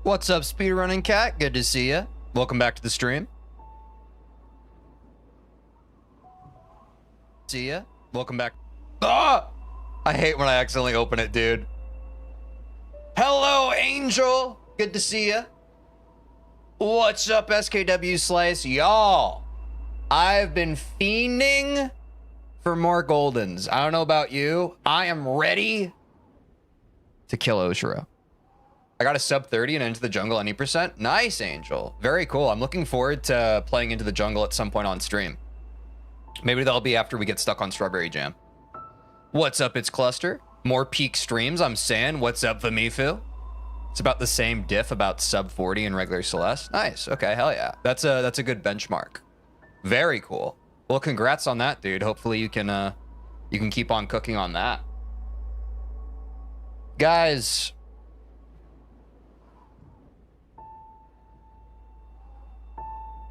What's up, speedrunning cat? Good to see you. Welcome back to the stream. See ya. Welcome back. Ah! I hate when I accidentally open it, dude. Hello, Angel. Good to see ya. What's up, SKW Slice? Y'all, I've been fiending for more Goldens. I don't know about you. I am ready to kill Oshiro. I got a sub 30 and Into the Jungle any percent. Nice, Angel. Very cool. I'm looking forward to playing Into the Jungle at some point on stream. Maybe that'll be after we get stuck on Strawberry Jam. What's up, it's Cluster? More peak streams, I'm saying. What's up, Vamifu? It's about the same diff about sub 40 and regular Celeste. Nice. Okay, hell yeah. That's a good benchmark. Very cool. Well, congrats on that, dude. Hopefully you can keep on cooking on that. Guys,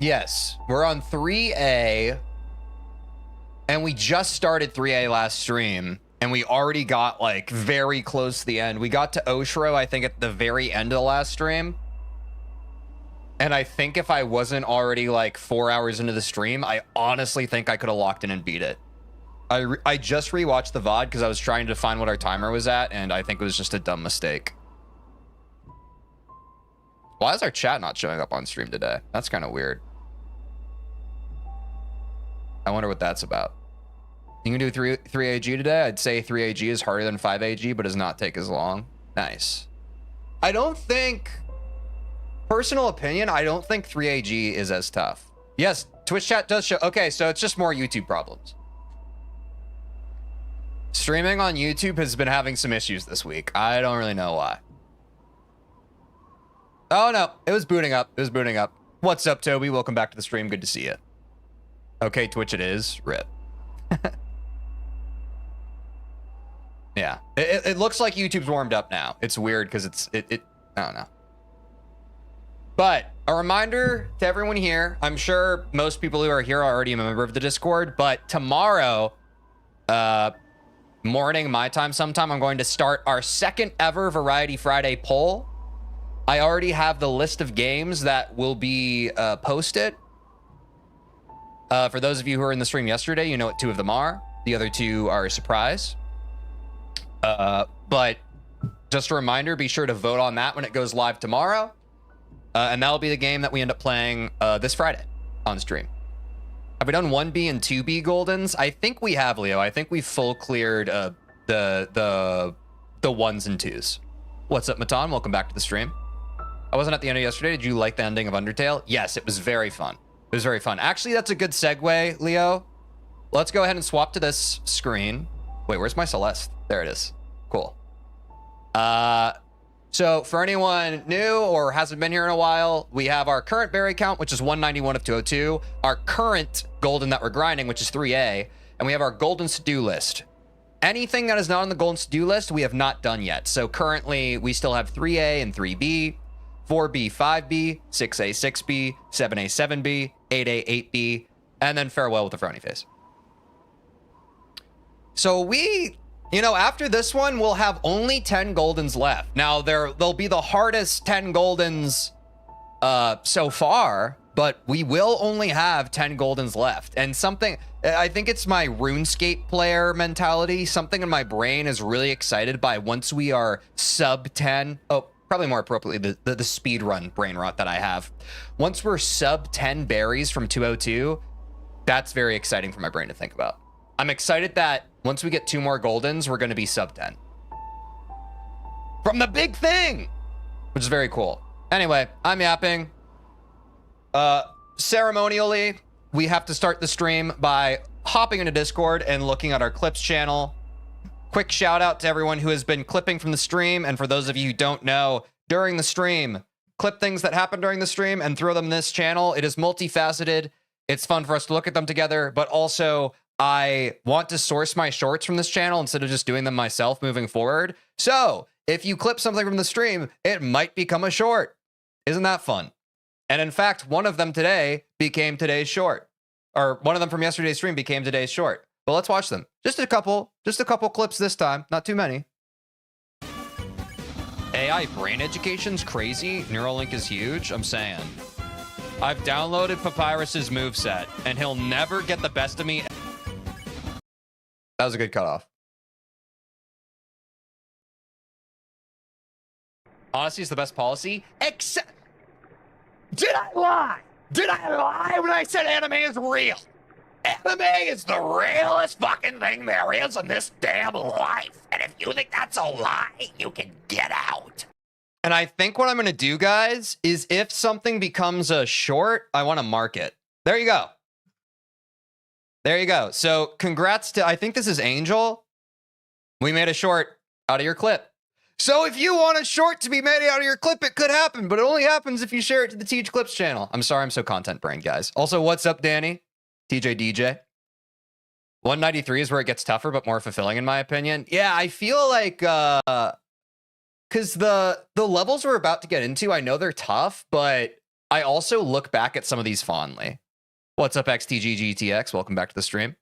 yes, we're on 3A, and we just started 3A last stream, and we already got like very close to the end. We got to Oshiro, I think, at the very end of the last stream. And I think if I wasn't already like 4 hours into the stream, I honestly think I could have locked in and beat it. I just rewatched the VOD because I was trying to find what our timer was at, and I think it was just a dumb mistake. Why is our chat not showing up on stream today? That's kind of weird. I wonder what that's about. You can do 3AG today? I'd say 3AG is harder than 5AG, but does not take as long. Nice. I don't think, personal opinion, I don't think 3AG is as tough. Yes, Twitch chat does show. Okay, so it's just more YouTube problems. Streaming on YouTube has been having some issues this week. I don't really know why. Oh no, it was booting up. It was booting up. What's up, Toby? Welcome back to the stream. Good to see you. Okay, Twitch it is. Rip. Yeah, it looks like YouTube's warmed up now. It's weird because I don't know. But a reminder to everyone here, I'm sure most people who are here are already a member of the Discord, but tomorrow, morning, my time sometime, I'm going to start our second ever Variety Friday poll. I already have the list of games that will be posted. For those of you who were in the stream yesterday, you know what 2 of them are. The other 2 are a surprise. But just a reminder, be sure to vote on that when it goes live tomorrow. And that'll be the game that we end up playing this Friday on stream. Have we done 1B and 2B Goldens? I think we have, Leo. I think we full cleared the 1s and 2s. What's up, Matan? Welcome back to the stream. I wasn't at the end of yesterday. Did you like the ending of Undertale? Yes, it was very fun. It was very fun. Actually, that's a good segue, Leo. Let's go ahead and swap to this screen. Wait, where's my Celeste? There it is. Cool. So for anyone new or hasn't been here in a while, we have our current berry count, which is 191 of 202, our current golden that we're grinding, which is 3A, and we have our golden to-do list. Anything that is not on the golden to-do list, we have not done yet. So currently, we still have 3A and 3B, 4B, 5B, 6A, 6B, 7A, 7B, 8A, 8B, and then farewell with the frowny face. So we, you know, after this one, we'll have only 10 Goldens left. Now, they'll be the hardest 10 Goldens so far, but we will only have 10 Goldens left. And something, I think it's my RuneScape player mentality. Something in my brain is really excited by once we are sub 10. Oh, probably more appropriately, the speed run brain rot that I have. Once we're sub 10 berries from 202, that's very exciting for my brain to think about. I'm excited that once we get 2 more Goldens, we're going to be sub 10. From the big thing, which is very cool. Anyway, I'm yapping. Ceremonially, we have to start the stream by hopping into Discord and looking at our clips channel. Quick shout out to everyone who has been clipping from the stream. And for those of you who don't know, during the stream, clip things that happen during the stream and throw them in this channel. It is multifaceted. It's fun for us to look at them together, but also I want to source my shorts from this channel instead of just doing them myself moving forward. So if you clip something from the stream, it might become a short. Isn't that fun? And in fact, one of them today became today's short, or one of them from yesterday's stream became today's short. But let's watch them. Just a couple clips this time, not too many. AI brain education's crazy. Neuralink is huge. I'm saying. I've downloaded Papyrus's moveset, and he'll never get the best of me. That was a good cutoff. Honesty is the best policy. Except, did I lie? Did I lie when I said anime is real? Anime is the realest fucking thing there is in this damn life. And if you think that's a lie, you can get out. And I think what I'm going to do, guys, is if something becomes a short, I want to mark it. There you go. There you go. So congrats to, I think this is Angel. We made a short out of your clip. So if you want a short to be made out of your clip, it could happen, but it only happens if you share it to the Teej Clips channel. I'm sorry, I'm so content brain, guys. Also, what's up, Danny? TJ DJ. 193 is where it gets tougher, but more fulfilling, in my opinion. Yeah, I feel like, because the levels we're about to get into, I know they're tough, but I also look back at some of these fondly. What's up, XTGGTX? Welcome back to the stream.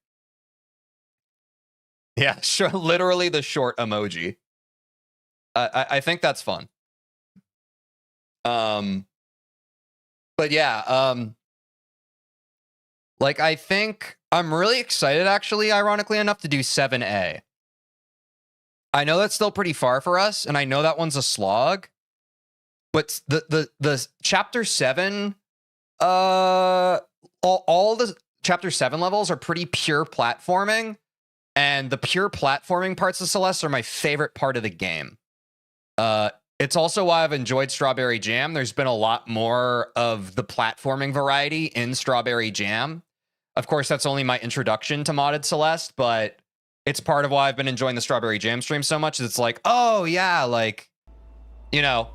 Yeah, sure, literally the short emoji. I think that's fun. But yeah, like I think I'm really excited, actually, ironically enough, to do 7A. I know that's still pretty far for us, and I know that one's a slog. But the chapter 7, all the chapter 7 levels are pretty pure platforming, and the pure platforming parts of Celeste are my favorite part of the game. It's also why I've enjoyed Strawberry Jam. There's been a lot more of the platforming variety in Strawberry Jam. Of course, that's only my introduction to modded Celeste, but it's part of why I've been enjoying the Strawberry Jam stream so much. It's like, oh yeah, like, you know,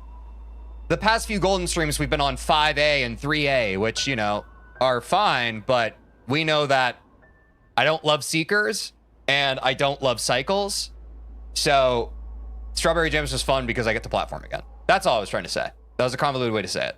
the past few golden streams we've been on 5A and 3A, which, you know, are fine, but we know that I don't love Seekers and I don't love Cycles. So Strawberry Jam is just fun because I get to platform again. That's all I was trying to say. That was a convoluted way to say it.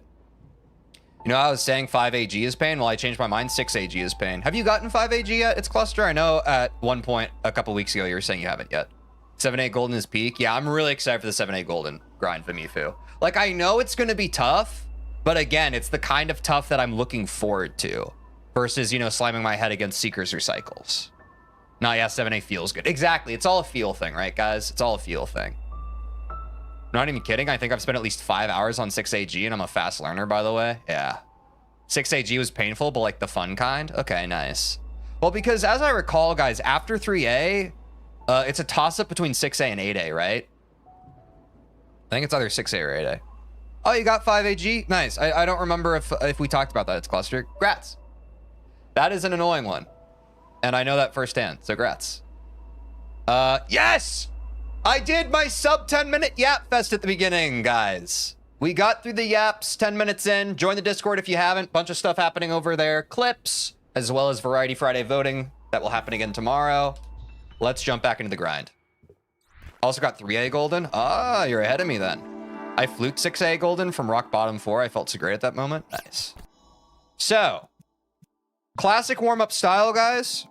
You know, I was saying 5AG is pain. Well, I changed my mind. 6AG is pain. Have you gotten 5AG yet? It's cluster. I know at one point a couple weeks ago you were saying you haven't yet. 7A Golden is peak. Yeah, I'm really excited for the 7A Golden grind for Mifu. Like, I know it's going to be tough, but again, it's the kind of tough that I'm looking forward to versus, you know, slamming my head against Seekers or Cycles. No, yeah, 7A feels good. Exactly. It's all a feel thing, right, guys? It's all a feel thing. I'm not even kidding. I think I've spent at least 5 hours on 6AG, and I'm a fast learner, by the way. Yeah. 6AG was painful, but like the fun kind. Okay, nice. Well, because as I recall, guys, after 3A, it's a toss-up between 6A and 8A, right? I think it's either 6A or 8A. Oh, you got 5AG? Nice. I don't remember if we talked about that. It's cluster. Grats. That is an annoying one. And I know that firsthand, so grats. Yes! I did my sub 10-minute yap fest at the beginning, guys. We got through the yaps 10 minutes in. Join the Discord if you haven't. Bunch of stuff happening over there. Clips, as well as Variety Friday voting. That will happen again tomorrow. Let's jump back into the grind. Also got 3A Golden. Ah, you're ahead of me then. I fluked 6A Golden from Rock Bottom 4. I felt so great at that moment. Nice. So, classic warm-up style, guys.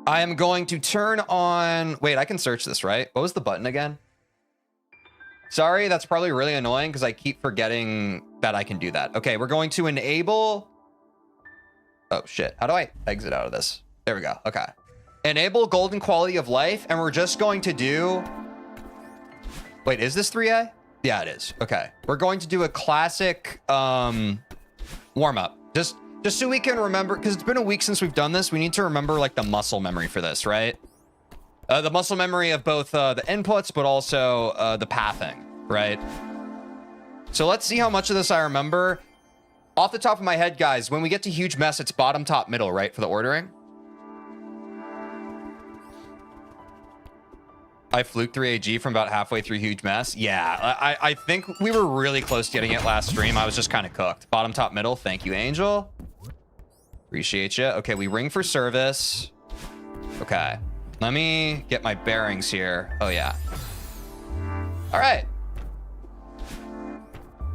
I am going to turn on... Wait, I can search this, right? What was the button again? Sorry, that's probably really annoying because I keep forgetting that I can do that. Okay, we're going to enable... Oh, shit. How do I exit out of this? There we go. Okay. Enable golden quality of life, and we're just going to do... Wait, is this 3A? Yeah, it is. Okay. We're going to do a classic warm-up. Just so we can remember, because it's been a week since we've done this, we need to remember like the muscle memory for this, right? The muscle memory of both the inputs, but also the pathing, right? So let's see how much of this I remember. Off the top of my head, guys, when we get to huge mess, it's bottom, top, middle, right, for the ordering? I fluked 3AG from about halfway through huge mess. Yeah, I think we were really close to getting it last stream. I was just kind of cooked. Bottom, top, middle. Thank you, Angel. Appreciate you. Okay, we ring for service. Okay. Let me get my bearings here. Oh, yeah. All right.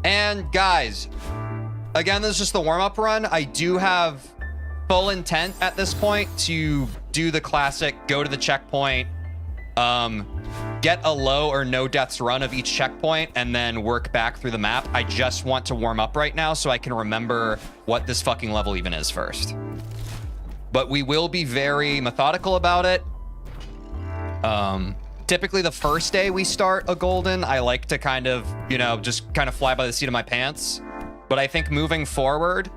And guys, again, this is just the warm-up run. I do have full intent at this point to do the classic, go to the checkpoint, Get a low or no deaths run of each checkpoint and then work back through the map. I just want to warm up right now so I can remember what this fucking level even is first. But we will be very methodical about it. Typically the first day we start a golden, I like to kind of, you know, just kind of fly by the seat of my pants. But I think moving forward,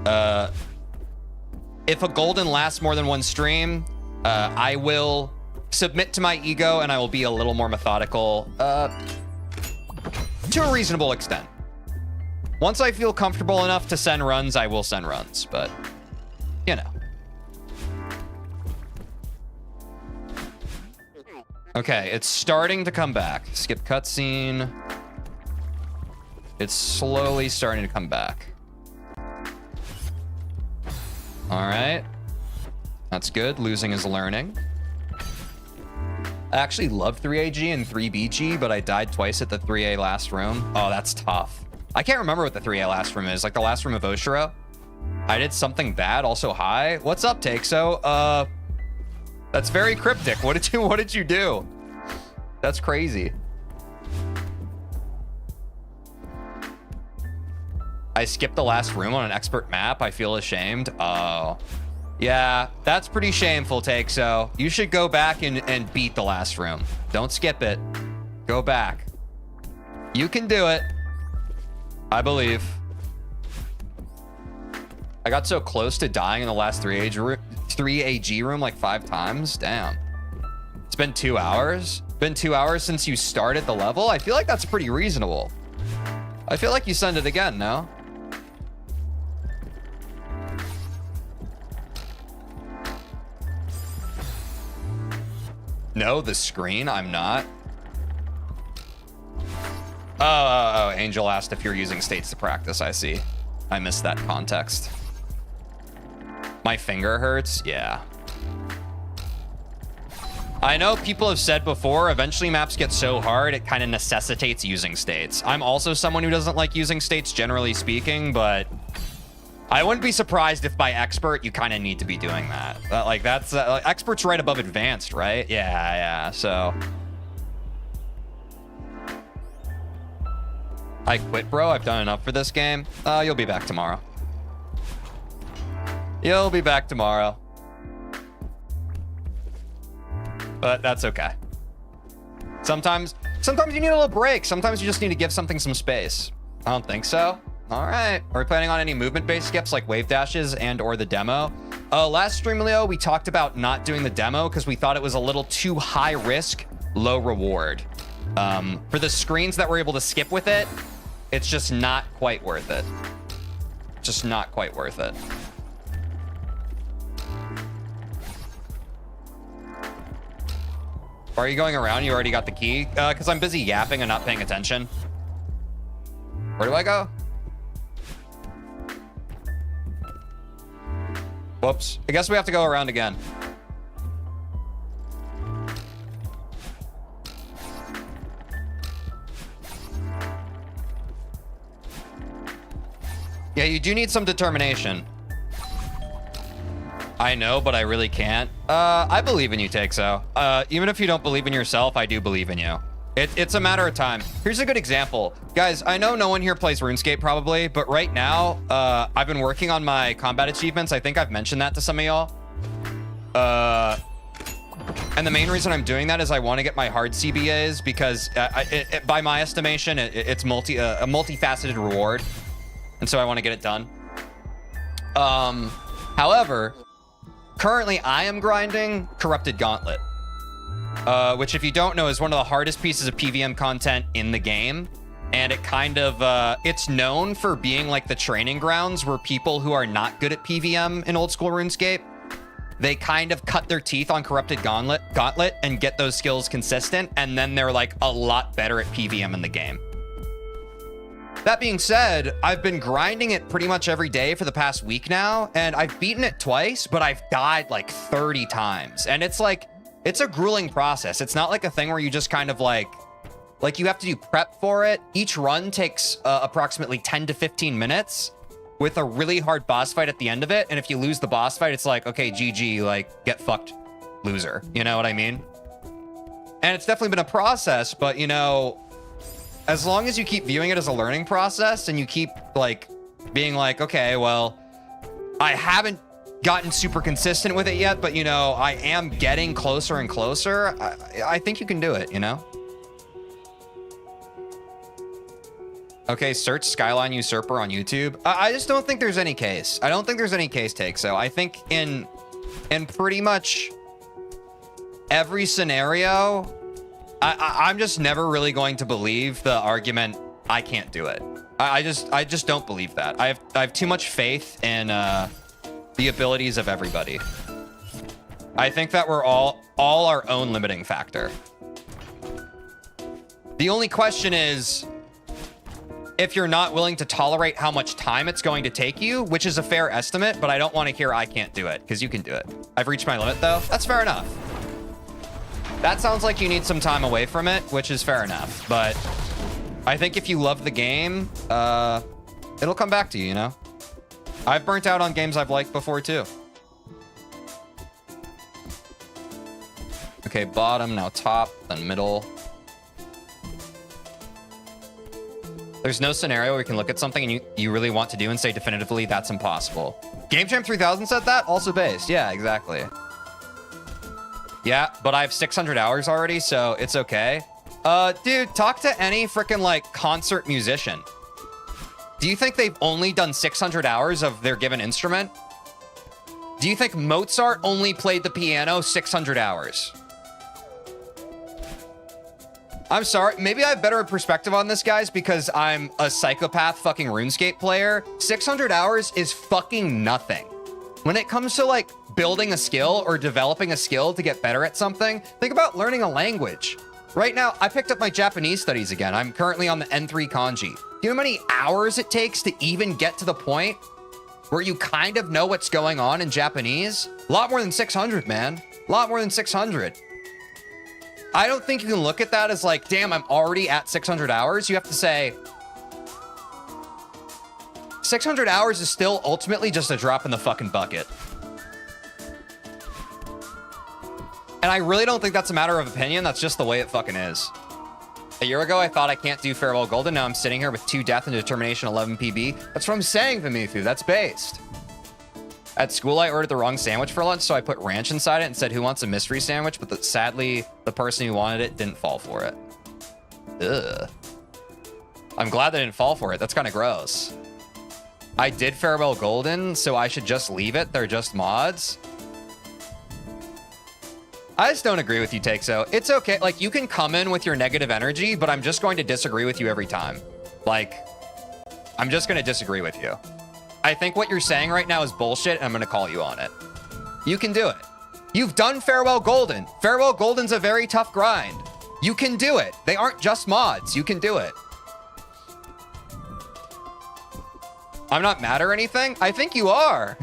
if a golden lasts more than one stream, I will submit to my ego and I will be a little more methodical to a reasonable extent. Once I feel comfortable enough to send runs, I will send runs, but you know. Okay, it's starting to come back. Skip cutscene. It's slowly starting to come back. All right. That's good. Losing is learning. I actually love 3AG and 3BG, but I died twice at the 3A last room. Oh, that's tough. I can't remember what the 3A last room is. Like the last room of Oshiro. I did something bad, also high. What's up, Takeo? That's very cryptic. What did you do? That's crazy. I skipped the last room on an expert map. I feel ashamed. Oh. Yeah, that's pretty shameful, Takeo. You should go back and beat the last room. Don't skip it. Go back. You can do it. I believe. I got so close to dying in the last 3AG room like 5 times. Damn. It's been 2 hours. Been 2 hours since you started the level. I feel like that's pretty reasonable. I feel like you send it again, no? No, the screen? I'm not. Oh, Angel asked if you're using states to practice. I see. I missed that context. My finger hurts? Yeah. I know people have said before, eventually maps get so hard, it kind of necessitates using states. I'm also someone who doesn't like using states, generally speaking, but I wouldn't be surprised if by expert, you kind of need to be doing that. Like, that's... expert's right above advanced, right? Yeah, so... I quit, bro. I've done enough for this game. You'll be back tomorrow. You'll be back tomorrow. But that's okay. Sometimes you need a little break. Sometimes you just need to give something some space. I don't think so. All right. Are we planning on any movement-based skips like wave dashes and or the demo? Last stream, Leo, we talked about not doing the demo because we thought it was a little too high risk, low reward. For the screens that we're able to skip with it, it's just not quite worth it. Just not quite worth it. Why are you going around? You already got the key? Because I'm busy yapping and not paying attention. Where do I go? Whoops. I guess we have to go around again. Yeah, you do need some determination. I know, but I really can't. I believe in you, Takeo. Even if you don't believe in yourself, I do believe in you. It's a matter of time. Here's a good example. Guys, I know no one here plays RuneScape probably, but right now, I've been working on my combat achievements. I think I've mentioned that to some of y'all. And the main reason I'm doing that is I want to get my hard CBAs because by my estimation, it's a multifaceted reward. And so I want to get it done. However, currently I am grinding Corrupted Gauntlet. Which if you don't know is one of the hardest pieces of PVM content in the game. And it kind of, it's known for being like the training grounds where people who are not good at PVM in old school RuneScape, they kind of cut their teeth on Corrupted Gauntlet and get those skills consistent. And then they're like a lot better at PVM in the game. That being said, I've been grinding it pretty much every day for the past week now. And I've beaten it twice, but I've died like 30 times. And it's like, it's a grueling process. It's not like a thing where you just kind of like you have to do prep for it. Each run takes approximately 10 to 15 minutes with a really hard boss fight at the end of it. And if you lose the boss fight, it's like, okay, GG, like get fucked, loser. You know what I mean? And it's definitely been a process, but you know, as long as you keep viewing it as a learning process and you keep like being like, okay, well, I haven't gotten super consistent with it yet, but you know, I am getting closer and closer. I think you can do it, you know? Okay, search Skyline Usurper on YouTube. I just don't think there's any case. I don't think there's any case take. So I think in pretty much every scenario, I'm just never really going to believe the argument, I can't do it. I just don't believe that. I have too much faith in the abilities of everybody. I think that we're all our own limiting factor. The only question is, if you're not willing to tolerate how much time it's going to take you, which is a fair estimate, but I don't want to hear I can't do it, because you can do it. I've reached my limit, though. That's fair enough. That sounds like you need some time away from it, which is fair enough. But I think if you love the game, it'll come back to you, you know? I've burnt out on games I've liked before, too. Okay, bottom, now top, then middle. There's no scenario where you can look at something and you really want to do and say definitively that's impossible. Game Champ 3000 said that, also based. Yeah, exactly. Yeah, but I have 600 hours already, so it's okay. Dude, talk to any freaking like concert musician. Do you think they've only done 600 hours of their given instrument? Do you think Mozart only played the piano 600 hours? I'm sorry. Maybe I have better perspective on this, guys, because I'm a psychopath fucking RuneScape player. 600 hours is fucking nothing. When it comes to like building a skill or developing a skill to get better at something, think about learning a language. Right now, I picked up my Japanese studies again. I'm currently on the N3 kanji. Do you know how many hours it takes to even get to the point where you kind of know what's going on in Japanese? A lot more than 600, man. A lot more than 600. I don't think you can look at that as like, damn, I'm already at 600 hours. You have to say 600 hours is still ultimately just a drop in the fucking bucket. And I really don't think that's a matter of opinion. That's just the way it fucking is. A year ago, I thought I can't do Farewell Golden. Now I'm sitting here with 2 Death and Determination 11 PB. That's what I'm saying, Vimithu. That's based. At school, I ordered the wrong sandwich for lunch, so I put ranch inside it and said, who wants a mystery sandwich? But sadly, the person who wanted it didn't fall for it. Ugh. I'm glad they didn't fall for it. That's kind of gross. I did Farewell Golden, so I should just leave it. They're just mods. I just don't agree with you, Takeo. It's okay. Like, you can come in with your negative energy, but I'm just going to disagree with you every time. Like, I'm just going to disagree with you. I think what you're saying right now is bullshit, and I'm going to call you on it. You can do it. You've done Farewell Golden. Farewell Golden's a very tough grind. You can do it. They aren't just mods. You can do it. I'm not mad or anything. I think you are.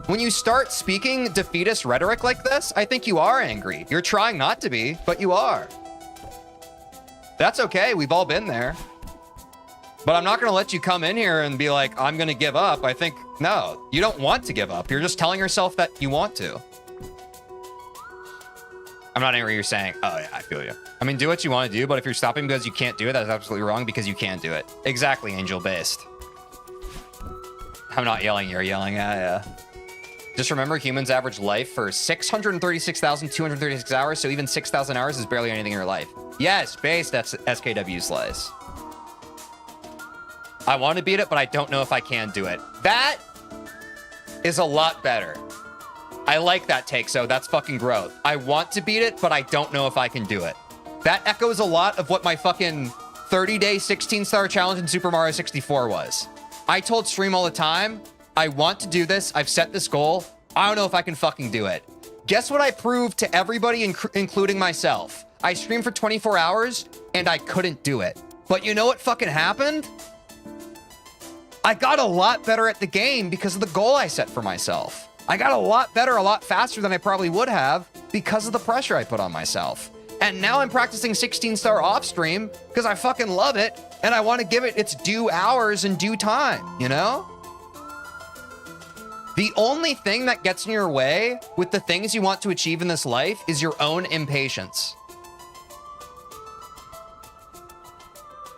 When you start speaking defeatist rhetoric like this, I think you are angry. You're trying not to be, but you are. That's okay. We've all been there. But I'm not going to let you come in here and be like, I'm going to give up. I think, no, you don't want to give up. You're just telling yourself that you want to. I'm not angry. You're saying, oh, yeah, I feel you. I mean, do what you want to do, but if you're stopping because you can't do it, that's absolutely wrong because you can do it. Exactly, angel-based. I'm not yelling. You're yelling. Yeah. Just remember, humans average life for 636,236 hours, so even 6,000 hours is barely anything in your life. Yes, based, that's SKW Slice. I want to beat it, but I don't know if I can do it. That is a lot better. I like that take, so that's fucking growth. I want to beat it, but I don't know if I can do it. That echoes a lot of what my fucking 30-day 16-star challenge in Super Mario 64 was. I told stream all the time, I want to do this. I've set this goal. I don't know if I can fucking do it. Guess what I proved to everybody, including myself? I streamed for 24 hours, and I couldn't do it. But you know what fucking happened? I got a lot better at the game because of the goal I set for myself. I got a lot better, a lot faster than I probably would have because of the pressure I put on myself. And now I'm practicing 16-star off stream because I fucking love it and I want to give it its due hours and due time, you know? The only thing that gets in your way with the things you want to achieve in this life is your own impatience.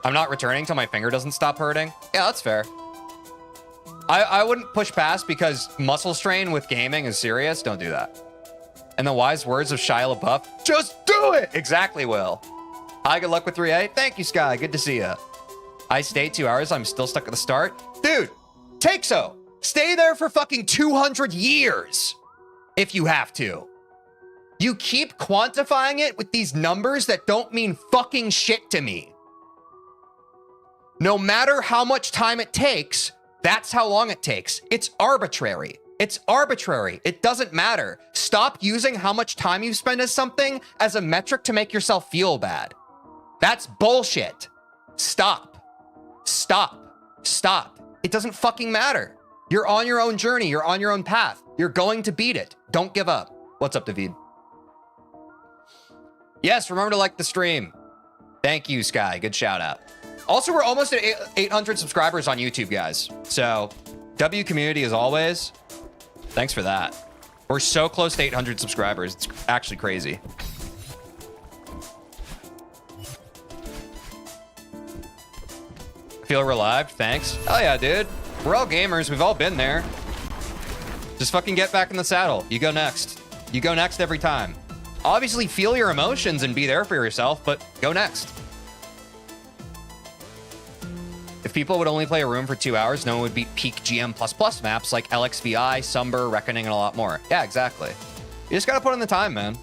I'm not returning till my finger doesn't stop hurting. Yeah, that's fair. I wouldn't push past because muscle strain with gaming is serious. Don't do that. And the wise words of Shia LaBeouf, just do it! Exactly, Will. Hi, good luck with 3A. Thank you, Sky. Good to see you. I stayed 2 hours. I'm still stuck at the start. Dude, take so. Stay there for fucking 200 years if you have to. You keep quantifying it with these numbers that don't mean fucking shit to me. No matter how much time it takes, that's how long it takes. It's arbitrary. It's arbitrary. It doesn't matter. Stop using how much time you spend as something as a metric to make yourself feel bad. That's bullshit. Stop. Stop. Stop. It doesn't fucking matter. You're on your own journey. You're on your own path. You're going to beat it. Don't give up. What's up, David? Yes, remember to like the stream. Thank you, Sky. Good shout out. Also, we're almost at 800 subscribers on YouTube, guys. So, W community as always. Thanks for that. We're so close to 800 subscribers. It's actually crazy. Feel relieved. Thanks. Hell yeah, dude. We're all gamers. We've all been there. Just fucking get back in the saddle. You go next. You go next every time. Obviously, feel your emotions and be there for yourself, but go next. If people would only play a room for 2 hours, no one would beat peak GM++ maps like LXVI, Sumber, Reckoning, and a lot more. Yeah, exactly. You just gotta put in the time, man.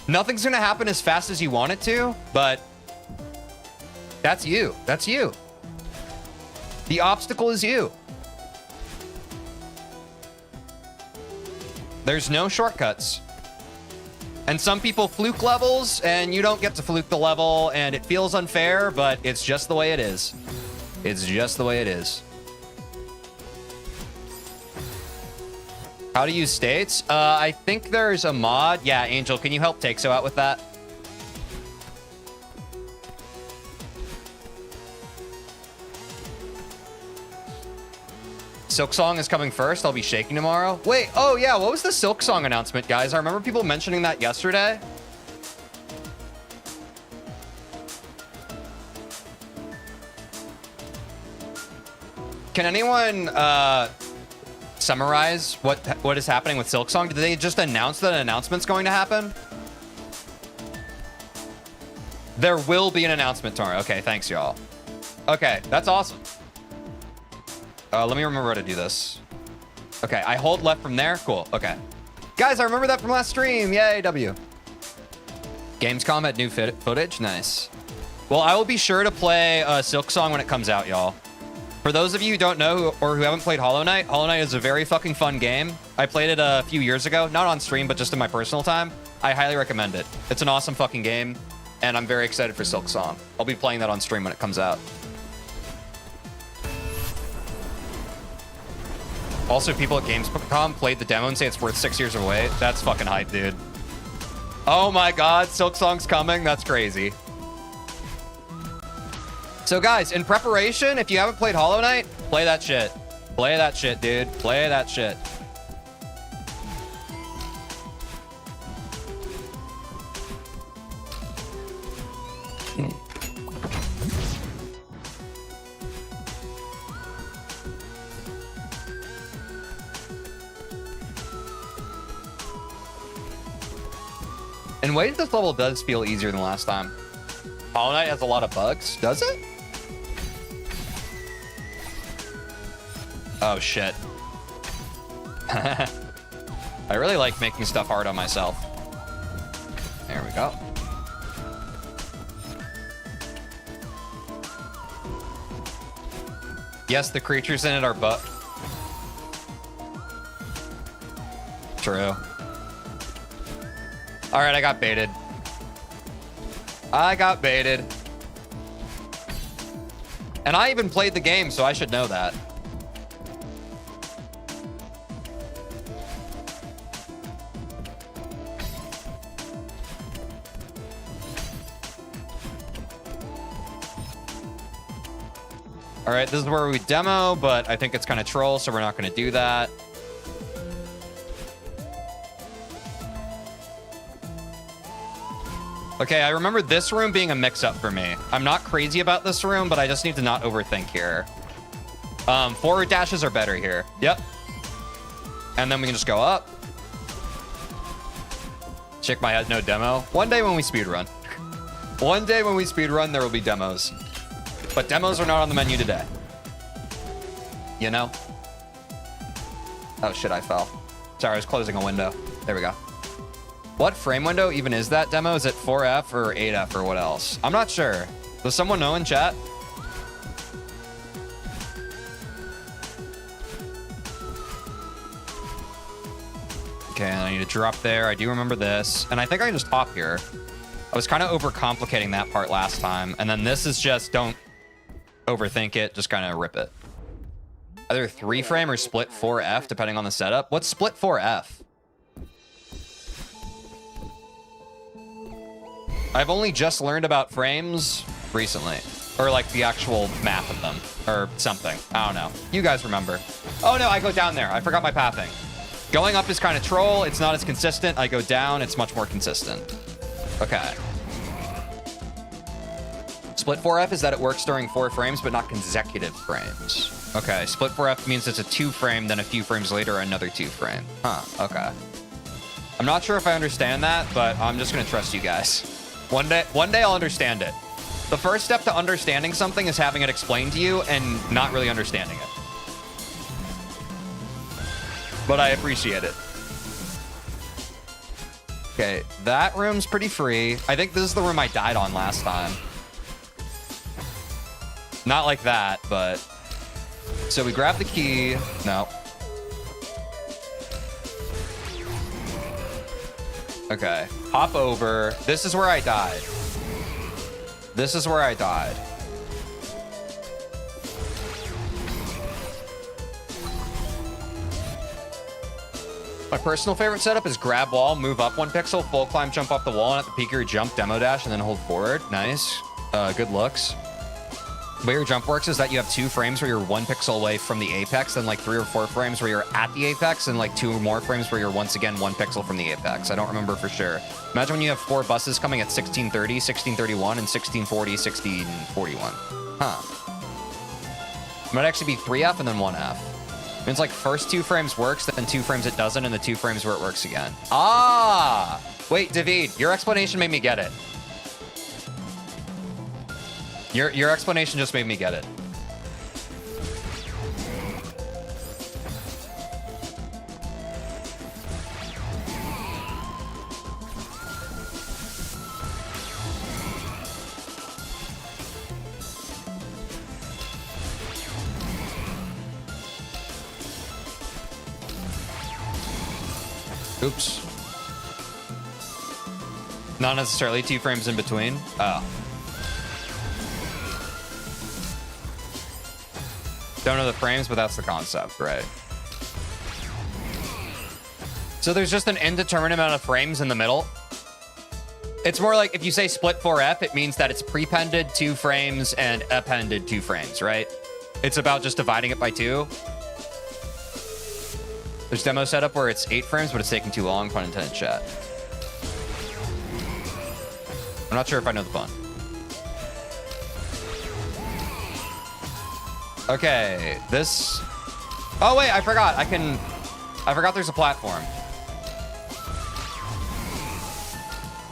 Nothing's gonna happen as fast as you want it to, but that's you. That's you. The obstacle is you. There's no shortcuts. And some people fluke levels, and you don't get to fluke the level, and it feels unfair, but it's just the way it is. It's just the way it is. How to use states? I think there's a mod. Yeah, Angel, can you help Take So out with that? Silk Song is coming first. I'll be shaking tomorrow. Wait, oh yeah, what was the Silk Song announcement, guys? I remember people mentioning that yesterday. Can anyone summarize what is happening with Silk Song? Did they just announce that an announcement's going to happen? There will be an announcement tomorrow. Okay, thanks, y'all. Okay, that's awesome. Let me remember how to do this. Okay, I hold left from there. Cool. Okay. Guys, I remember that from last stream. Yay, W. Gamescom had new footage. Nice. Well, I will be sure to play Silk Song when it comes out, y'all. For those of you who don't know or who haven't played Hollow Knight is a very fucking fun game. I played it a few years ago. Not on stream, but just in my personal time. I highly recommend it. It's an awesome fucking game, and I'm very excited for Silk Song. I'll be playing that on stream when it comes out. Also, people at Gamescom played the demo and say it's worth 6 years of wait. That's fucking hype, dude. Oh my god, Silk Song's coming. That's crazy. So guys, in preparation, if you haven't played Hollow Knight, play that shit. Play that shit, dude. Play that shit. In ways, this level does feel easier than last time. Hollow Knight has a lot of bugs. Does it? Oh, shit. I really like making stuff hard on myself. There we go. Yes, the creatures in it are buffed. True. All right, I got baited. I got baited. And I even played the game, so I should know that. All right, this is where we demo, but I think it's kind of troll, so we're not going to do that. Okay, I remember this room being a mix-up for me. I'm not crazy about this room, but I just need to not overthink here. Forward dashes are better here. Yep. And then we can just go up. Shake my head, no demo. One day when we speedrun. One day when we speedrun, there will be demos. But demos are not on the menu today. You know? Oh shit, I fell. Sorry, I was closing a window. There we go. What frame window even is that demo? Is it 4F or 8F or what else? I'm not sure. Does someone know in chat? Okay, I need to drop there. I do remember this. And I think I can just hop here. I was kind of overcomplicating that part last time. And then this is just don't overthink it. Just kind of rip it. Either 3 frame or split 4F, depending on the setup. What's split 4F? I've only just learned about frames recently. Or like the actual math of them. Or something. I don't know. You guys remember. Oh no, I go down there. I forgot my pathing. Going up is kind of troll. It's not as consistent. I go down. It's much more consistent. Okay. Split 4F is that it works during 4 frames, but not consecutive frames. Okay, split 4F means it's a 2 frame, then a few frames later, another 2 frame. Huh, okay. I'm not sure if I understand that, but I'm just gonna trust you guys. One day I'll understand it. The first step to understanding something is having it explained to you and not really understanding it. But I appreciate it. Okay, that room's pretty free. I think this is the room I died on last time. Not like that, but... So we grab the key. No. Okay, hop over. This is where I died. This is where I died. My personal favorite setup is grab wall, move up 1 pixel, full climb, jump off the wall, and at the peak of your jump, demo dash, and then hold forward. Nice. Good looks. The way your jump works is that you have 2 frames where you're 1 pixel away from the apex, then like 3 or 4 frames where you're at the apex, and like 2 or more frames where you're once again 1 pixel from the apex. I don't remember for sure. Imagine when you have 4 buses coming at 1630, 1631, and 1640, 1641. Huh. It might actually be 3F and then 1F. Means like first 2 frames works, then 2 frames it doesn't, and the 2 frames where it works again. Ah! Wait, TeejVeen, your explanation made me get it. Your explanation just made me get it. Oops. Not necessarily 2 frames in between. Oh. Don't know the frames, but that's the concept, right? So there's just an indeterminate amount of frames in the middle. It's more like if you say split 4F, it means that it's prepended 2 frames and appended 2 frames, right? It's about just dividing it by 2. There's demo setup where it's 8 frames, but it's taking too long, pun intended, chat. I'm not sure if I know the pun. Okay, this... Oh, wait, I forgot. I forgot there's a platform.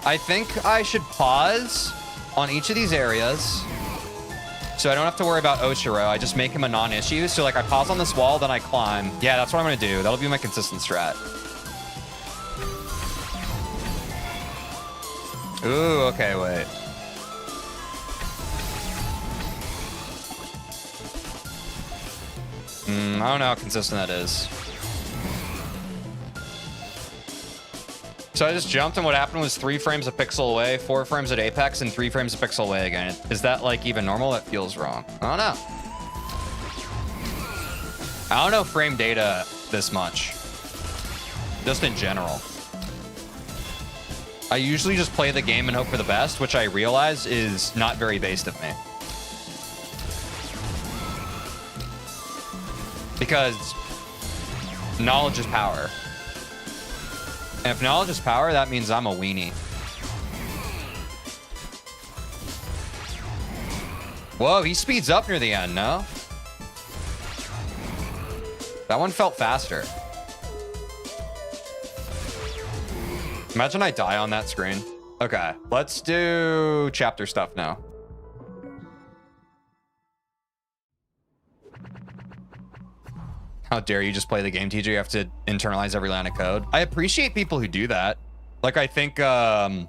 I think I should pause on each of these areas so I don't have to worry about Oshiro. I just make him a non-issue. So, like, I pause on this wall, then I climb. Yeah, that's what I'm going to do. That'll be my consistent strat. Ooh, okay, wait. I don't know how consistent that is. So I just jumped, and what happened was 3 frames a pixel away, 4 frames at apex, and 3 frames a pixel away again. Is that, like, even normal? That feels wrong. I don't know. I don't know frame data this much. Just in general. I usually just play the game and hope for the best, which I realize is not very based of me. Because knowledge is power. And if knowledge is power, that means I'm a weenie. Whoa, he speeds up near the end, no? That one felt faster. Imagine I die on that screen. Okay, let's do chapter stuff now. How dare you just play the game, TJ? You have to internalize every line of code. I appreciate people who do that. Like, I think for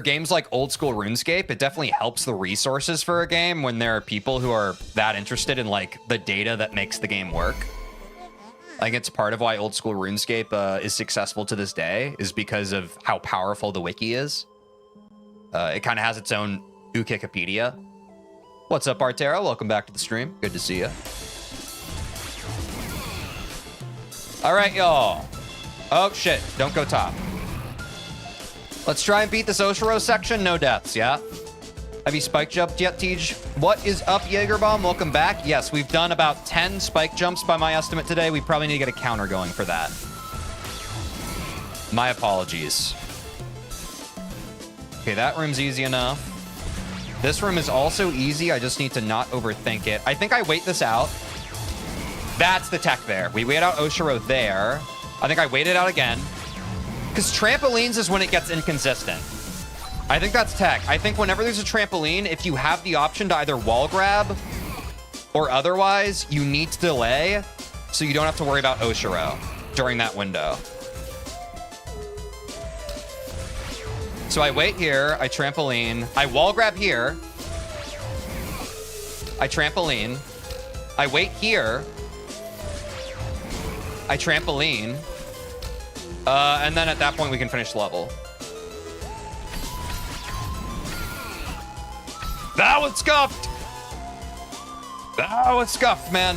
games like old school RuneScape, it definitely helps the resources for a game when there are people who are that interested in like the data that makes the game work. I think it's part of why old school RuneScape is successful to this day, is because of how powerful the wiki is. It kind of has its own Wikipedia. What's up, Artero? Welcome back to the stream. Good to see you. All right, y'all. Oh, shit. Don't go top. Let's try and beat this Oshiro section. No deaths, yeah? Have you spike jumped yet, Tej? What is up, Jaegerbomb? Welcome back. Yes, we've done about 10 spike jumps by my estimate today. We probably need to get a counter going for that. My apologies. Okay, that room's easy enough. This room is also easy. I just need to not overthink it. I think I wait this out. That's the tech there. We wait out Oshiro there. I think I wait it out again. Because trampolines is when it gets inconsistent. I think that's tech. I think whenever there's a trampoline, if you have the option to either wall grab or otherwise, you need to delay so you don't have to worry about Oshiro during that window. So I wait here, I trampoline, I wall grab here, I trampoline, I wait here, I trampoline, and then at that point we can finish the level. That was scuffed! That was scuffed, man.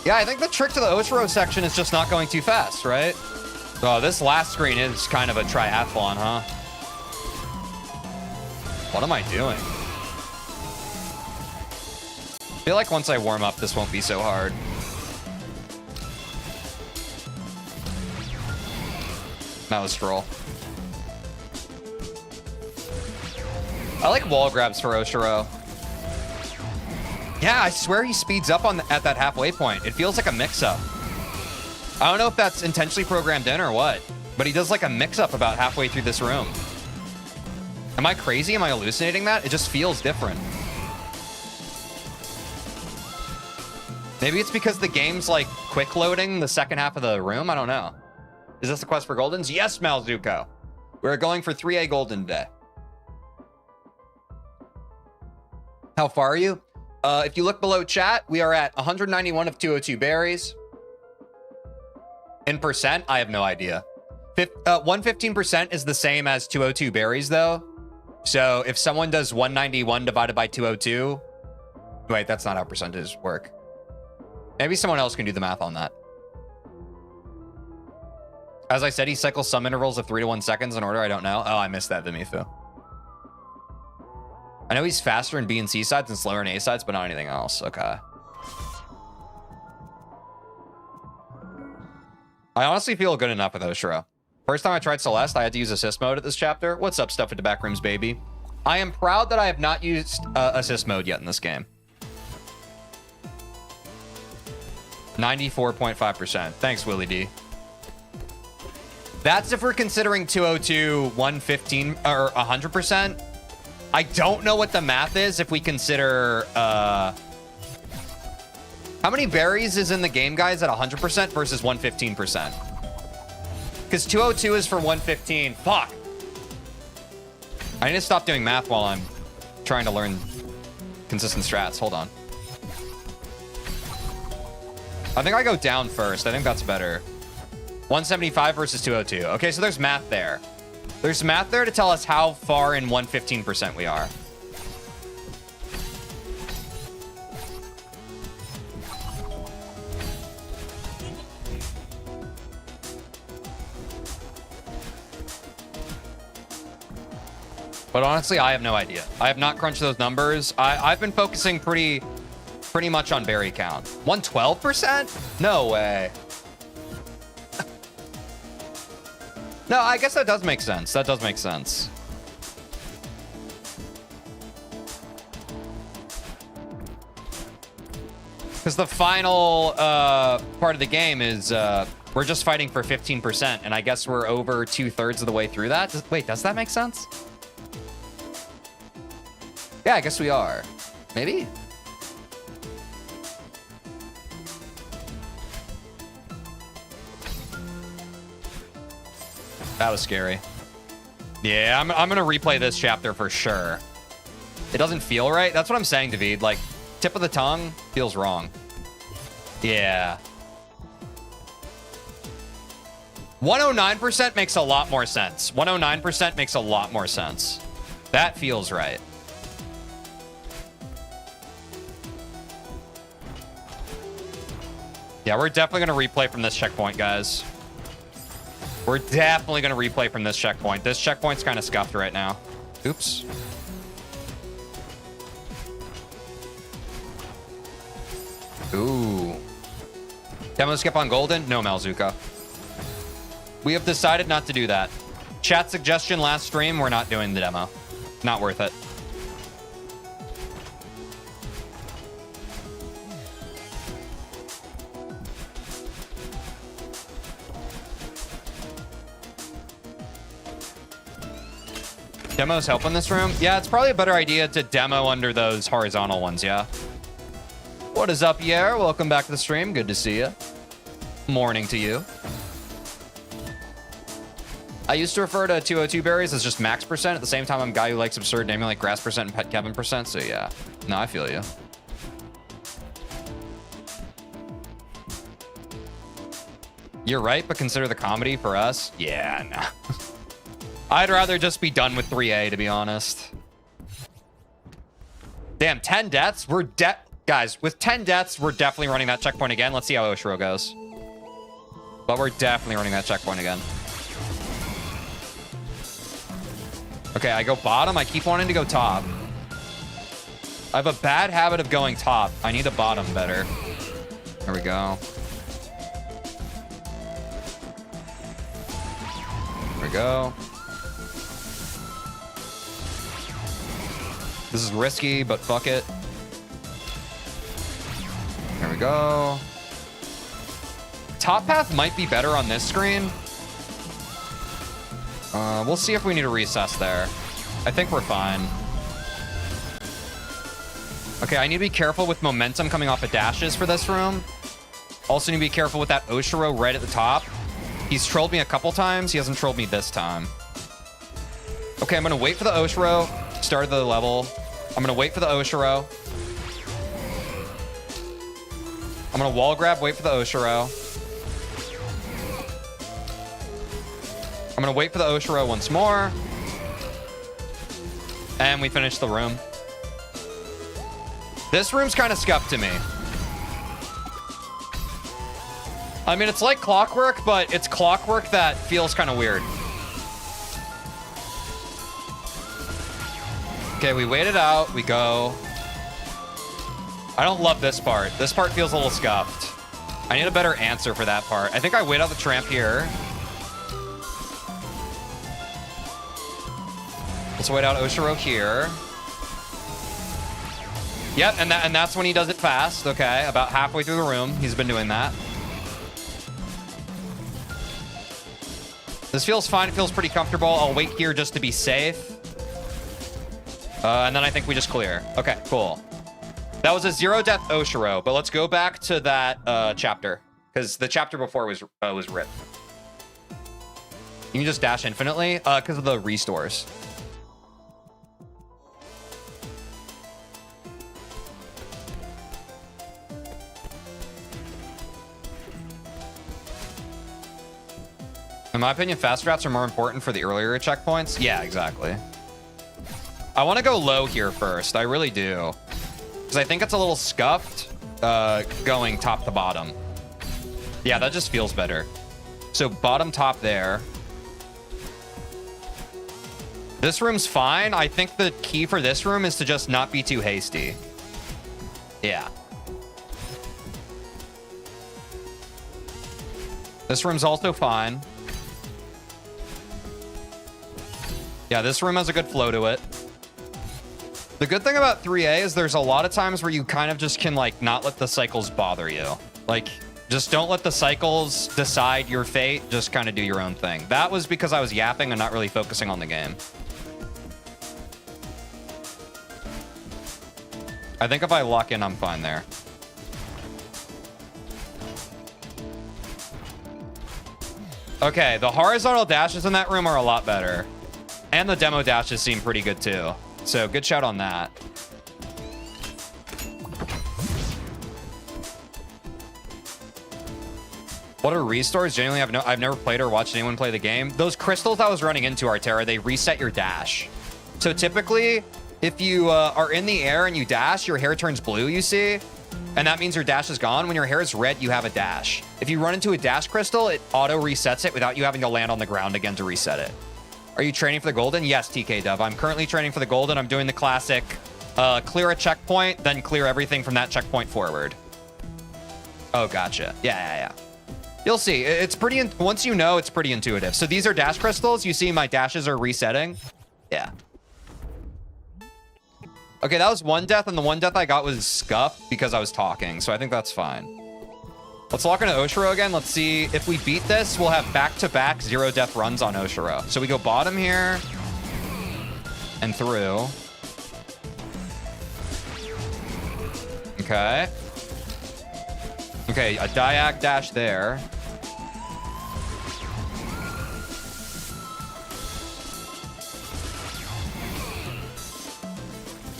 Yeah, I think the trick to the Oshiro section is just not going too fast, right? Oh, this last screen is kind of a triathlon, huh? What am I doing? I feel like once I warm up, this won't be so hard. That was Stroll. I like wall grabs for Oshiro. Yeah, I swear he speeds up at that halfway point. It feels like a mix-up. I don't know if that's intentionally programmed in or what, but he does like a mix-up about halfway through this room. Am I crazy? Am I hallucinating that? It just feels different. Maybe it's because the game's like quick loading the second half of the room. I don't know. Is this the quest for Goldens? Yes, Malzuko. We're going for 3A Golden today. How far are you? If you look below chat, we are at 191 of 202 berries. In percent, I have no idea. 115% is the same as 202 berries, though. So if someone does 191 divided by 202... Wait, that's not how percentages work. Maybe someone else can do the math on that. As I said, he cycles some intervals of 3 to 1 seconds in order. I don't know. Oh, I missed that, Vimifu. I know he's faster in B and C sides and slower in A sides, but not anything else. Okay. I honestly feel good enough with Oshiro. First time I tried Celeste, I had to use assist mode at this chapter. What's up, Stuff at the Back Rooms, baby? I am proud that I have not used assist mode yet in this game. 94.5%. Thanks, Willie D. That's if we're considering 202, 115, or 100%. I don't know what the math is if we consider... How many berries is in the game, guys, at 100% versus 115%? Because 202 is for 115. Fuck. I need to stop doing math while I'm trying to learn consistent strats. Hold on. I think I go down first. I think that's better. 175 versus 202. Okay, so there's math there. There's math there to tell us how far in 115% we are. But honestly, I have no idea. I have not crunched those numbers. I've been focusing pretty pretty much on berry count. 112%? No way. No, I guess that does make sense. That does make sense. Because the final part of the game is we're just fighting for 15%, and I guess we're over 2/3 of the way through that. Wait, does that make sense? Yeah, I guess we are. Maybe? That was scary. Yeah, I'm gonna replay this chapter for sure. It doesn't feel right. That's what I'm saying, David. Like, tip of the tongue feels wrong. Yeah. 109% makes a lot more sense. 109% makes a lot more sense. That feels right. Yeah, we're definitely going to replay from this checkpoint, guys. We're definitely going to replay from this checkpoint. This checkpoint's kind of scuffed right now. Oops. Ooh. Demo skip on Golden? No, Malzuka. We have decided not to do that. Chat suggestion last stream, we're not doing the demo. Not worth it. Demos help in this room? Yeah, it's probably a better idea to demo under those horizontal ones, yeah. What is up, Yer? Welcome back to the stream. Good to see you. Morning to you. I used to refer to 202 berries as just max percent. At the same time, I'm a guy who likes absurd naming like grass percent and pet Kevin percent. So yeah, no, I feel you. You're right, but consider the comedy for us. Yeah, no. I'd rather just be done with 3A, to be honest. Damn, 10 deaths? We're guys, with 10 deaths, we're definitely running that checkpoint again. Let's see how Oshiro goes. But we're definitely running that checkpoint again. Okay, I go bottom. I keep wanting to go top. I have a bad habit of going top. I need to bottom better. There we go. There we go. This is risky, but fuck it. There we go. Top path might be better on this screen. We'll see if we need to recess there. I think we're fine. Okay, I need to be careful with momentum coming off of dashes for this room. Also need to be careful with that Oshiro right at the top. He's trolled me a couple times. He hasn't trolled me this time. Okay, I'm going to wait for the Oshiro. Start of the level. I'm going to wait for the Oshiro. I'm going to wall grab, wait for the Oshiro. I'm going to wait for the Oshiro once more. And we finish the room. This room's kind of scuffed to me. I mean, it's like clockwork, but it's clockwork that feels kind of weird. Okay, we wait it out. We go. I don't love this part. This part feels a little scuffed. I need a better answer for that part. I think I wait out the tramp here. Let's wait out Oshiro here. Yep, and that's when he does it fast. Okay, about halfway through the room. He's been doing that. This feels fine. It feels pretty comfortable. I'll wait here just to be safe. And then I think we just clear. Okay, cool. That was a 0-death Oshiro, but let's go back to that chapter. Because the chapter before was ripped. You can just dash infinitely because of the restores. In my opinion, fast routes are more important for the earlier checkpoints. Yeah, exactly. I want to go low here first. I really do. Because I think it's a little scuffed going top to bottom. Yeah, that just feels better. So bottom top there. This room's fine. I think the key for this room is to just not be too hasty. Yeah. This room's also fine. Yeah, this room has a good flow to it. The good thing about 3A is there's a lot of times where you kind of just can, like, not let the cycles bother you. Like, just don't let the cycles decide your fate. Just kind of do your own thing. That was because I was yapping and not really focusing on the game. I think if I lock in, I'm fine there. Okay, the horizontal dashes in that room are a lot better. And the demo dashes seem pretty good too. So good shout on that. What are restores? Genuinely, I've never played or watched anyone play the game. Those crystals I was running into, Artera, they reset your dash. So typically, if you are in the air and you dash, your hair turns blue, you see? And that means your dash is gone. When your hair is red, you have a dash. If you run into a dash crystal, it auto resets it without you having to land on the ground again to reset it. Are you training for the golden? Yes, TK Dove. I'm currently training for the golden. I'm doing the classic clear a checkpoint, then clear everything from that checkpoint forward. Oh, gotcha. Yeah. You'll see. It's pretty, once you know, it's pretty intuitive. So these are dash crystals. You see my dashes are resetting. Yeah. Okay, that was one death, and the one death I got was scuff because I was talking. So I think that's fine. Let's lock into Oshiro again. Let's see if we beat this. We'll have back-to-back 0 death runs on Oshiro. So we go bottom here and through. Okay. Okay, a diag dash there.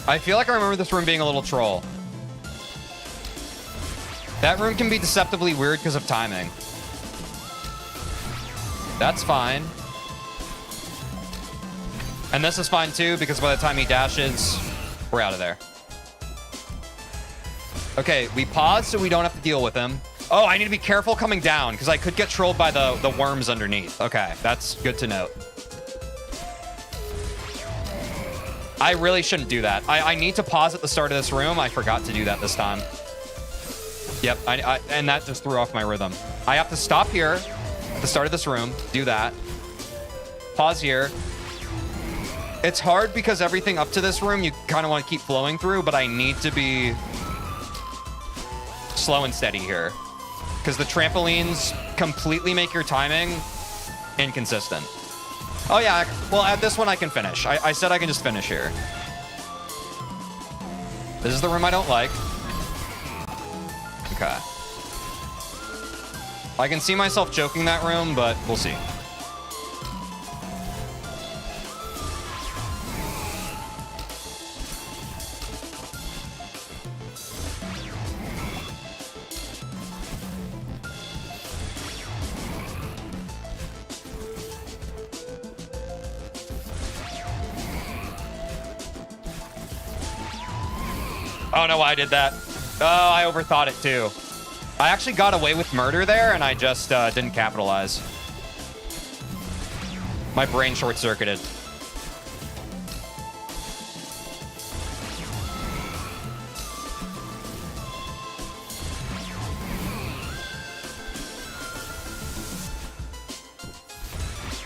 I feel like I remember this room being a little troll. That room can be deceptively weird because of timing. That's fine. And this is fine too, because by the time he dashes, we're out of there. Okay, we pause so we don't have to deal with him. Oh, I need to be careful coming down because I could get trolled by the worms underneath. Okay, that's good to note. I really shouldn't do that. I need to pause at the start of this room. I forgot to do that this time. Yep, and that just threw off my rhythm. I have to stop here at the start of this room, do that. Pause here. It's hard because everything up to this room you kind of want to keep flowing through, but I need to be slow and steady here. Because the trampolines completely make your timing inconsistent. Oh yeah, well at this one I can finish. I said I can just finish here. This is the room I don't like. Okay. I can see myself joking that room, but we'll see. Oh no, I did that. Oh, I overthought it too. I actually got away with murder there, and I just didn't capitalize. My brain short-circuited.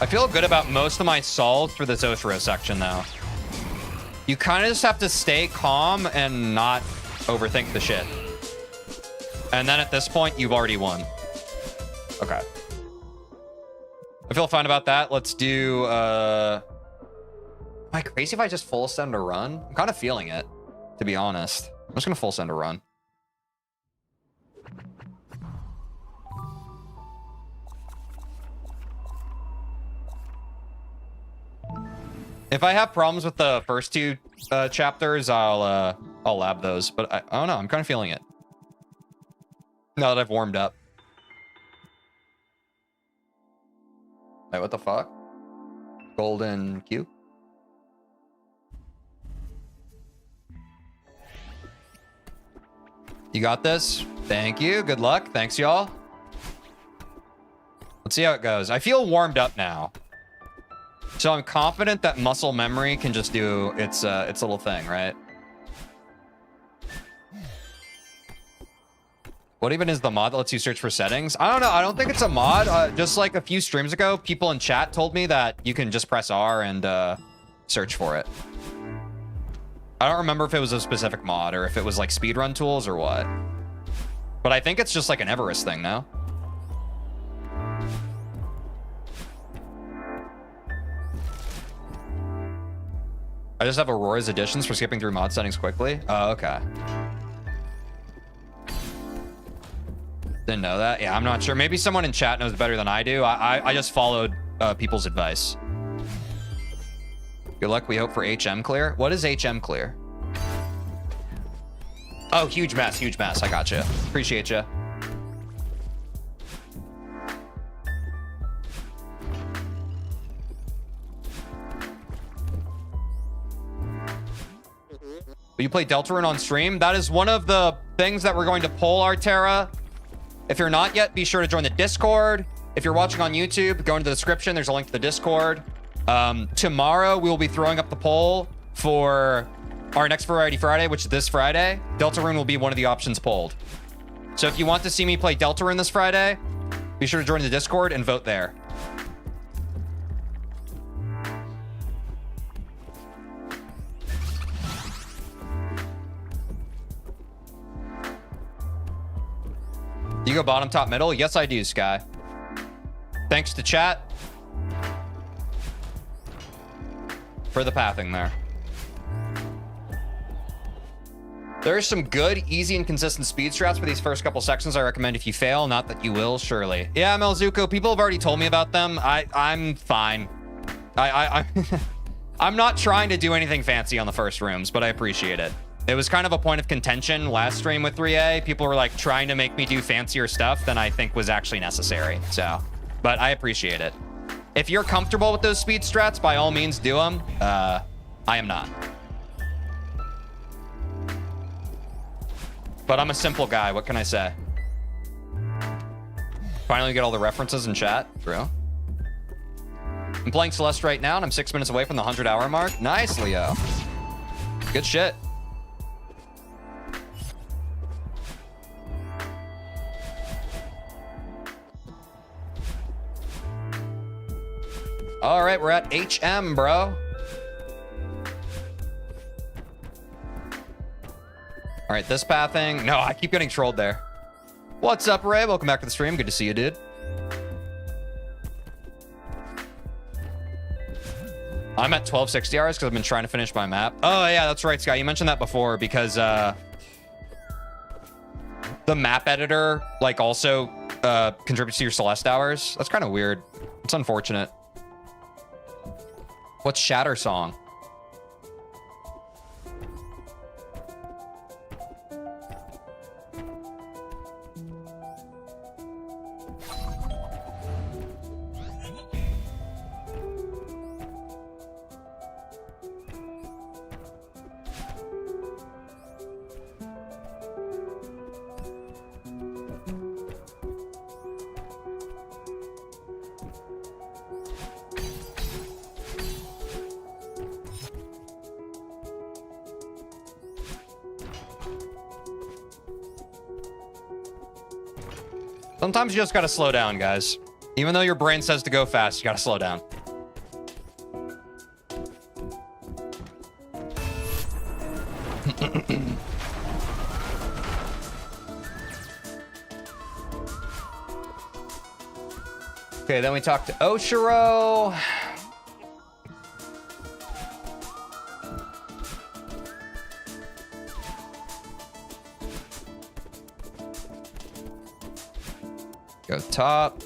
I feel good about most of my solves for this Oshiro section, though. You kind of just have to stay calm and not overthink the shit. And then at this point, you've already won. Okay. I feel fine about that. Let's do... Am I crazy if I just full send a run? I'm kind of feeling it, to be honest. I'm just going to full send a run. If I have problems with the first two chapters, I'll lab those. But I don't know. I'm kind of feeling it. Now that I've warmed up. Wait, what the fuck? Golden Q? You got this? Thank you. Good luck. Thanks, y'all. Let's see how it goes. I feel warmed up now. So I'm confident that muscle memory can just do its little thing, right? What even is the mod that lets you search for settings? I don't know. I don't think it's a mod. Just like a few streams ago, people in chat told me that you can just press R and search for it. I don't remember if it was a specific mod or if it was like speedrun tools or what. But I think it's just like an Everest thing now. I just have Aurora's additions for skipping through mod settings quickly. Oh, okay. Didn't know that. Yeah, I'm not sure. Maybe someone in chat knows better than I do. I just followed people's advice. Good luck. We hope for HM clear. What is HM clear? Oh, huge mess. Huge mess. I gotcha. Appreciate you. Will you play Deltarune on stream? That is one of the things that we're going to poll, Artera. If you're not yet, be sure to join the Discord. If you're watching on YouTube, go into the description. There's a link to the Discord. Tomorrow, we will be throwing up the poll for our next Variety Friday, which is this Friday. Deltarune will be one of the options polled. So if you want to see me play Deltarune this Friday, be sure to join the Discord and vote there. You go bottom, top, middle? Yes, I do, Sky. Thanks to chat for the pathing there. There's some good, easy, and consistent speed strats for these first couple sections I recommend if you fail. Not that you will, surely. Yeah, Melzuko, people have already told me about them. I'm fine. I'm not trying to do anything fancy on the first rooms, but I appreciate it. It was kind of a point of contention last stream with 3A. People were like trying to make me do fancier stuff than I think was actually necessary. So, but I appreciate it. If you're comfortable with those speed strats, by all means do them. I am not. But I'm a simple guy. What can I say? Finally get all the references in chat. True. I'm playing Celeste right now, and I'm 6 minutes away from the 100-hour mark. Nice, Leo. Good shit. All right, we're at HM, bro. All right, this pathing. No, I keep getting trolled there. What's up, Ray? Welcome back to the stream. Good to see you, dude. I'm at 1260 hours because I've been trying to finish my map. Oh, yeah, that's right, Sky. You mentioned that before because the map editor, like, also contributes to your Celeste hours. That's kind of weird. It's unfortunate. What's Shatter Song? Sometimes you just gotta slow down, guys. Even though your brain says to go fast, you gotta slow down. Okay, then we talked to Oshiro. Go top.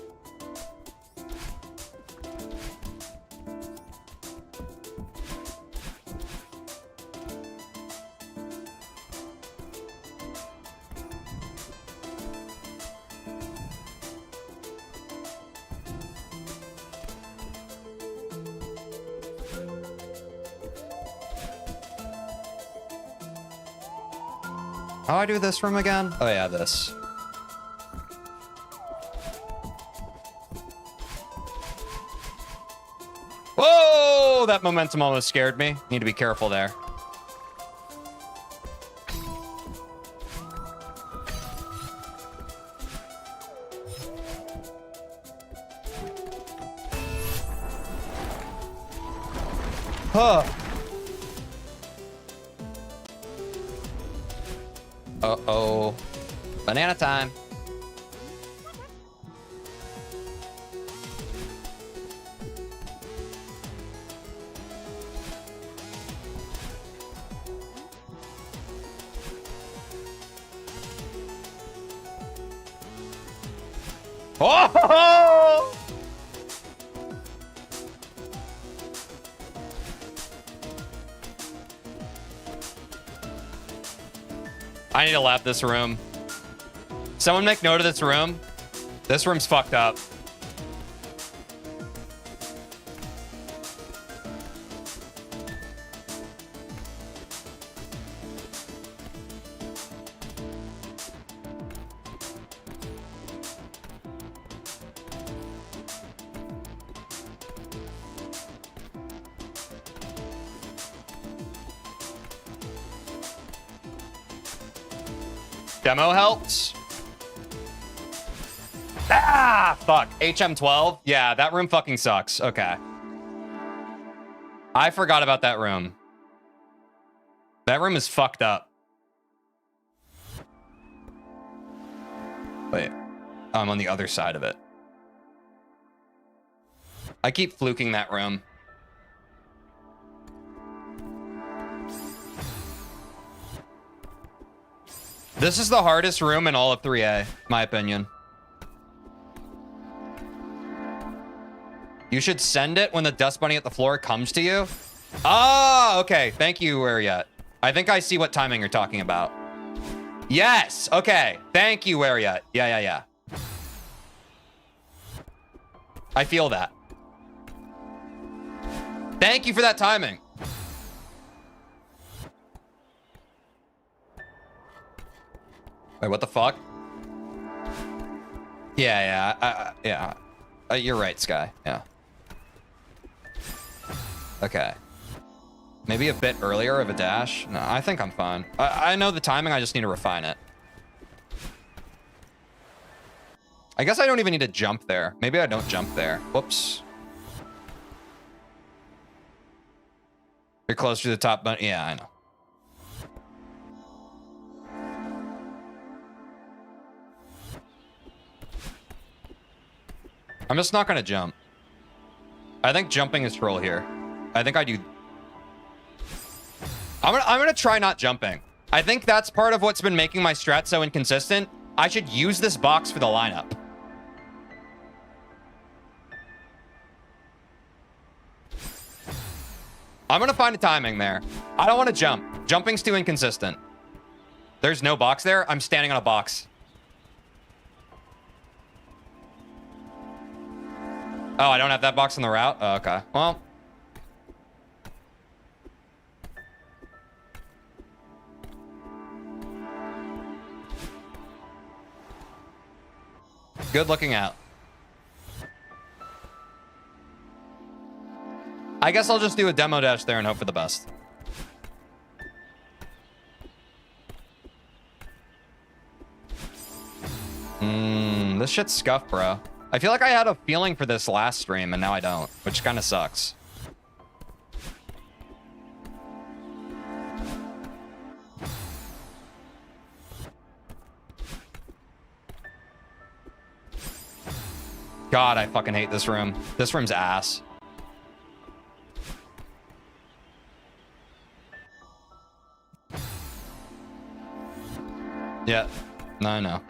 How do I do this room again? Oh yeah, this. Whoa! That momentum almost scared me. Need to be careful there. Huh. Uh-oh. Banana time. Oh! I need to lap this room. Someone make note of this room. This room's fucked up. Demo helps. Ah, fuck. HM12? Yeah, that room fucking sucks. Okay. I forgot about that room. That room is fucked up. Wait. I'm on the other side of it. I keep fluking that room. This is the hardest room in all of 3A, my opinion. You should send it when the dust bunny at the floor comes to you. Ah, okay. Thank you, Wariat. I think I see what timing you're talking about. Yes. Okay. Thank you, Wariat. Yeah. I feel that. Thank you for that timing. Wait, what the fuck? Yeah. You're right, Sky. Yeah. Okay. Maybe a bit earlier of a dash? No, I think I'm fine. I know the timing, I just need to refine it. I guess I don't even need to jump there. Maybe I don't jump there. Whoops. You're closer to the top button. Yeah, I know. I'm just not gonna jump. I think jumping is troll here. I think I do. I'm gonna try not jumping. I think that's part of what's been making my strat so inconsistent. I should use this box for the lineup. I'm gonna find a timing there. I don't want to jump. Jumping's too inconsistent. There's no box there. I'm standing on a box. Oh, I don't have that box on the route? Oh, okay. Well. Good looking out. I guess I'll just do a demo dash there and hope for the best. This shit's scuffed, bro. I feel like I had a feeling for this last stream, and now I don't, which kind of sucks. God, I fucking hate this room. This room's ass. Yeah. No, I know.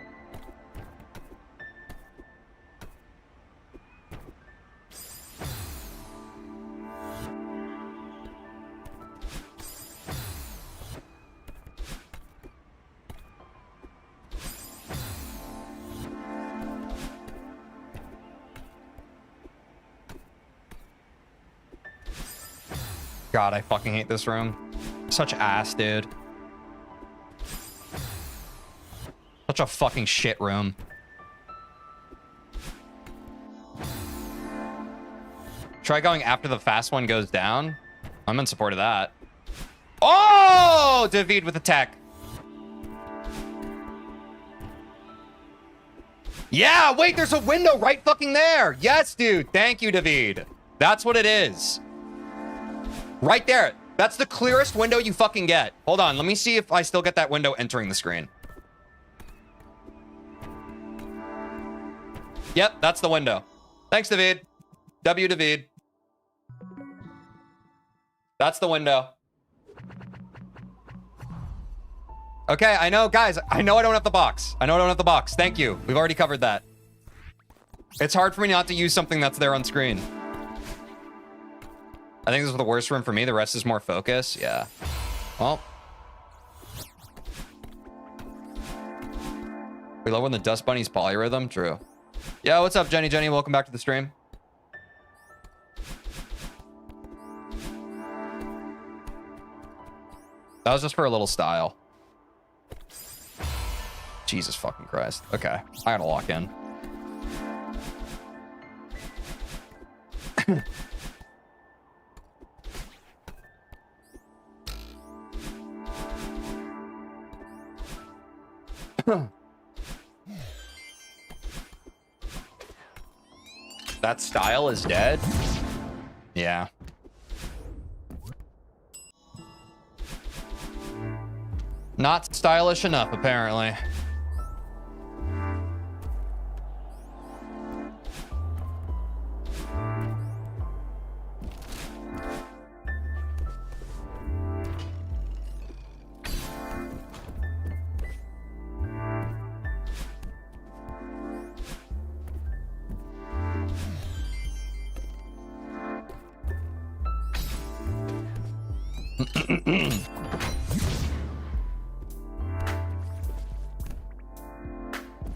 God, I fucking hate this room. Such ass, dude. Such a fucking shit room. Try going after the fast one goes down. I'm in support of that. Oh! TeejVeen with the tech. Yeah, wait, there's a window right fucking there. Yes, dude. Thank you, TeejVeen. That's what it is. Right there. That's the clearest window you fucking get. Hold on. Let me see if I still get that window entering the screen. Yep, that's the window. Thanks, David. David. That's the window. Okay, I know, guys. I know I don't have the box. I know I don't have the box. Thank you. We've already covered that. It's hard for me not to use something that's there on screen. I think this is the worst room for me. The rest is more focus. Yeah. Well. We love when the Dust Bunny's polyrhythm. True. Yo, what's up, Jenny? Welcome back to the stream. That was just for a little style. Jesus fucking Christ. Okay. I gotta lock in. That style is dead? Yeah. Not stylish enough, apparently.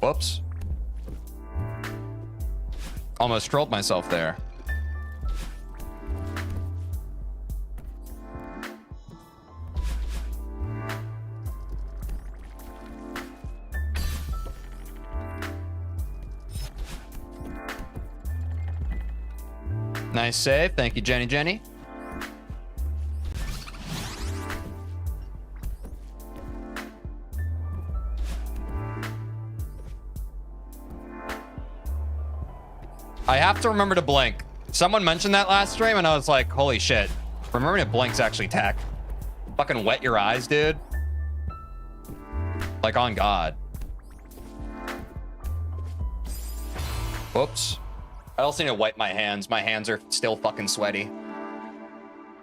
Whoops. Almost trolled myself there. Nice save. Thank you, Jenny. I have to remember to blink. Someone mentioned that last stream and I was like, holy shit. Remembering to blink's actually tech. Fucking wet your eyes, dude. Like, on God. Whoops. I also need to wipe my hands. My hands are still fucking sweaty.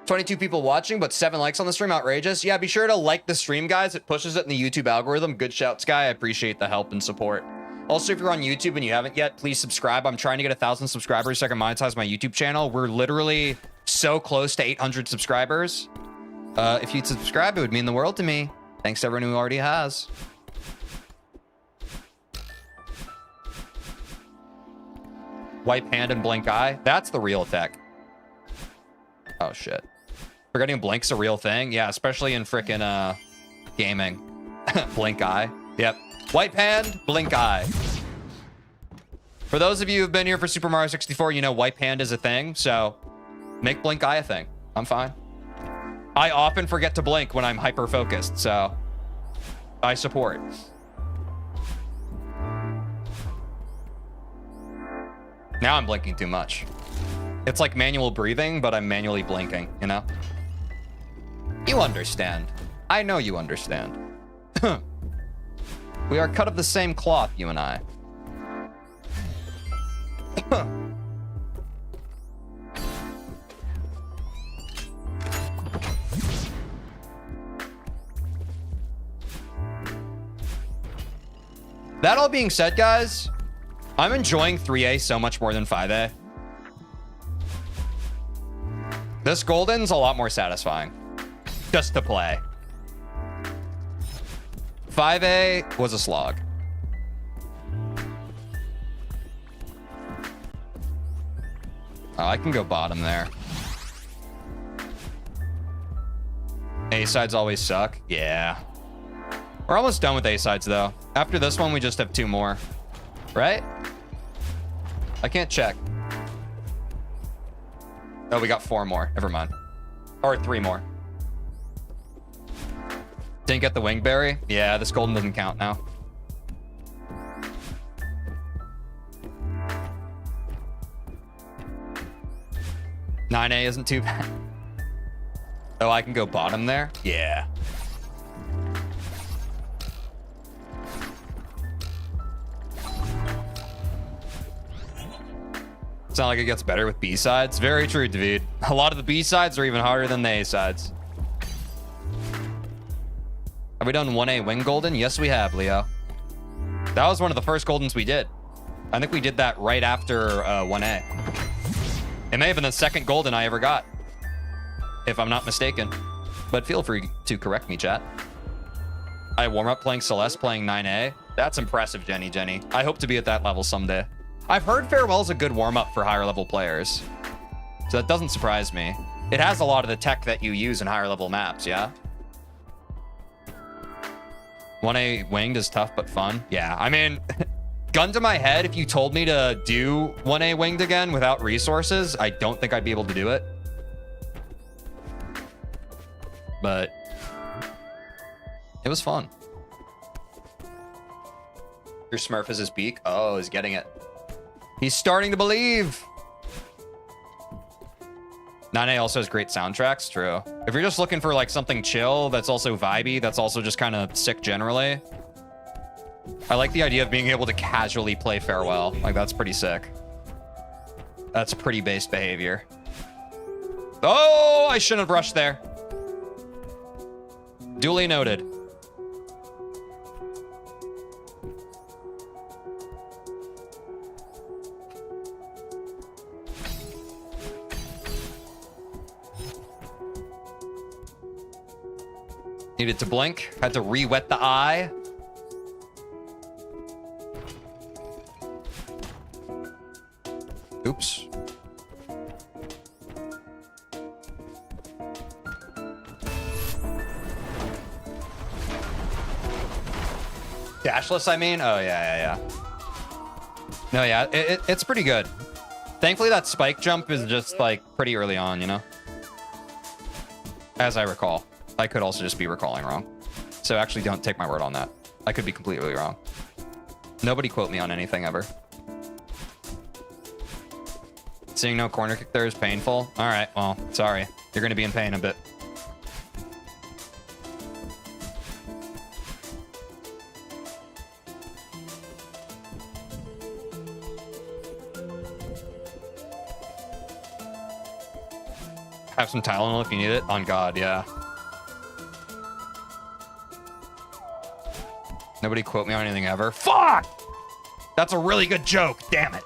22 people watching, but 7 likes on the stream. Outrageous. Yeah, be sure to like the stream, guys. It pushes it in the YouTube algorithm. Good shout, Sky. I appreciate the help and support. Also, if you're on YouTube and you haven't yet, please subscribe. I'm trying to get 1,000 subscribers so I can monetize my YouTube channel. We're literally so close to 800 subscribers. If you'd subscribe, it would mean the world to me. Thanks to everyone who already has. Wipe hand and blink eye. That's the real tech. Oh, shit. Forgetting blink's a real thing? Yeah, especially in frickin' gaming. Blink eye. Yep. Wipe hand, blink eye. For those of you who've been here for Super Mario 64, you know wipe hand is a thing, so make blink eye a thing. I'm fine. I often forget to blink when I'm hyper-focused, so I support. Now I'm blinking too much. It's like manual breathing, but I'm manually blinking, you know? You understand. I know you understand. We are cut of the same cloth, you and I. That all being said, guys, I'm enjoying 3A so much more than 5A. This golden's a lot more satisfying. Just to play. 5A was a slog. Oh, I can go bottom there. A-sides always suck. Yeah. We're almost done with A-sides, though. After this one, we just have 2 more. Right? I can't check. Oh, we got 4 more. Never mind. Or 3 more. Didn't get the wingberry? Yeah, this golden doesn't count now. $9A isn't too bad. Oh, I can go bottom there? Yeah. It's not like it gets better with B-sides. Very true, David. A lot of the B-sides are even harder than the A-sides. Have we done 1A wing golden? Yes, we have, Leo. That was one of the first goldens we did. I think we did that right after 1A. It may have been the second golden I ever got, if I'm not mistaken. But feel free to correct me, chat. I warm up playing Celeste, playing 9A. That's impressive, Jenny. I hope to be at that level someday. I've heard Farewell's a good warm-up for higher level players. So that doesn't surprise me. It has a lot of the tech that you use in higher level maps, yeah? 1A winged is tough but fun. Yeah, I mean, gun to my head, if you told me to do 1A winged again without resources, I don't think I'd be able to do it. But it was fun. Your Smurf is his beak. Oh, he's getting it. He's starting to believe. 9A also has great soundtracks. True. If you're just looking for like something chill that's also vibey, that's also just kind of sick generally, I like the idea of being able to casually play Farewell. Like, that's pretty sick. That's pretty base behavior. Oh, I shouldn't have rushed there. Duly noted. Needed to blink. Had to re-wet the eye. Oops. Dashless, I mean? Oh, yeah. No, yeah, it's pretty good. Thankfully, that spike jump is just, like, pretty early on, you know? As I recall. I could also just be recalling wrong. So actually, don't take my word on that. I could be completely wrong. Nobody quote me on anything ever. Seeing no corner kick there is painful. All right, well, sorry. You're going to be in pain a bit. Have some Tylenol if you need it. On God, yeah. Nobody quote me on anything ever. Fuck! That's a really good joke. Damn it.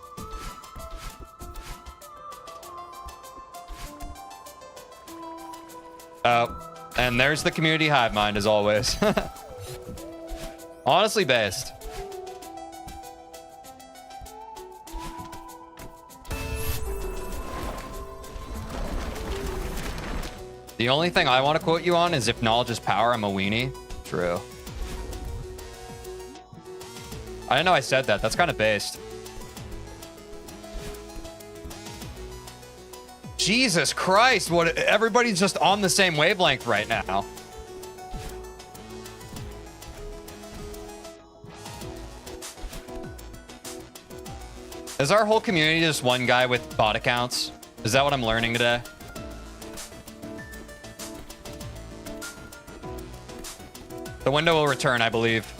And there's the community hive mind as always. Honestly based. The only thing I want to quote you on is if knowledge is power, I'm a weenie. True. I didn't know I said that. That's kind of based. Jesus Christ, what? Everybody's just on the same wavelength right now. Is our whole community just one guy with bot accounts? Is that what I'm learning today? The window will return, I believe.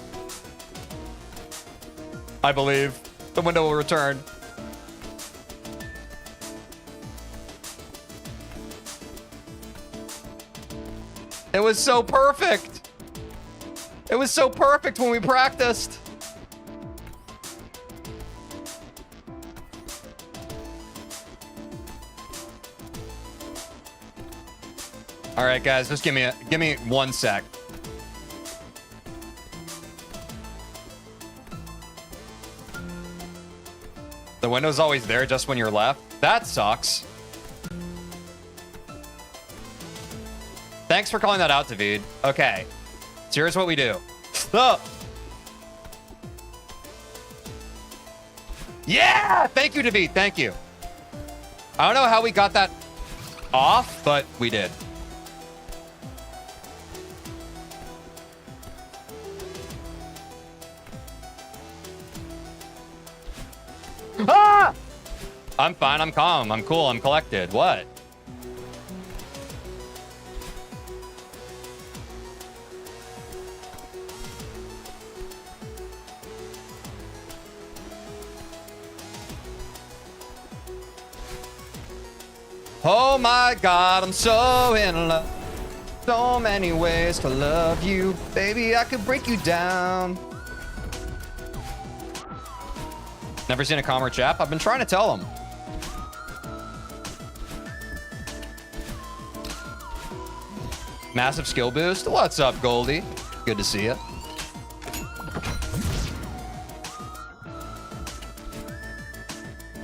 I believe the window will return. It was so perfect. It was so perfect when we practiced. All right, guys, just give me 1 sec. The window's always there just when you're left. That sucks. Thanks for calling that out, TeejVeen. Okay. So here's what we do. Oh. Yeah! Thank you, TeejVeen. Thank you. I don't know how we got that off, but we did. Ah! I'm fine. I'm calm. I'm cool. I'm collected. What? Oh my God, I'm so in love. So many ways to love you. Baby, I could break you down. Never seen a calmer chap? I've been trying to tell him. Massive skill boost. What's up, Goldie? Good to see you.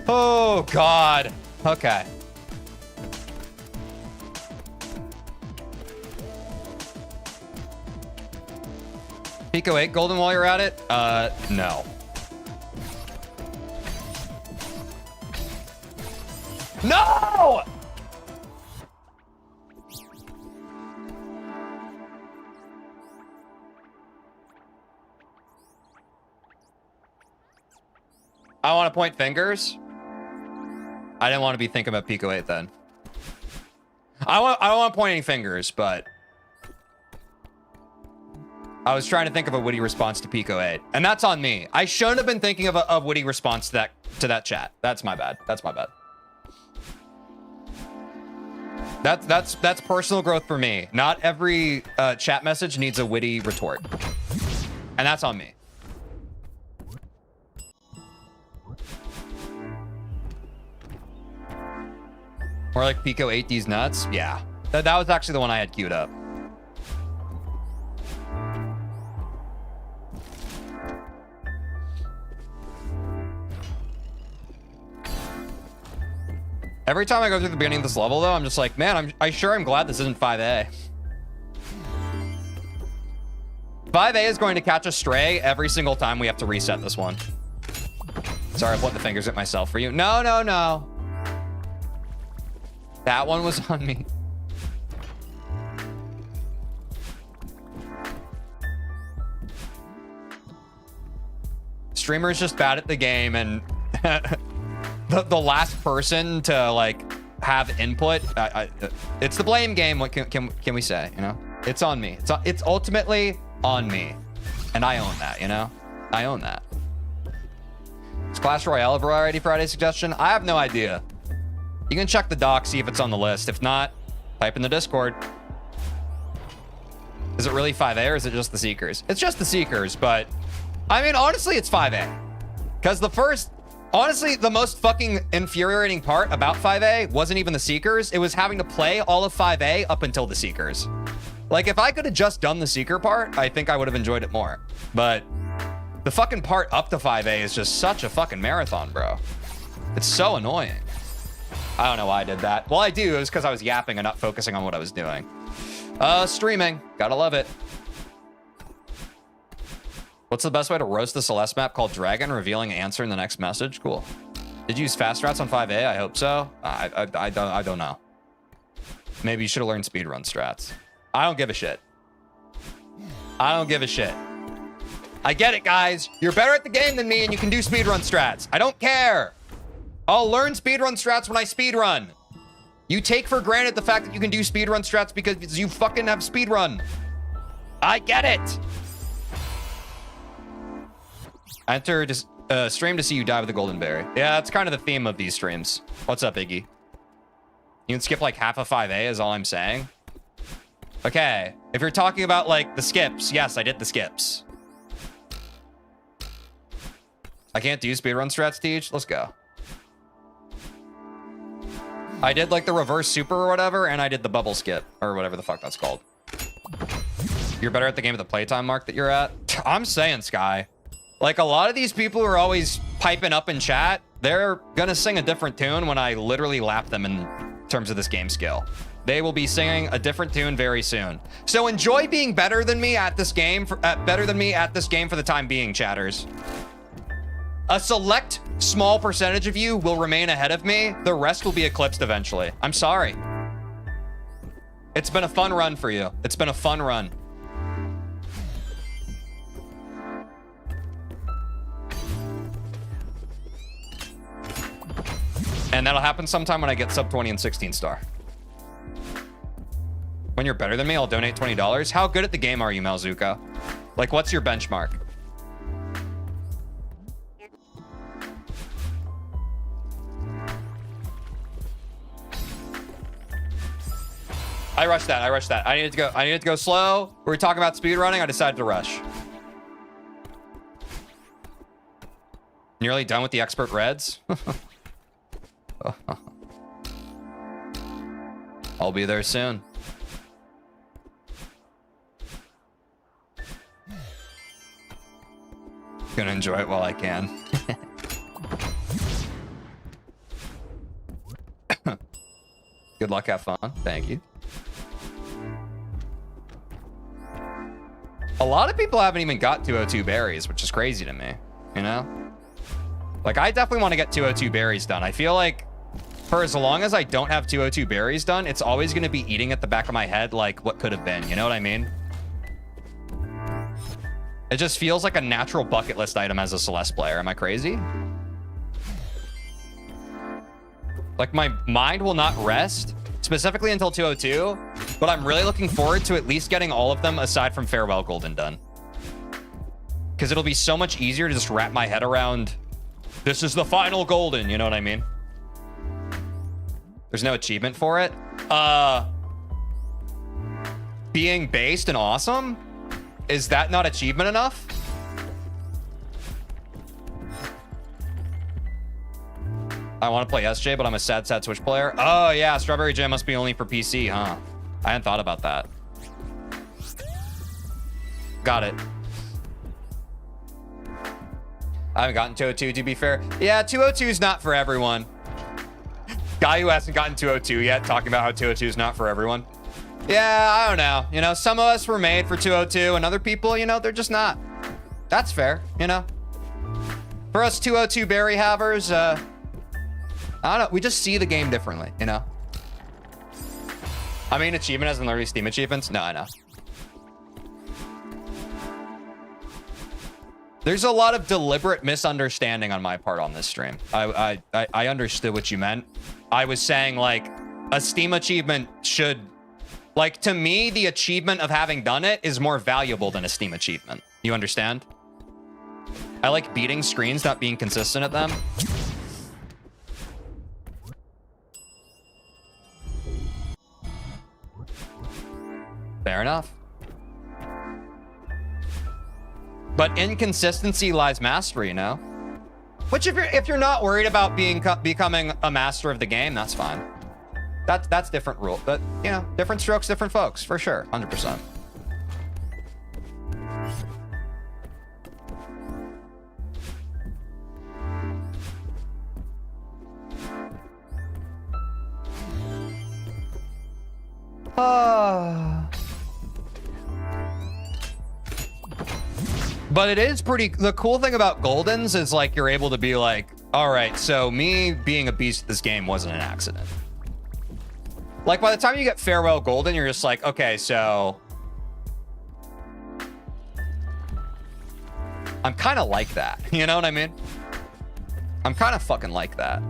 Oh, God. Okay. Pico 8 golden while you're at it? No. No! I want to point fingers. I didn't want to be thinking about Pico 8 then. I don't want to point any fingers, but I was trying to think of a witty response to Pico 8, and that's on me. I shouldn't have been thinking of a witty response to that chat. That's my bad. That's my bad. That's personal growth for me. Not every chat message needs a witty retort, and that's on me. Or like Pico 8D's nuts. Yeah, that was actually the one I had queued up. Every time I go through the beginning of this level, though, I'm just like, man, I'm glad this isn't 5A. 5A is going to catch a stray every single time we have to reset this one. Sorry, I put the fingers at myself for you. No, no, no. That one was on me. Streamer is just bad at the game, and the last person to like have input, it's the blame game. What can we say? You know, it's on me. It's ultimately on me, and I own that. You know, I own that. Is Clash Royale a Variety Friday suggestion? I have no idea. You can check the doc, see if it's on the list. If not, type in the Discord. Is it really 5A or is it just the Seekers? It's just the Seekers, but I mean, honestly, it's 5A. Because honestly, the most fucking infuriating part about 5A wasn't even the Seekers. It was having to play all of 5A up until the Seekers. Like, if I could have just done the Seeker part, I think I would have enjoyed it more. But the fucking part up to 5A is just such a fucking marathon, bro. It's so annoying. I don't know why I did that. Well, I do. It was because I was yapping and not focusing on what I was doing. Streaming. Gotta love it. What's the best way to roast the Celeste map called Dragon, revealing answer in the next message? Cool. Did you use fast strats on 5A? I hope so. I don't know. Maybe you should have learned speedrun strats. I don't give a shit. I don't give a shit. I get it, guys. You're better at the game than me and you can do speedrun strats. I don't care. I'll learn speedrun strats when I speedrun. You take for granted the fact that you can do speedrun strats because you fucking have speedrun. I get it. I entered a stream to see you die with a golden berry. Yeah, that's kind of the theme of these streams. What's up, Iggy? You can skip like half of 5A is all I'm saying. Okay, if you're talking about like the skips, yes, I did the skips. I can't do speedrun strats, Teej. Let's go. I did like the reverse super or whatever, and I did the bubble skip or whatever the fuck that's called. You're better at the game at the playtime mark that you're at. I'm saying, Sky. Like, a lot of these people who are always piping up in chat, they're gonna sing a different tune when I literally lap them in terms of this game skill. They will be singing a different tune very soon. So enjoy being better than me at this game, for the time being, chatters. A select small percentage of you will remain ahead of me. The rest will be eclipsed eventually. I'm sorry. It's been a fun run for you. It's been a fun run. And that'll happen sometime when I get sub 20 and 16 star. When you're better than me, I'll donate $20. How good at the game are you, Malzuka? Like, what's your benchmark? I rushed that. I rushed that. I needed to go slow. We were talking about speed running. I decided to rush. Nearly done with the expert reds. I'll be there soon. Gonna enjoy it while I can. Good luck, have fun. Thank you. A lot of people haven't even got 202 berries, which is crazy to me, you know? Like, I definitely want to get 202 berries done. I feel like for as long as I don't have 202 berries done, it's always going to be eating at the back of my head like what could have been, you know what I mean? It just feels like a natural bucket list item as a Celeste player. Am I crazy? Like, my mind will not rest, specifically until 202, but I'm really looking forward to at least getting all of them aside from Farewell Golden done. Because it'll be so much easier to just wrap my head around, this is the final Golden, you know what I mean? There's no achievement for it. Being based and awesome? Is that not achievement enough? I want to play SJ, but I'm a sad Switch player. Oh, yeah. Strawberry Jam must be only for PC, huh? I hadn't thought about that. Got it. I haven't gotten 202, to be fair. Yeah, 202 is not for everyone. Guy who hasn't gotten 202 yet, talking about how 202 is not for everyone. Yeah, I don't know. You know, some of us were made for 202, and other people, you know, they're just not. That's fair, you know. For us 202 berry havers, I don't know. We just see the game differently, you know. I mean, achievement as in literally Steam achievements. No, I know. There's a lot of deliberate misunderstanding on my part on this stream. I understood what you meant. I was saying, like, a Steam achievement should... Like, to me, the achievement of having done it is more valuable than a Steam achievement. You understand? I like beating screens, not being consistent at them. Fair enough. But inconsistency lies mastery, you know? Which if you're not worried about becoming a master of the game, that's fine. That's different rule. But, you know, different strokes, different folks, for sure. 100%. But it is pretty... The cool thing about Goldens is, like, you're able to be like, all right, so me being a beast at this game wasn't an accident. Like, by the time you get Farewell Golden, you're just like, okay, so... I'm kind of like that. You know what I mean? I'm kind of fucking like that.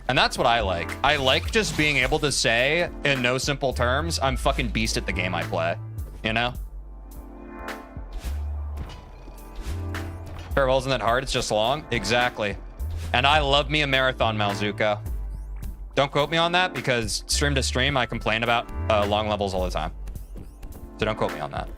And that's what I like. I like just being able to say, in no simple terms, I'm fucking beast at the game I play. You know? Farewell isn't that hard, it's just long. Exactly. And I love me a marathon, Malzuka. Don't quote me on that, because stream to stream, I complain about long levels all the time. So don't quote me on that.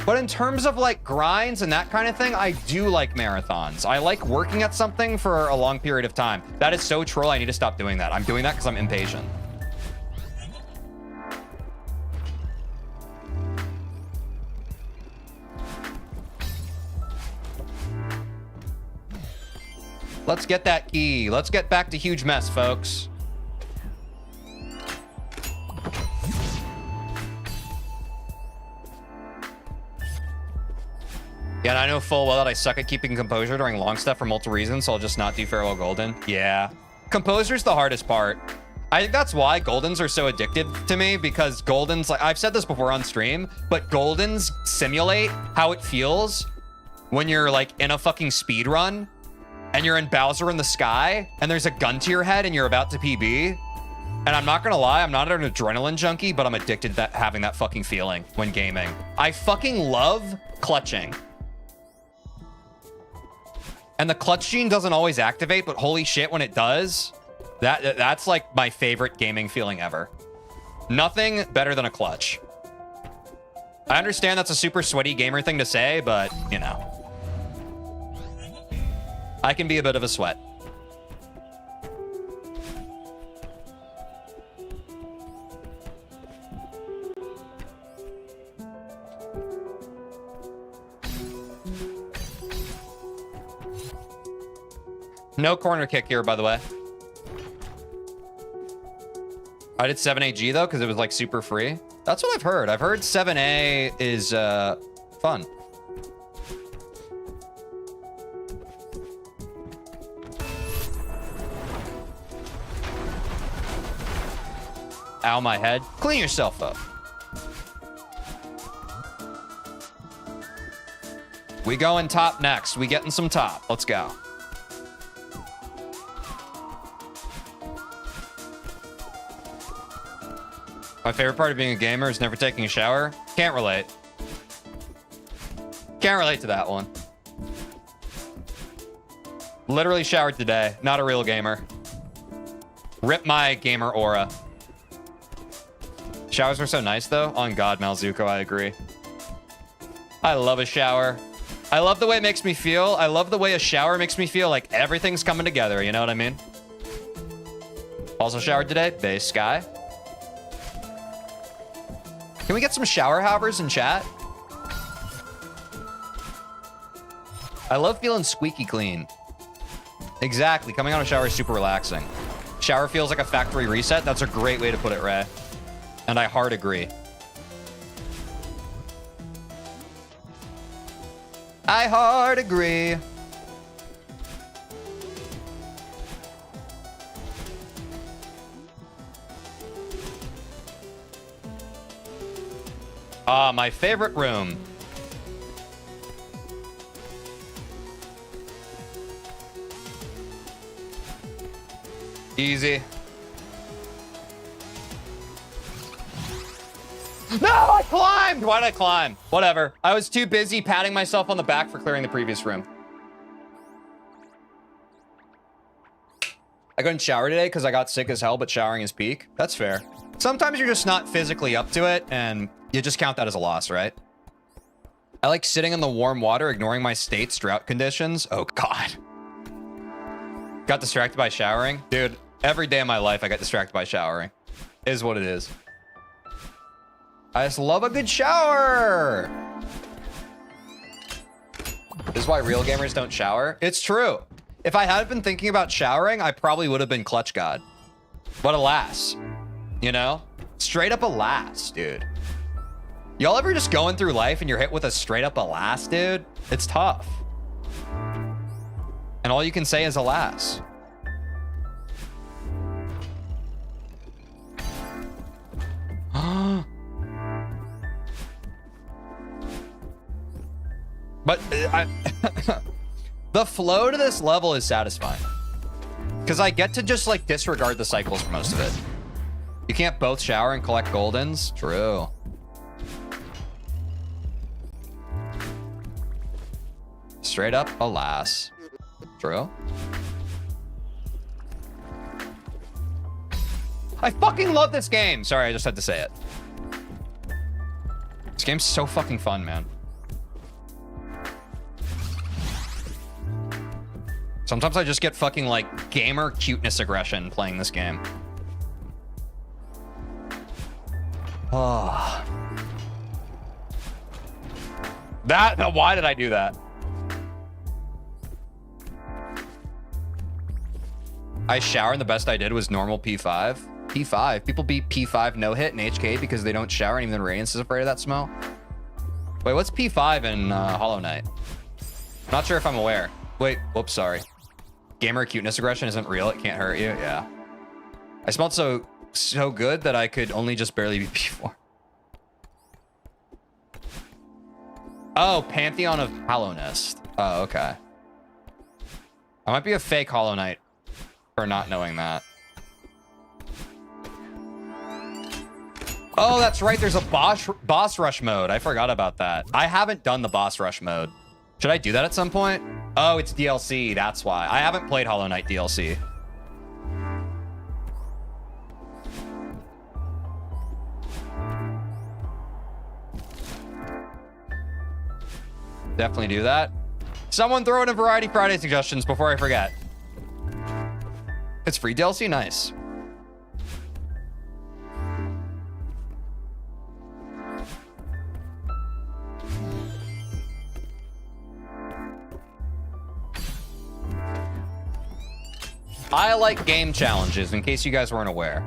But in terms of, like, grinds and that kind of thing, I do like marathons. I like working at something for a long period of time. That is so troll, I need to stop doing that. I'm doing that because I'm impatient. Let's get that key. Let's get back to huge mess, folks. Yeah, and I know full well that I suck at keeping composure during long stuff for multiple reasons, so I'll just not do Farewell Golden. Yeah. Composure's the hardest part. I think that's why Goldens are so addictive to me, because Goldens, like, I've said this before on stream, but Goldens simulate how it feels when you're, like, in a fucking speed run and you're in Bowser in the sky and there's a gun to your head and you're about to PB. And I'm not gonna lie, I'm not an adrenaline junkie, but I'm addicted to having that fucking feeling when gaming. I fucking love clutching. And the clutch gene doesn't always activate, but holy shit, when it does, That's like my favorite gaming feeling ever. Nothing better than a clutch. I understand that's a super sweaty gamer thing to say, but, you know. I can be a bit of a sweat. No corner kick here, by the way. I did 7AG though, because it was like super free. That's what I've heard. I've heard 7A is fun. Ow, my head. Clean yourself up. We going top next. We getting some top. Let's go. My favorite part of being a gamer is never taking a shower. Can't relate. Can't relate to that one. Literally showered today. Not a real gamer. Rip my gamer aura. Showers are so nice though. On God, Malzuko, I agree. I love a shower. I love the way it makes me feel. I love the way a shower makes me feel like everything's coming together. You know what I mean? Also showered today. Base Sky. Can we get some shower havers in chat? I love feeling squeaky clean. Exactly. Coming out of shower is super relaxing. Shower feels like a factory reset. That's a great way to put it, Ray. And I hard agree. I hard agree. Ah, my favorite room. Easy. No, I climbed! Why did I climb? Whatever. I was too busy patting myself on the back for clearing the previous room. I couldn't shower today because I got sick as hell, but showering is peak. That's fair. Sometimes you're just not physically up to it, and you just count that as a loss, right? I like sitting in the warm water, ignoring my state's drought conditions. Oh, God. Got distracted by showering? Dude, every day of my life I get distracted by showering. Is what it is. I just love a good shower. This is why real gamers don't shower. It's true. If I had been thinking about showering, I probably would have been Clutch God. But alas, you know? Straight up alas, dude. Y'all ever just going through life and you're hit with a straight up alas, dude? It's tough. And all you can say is alas. But the flow to this level is satisfying. Because I get to just like disregard the cycles for most of it. You can't both shower and collect goldens. True. Straight up, alas. True. I fucking love this game. Sorry, I just had to say it. This game's so fucking fun, man. Sometimes I just get fucking like gamer cuteness aggression playing this game. Oh. Why did I do that? I shower and the best I did was normal P5. P5. People beat P5 no hit in HK because they don't shower, and even Radiance is afraid of that smell. Wait, what's P5 in Hollow Knight? I'm not sure if I'm aware. Wait, whoops, sorry. Gamer cuteness aggression isn't real. It can't hurt you. Yeah. I smelled so good that I could only just barely be P4. Oh, Pantheon of Hallownest. Oh, okay. I might be a fake Hollow Knight for not knowing that. Oh, that's right. There's a boss rush mode. I forgot about that. I haven't done the boss rush mode. Should I do that at some point? Oh, it's DLC. That's why. I haven't played Hollow Knight DLC. Definitely do that. Someone throw in a Variety Friday suggestions before I forget. It's free DLC? Nice. I like game challenges, in case you guys weren't aware.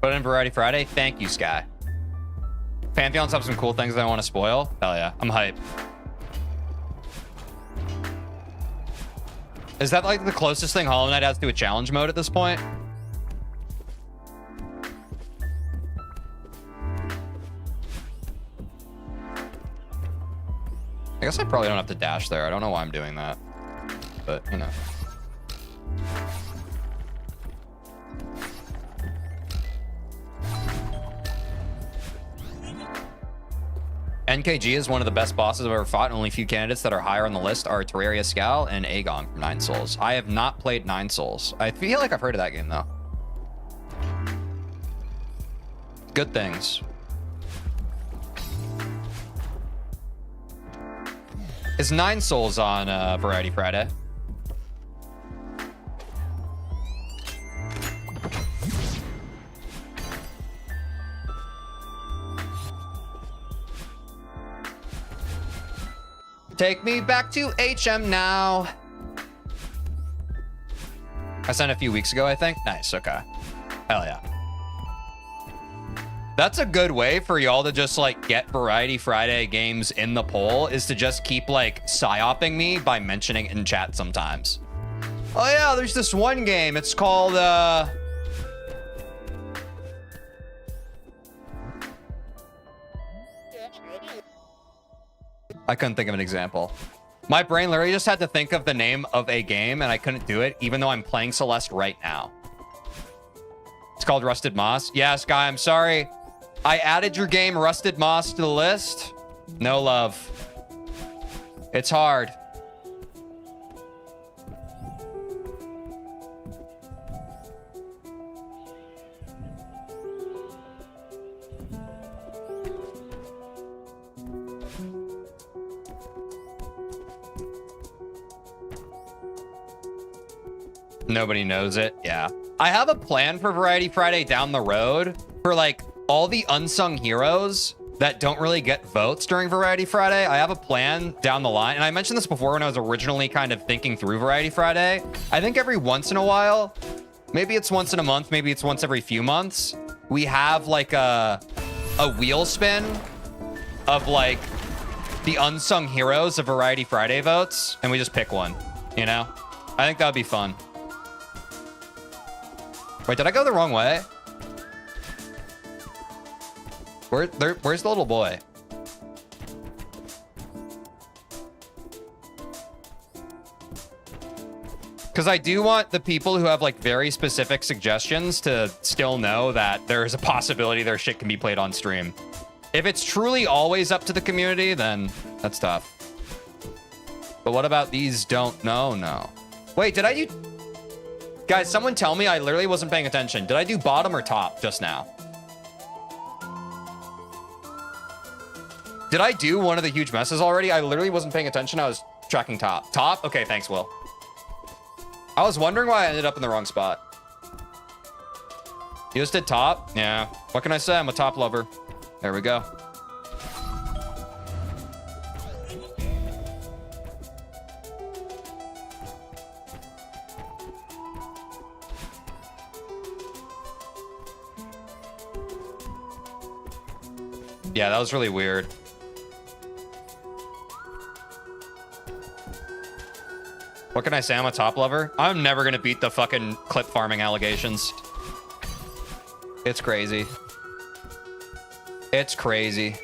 Put in Variety Friday. Thank you, Sky. Pantheons have some cool things that I want to spoil. Hell yeah, I'm hyped. Is that like the closest thing Hollow Knight has to a challenge mode at this point? I guess I probably don't have to dash there. I don't know why I'm doing that, but you know. NKG is one of the best bosses I've ever fought, and only a few candidates that are higher on the list are Terraria Scal and Aegon from 9 Souls. I have not played 9 Souls. I feel like I've heard of that game, though. Good things. Is 9 Souls on Variety Friday? Take me back to HM now. I sent a few weeks ago, I think. Nice, okay. Hell yeah. That's a good way for y'all to just like get Variety Friday games in the poll, is to just keep like psyoping me by mentioning it in chat sometimes. Oh yeah, there's this one game. It's called I couldn't think of an example. My brain literally just had to think of the name of a game and I couldn't do it, even though I'm playing Celeste right now. It's called Rusted Moss. Yeah, Sky, I'm sorry. I added your game Rusted Moss to the list. No love. It's hard. Nobody knows it. Yeah. I have a plan for Variety Friday down the road for like all the unsung heroes that don't really get votes during Variety Friday. I have a plan down the line. And I mentioned this before when I was originally kind of thinking through Variety Friday. I think every once in a while, maybe it's once in a month, maybe it's once every few months, we have like a wheel spin of like the unsung heroes of Variety Friday votes. And we just pick one, you know? I think that would be fun. Wait, did I go the wrong way? Where's the little boy? Because I do want the people who have like very specific suggestions to still know that there is a possibility their shit can be played on stream. If it's truly always up to the community, then that's tough. But what about these don't know? No. Wait, did I do... Guys, someone tell me, I literally wasn't paying attention. Did I do bottom or top just now? Did I do one of the huge messes already? I literally wasn't paying attention. I was tracking top. Top? Okay, thanks, Will. I was wondering why I ended up in the wrong spot. You just did top? Yeah. What can I say? I'm a top lover. There we go. Yeah, that was really weird. What can I say? I'm a top lover. I'm never gonna beat the fucking clip farming allegations. It's crazy. It's crazy.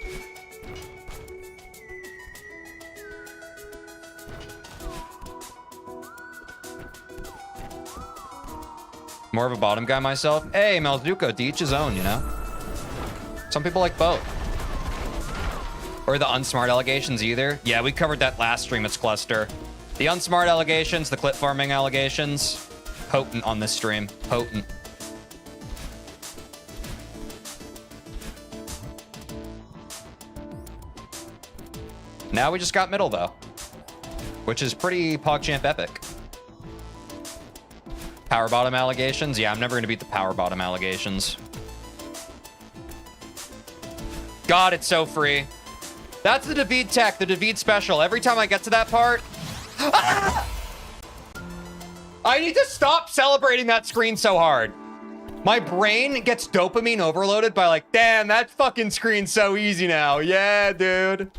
More of a bottom guy myself. Hey, Malzuko, to each his own, you know? Some people like both. Or the unsmart allegations either. Yeah, we covered that last stream. It's Cluster. The unsmart allegations, the clip farming allegations. Potent on this stream. Potent. Now we just got middle, though. Which is pretty PogChamp epic. Power bottom allegations? Yeah, I'm never going to beat the power bottom allegations. God, it's so free. That's the David tech, the David special. Every time I get to that part... Ah! I need to stop celebrating that screen so hard. My brain gets dopamine overloaded by like, damn, that fucking screen's so easy now. Yeah, dude.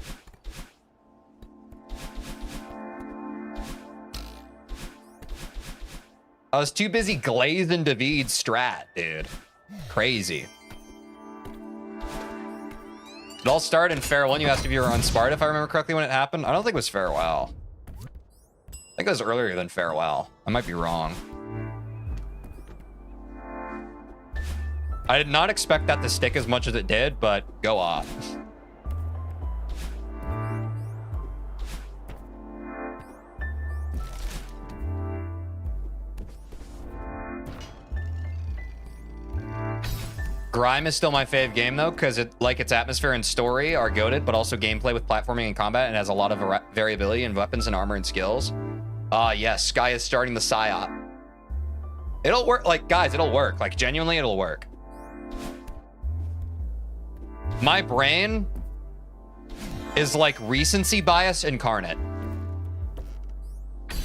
I was too busy glazing David's strat, dude. Crazy. It all started in farewell. You asked if you were unsparred, if I remember correctly, when it happened. I don't think it was farewell. I think it was earlier than farewell. I might be wrong. I did not expect that to stick as much as it did, but go off. Grime is still my fave game, though, because its atmosphere and story are goated, but also gameplay with platforming and combat, and has a lot of variability in weapons and armor and skills. Yes, Sky is starting the PSYOP. It'll work, like, guys, it'll work. Like, genuinely, it'll work. My brain is like recency bias incarnate.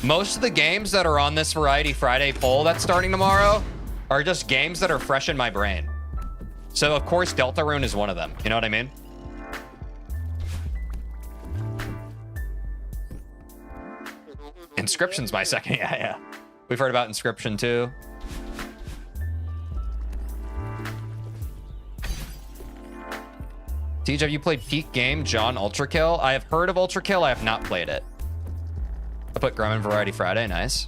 Most of the games that are on this Variety Friday poll that's starting tomorrow are just games that are fresh in my brain. So, of course, Deltarune is one of them. You know what I mean? Inscription's my second. Yeah. We've heard about Inscription, too. TJ, have you played Peak Game John Ultra Kill? I have heard of Ultra Kill. I have not played it. I put Grumman Variety Friday. Nice.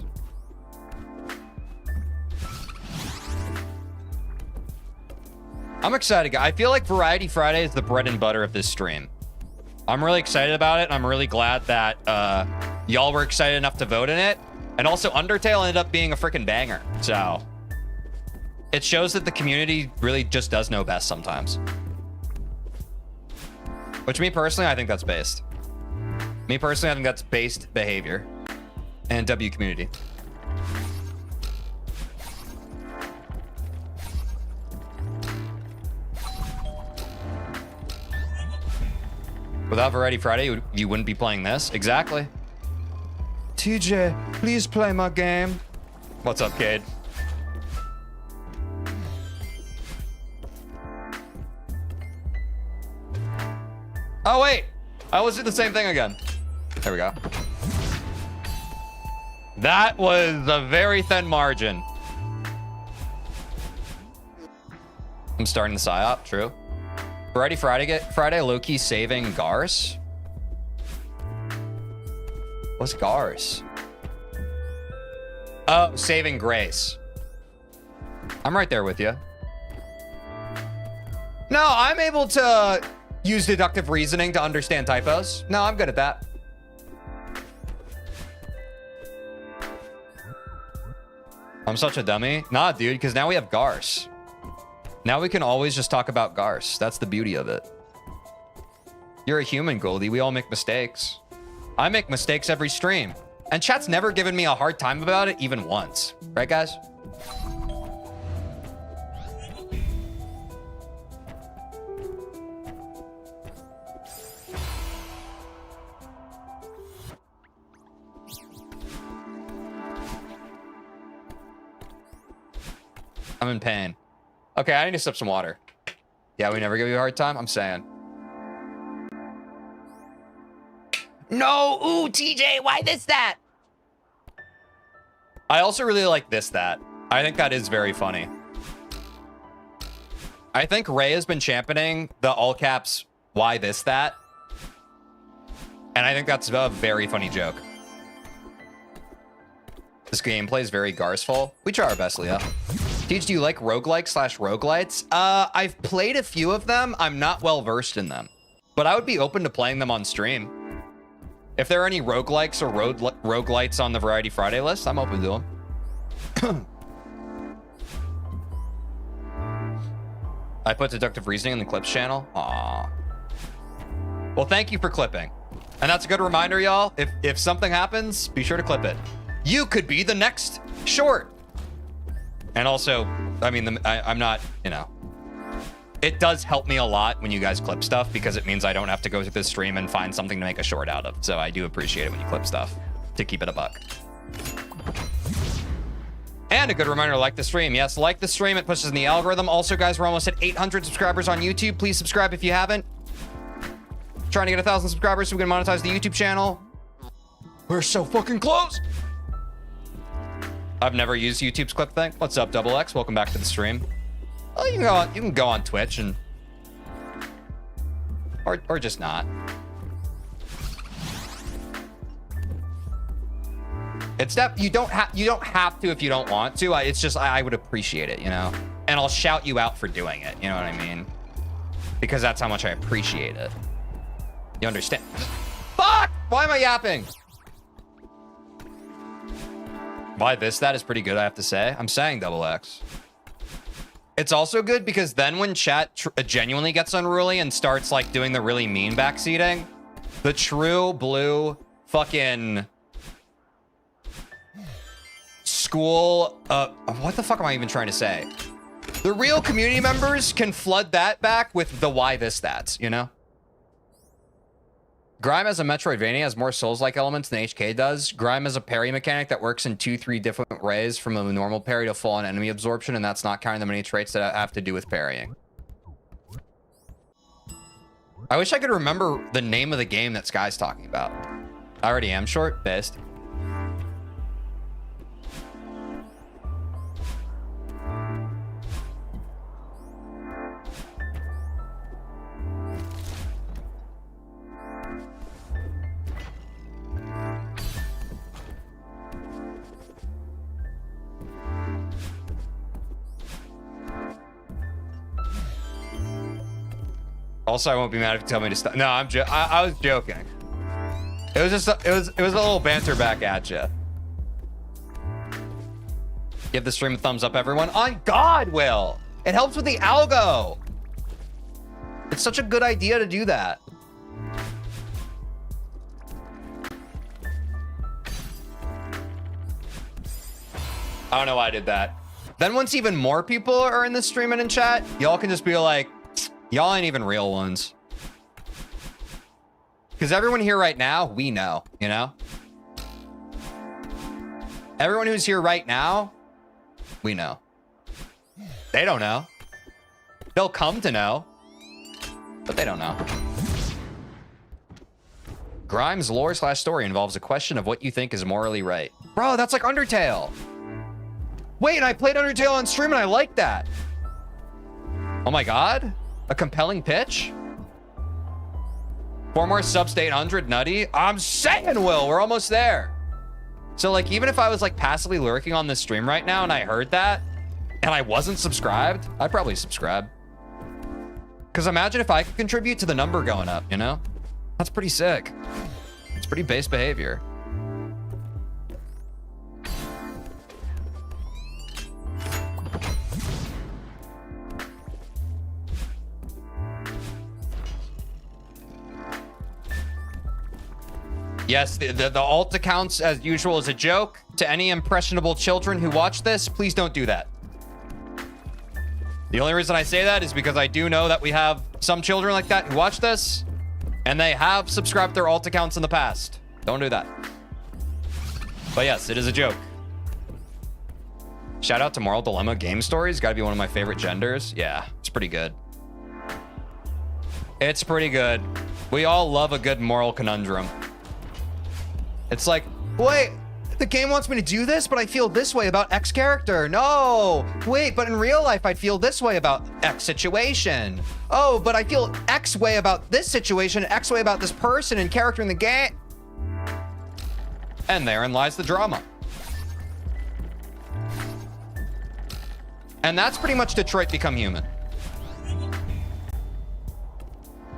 I'm excited. I feel like Variety Friday is the bread and butter of this stream. I'm really excited about it. And I'm really glad that y'all were excited enough to vote in it. And also, Undertale ended up being a freaking banger. So, it shows that the community really just does know best sometimes. Which, me personally, I think that's based. Me personally, I think that's based behavior. And W community. Without Variety Friday, you wouldn't be playing this. Exactly. TJ, please play my game. What's up, Cade? Oh, wait. I almost did the same thing again. There we go. That was a very thin margin. I'm starting the PSYOP, true. Variety Friday low-key saving Gars? What's Gars? Oh, saving Grace. I'm right there with you. No, I'm able to use deductive reasoning to understand typos. No, I'm good at that. I'm such a dummy. Nah, dude, because now we have Gars. Now we can always just talk about Gars. That's the beauty of it. You're a human, Goldie. We all make mistakes. I make mistakes every stream. And chat's never given me a hard time about it, even once. Right, guys? I'm in pain. Okay, I need to sip some water. Yeah, we never give you a hard time? I'm saying. No! Ooh, TJ, why this, that? I also really like this, that. I think that is very funny. I think Ray has been championing the all caps, why this, that. And I think that's a very funny joke. This gameplay is very Garsful. We try our best, Leah. Teej, do you like roguelike/roguelites? I've played a few of them. I'm not well versed in them, but I would be open to playing them on stream. If there are any roguelikes or roguelites on the Variety Friday list, I'm open to them. I put deductive reasoning in the clips channel. Aw. Well, thank you for clipping. And that's a good reminder, y'all. If something happens, be sure to clip it. You could be the next short. And also, I mean, I'm not, you know, it does help me a lot when you guys clip stuff because it means I don't have to go through this stream and find something to make a short out of. So I do appreciate it when you clip stuff to keep it a buck. And a good reminder to like the stream. Yes, like the stream. It pushes in the algorithm. Also, guys, we're almost at 800 subscribers on YouTube. Please subscribe if you haven't. Trying to get 1,000 subscribers so we can monetize the YouTube channel. We're so fucking close. I've never used YouTube's clip thing. What's up, Double X? Welcome back to the stream. Well, you can go on Twitch and or just not. It's that you don't have to if you don't want to. It's just I would appreciate it, you know. And I'll shout you out for doing it. You know what I mean? Because that's how much I appreciate it. You understand? Fuck! Why am I yapping? Why that is pretty good, I have to say. I'm saying Double X. It's also good because then when chat genuinely gets unruly and starts like doing the really mean backseating, the true blue fucking school, what the fuck am I even trying to say? The real community members can flood that back with the why this that, you know? Grime as a Metroidvania has more Souls-like elements than HK does. Grime is a parry mechanic that works in 2-3 different ways, from a normal parry to full-on enemy absorption, and that's not counting the many traits that have to do with parrying. I wish I could remember the name of the game that Sky's talking about. I already am short. Based. Also, I won't be mad if you tell me to stop. No, I was joking. It was just it was a little banter back at you. Give the stream a thumbs up, everyone. On God, Will. It helps with the algo. It's such a good idea to do that. I don't know why I did that. Then once even more people are in the stream and in chat, y'all can just be like, y'all ain't even real ones. Because everyone here right now, we know, you know? Everyone who's here right now, we know. They don't know. They'll come to know, but they don't know. Grime's lore/story involves a question of what you think is morally right. Bro, that's like Undertale. Wait, I played Undertale on stream and I liked that. Oh my God. A compelling pitch? 4 more subs to 800, nutty. I'm saying, Will, we're almost there. So like, even if I was like passively lurking on this stream right now and I heard that and I wasn't subscribed, I'd probably subscribe. Because imagine if I could contribute to the number going up, you know? That's pretty sick. It's pretty base behavior. Yes, the alt accounts, as usual, is a joke. To any impressionable children who watch this, please don't do that. The only reason I say that is because I do know that we have some children like that who watch this, and they have subscribed their alt accounts in the past. Don't do that. But yes, it is a joke. Shout out to Moral Dilemma Game Stories. Gotta be one of my favorite genders. Yeah, it's pretty good. It's pretty good. We all love a good moral conundrum. It's like, wait, the game wants me to do this, but I feel this way about X character. No, wait, but in real life, I'd feel this way about X situation. Oh, but I feel X way about this situation, X way about this person and character in the game. And therein lies the drama. And that's pretty much Detroit Become Human.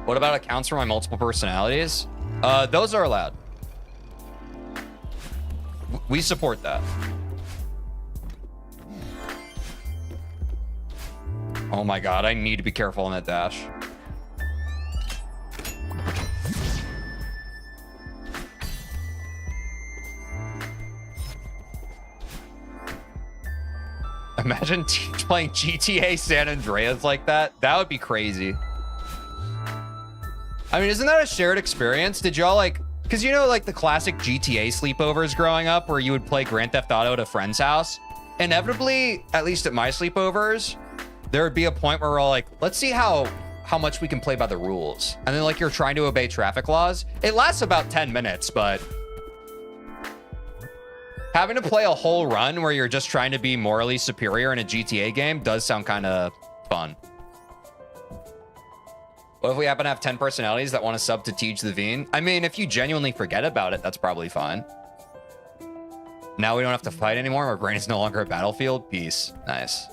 What about accounts for my multiple personalities? Those are allowed. We support that. Oh my god, I need to be careful on that dash. Imagine playing GTA San Andreas like that. That would be crazy. I mean, isn't that a shared experience? Did y'all like, because you know, like the classic GTA sleepovers growing up where you would play Grand Theft Auto at a friend's house? Inevitably, at least at my sleepovers, there would be a point where we're all like, let's see how much we can play by the rules. And then like you're trying to obey traffic laws. It lasts about 10 minutes, but having to play a whole run where you're just trying to be morally superior in a GTA game does sound kind of fun. What if we happen to have 10 personalities that want to sub to TeejVeen? I mean, if you genuinely forget about it, that's probably fine. Now we don't have to fight anymore. My brain is no longer a battlefield. Peace. Nice.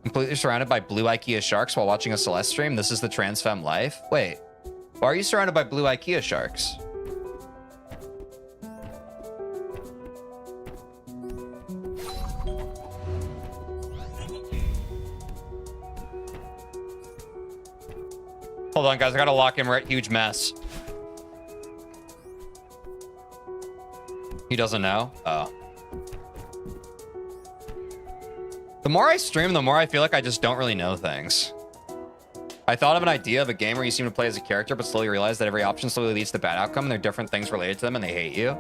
Completely surrounded by blue IKEA sharks while watching a Celeste stream. This is the trans femme life. Wait, why are you surrounded by blue IKEA sharks? Hold on, guys. I gotta lock him. We're at huge mess. He doesn't know? Oh. The more I stream, the more I feel like I just don't really know things. I thought of an idea of a game where you seem to play as a character, but slowly realize that every option slowly leads to bad outcome, and there are different things related to them, and they hate you.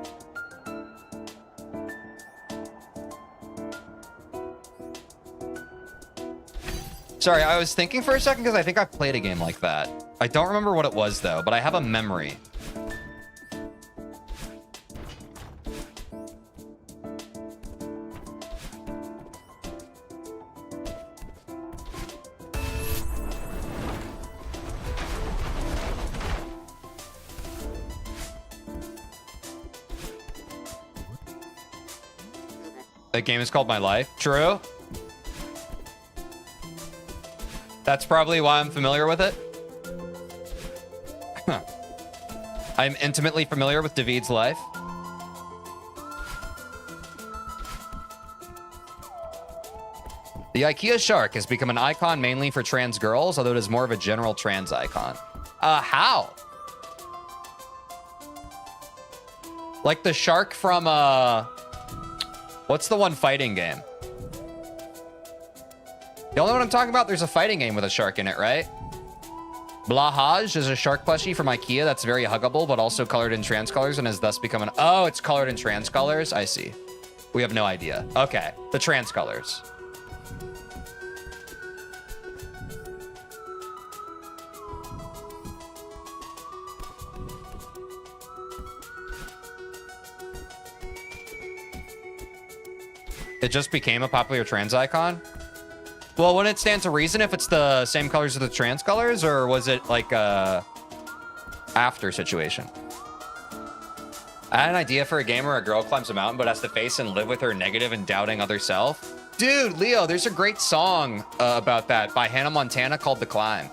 Sorry, I was thinking for a second because I think I've played a game like that. I don't remember what it was, though, but I have a memory. That game is called My Life. True. That's probably why I'm familiar with it. I'm intimately familiar with David's life. The IKEA shark has become an icon mainly for trans girls, although it is more of a general trans icon. How? Like the shark from, what's the one fighting game? Y'all know what I'm talking about? There's a fighting game with a shark in it, right? Blahaj is a shark plushie from IKEA that's very huggable, but also colored in trans colors and has thus become an... Oh, it's colored in trans colors? I see. We have no idea. Okay, the trans colors. It just became a popular trans icon? Well, wouldn't it stand to reason if it's the same colors as the trans colors, or was it like a after situation? I had an idea for a game where a girl climbs a mountain but has to face and live with her negative and doubting other self. Dude, Leo, there's a great song about that by Hannah Montana called The Climb.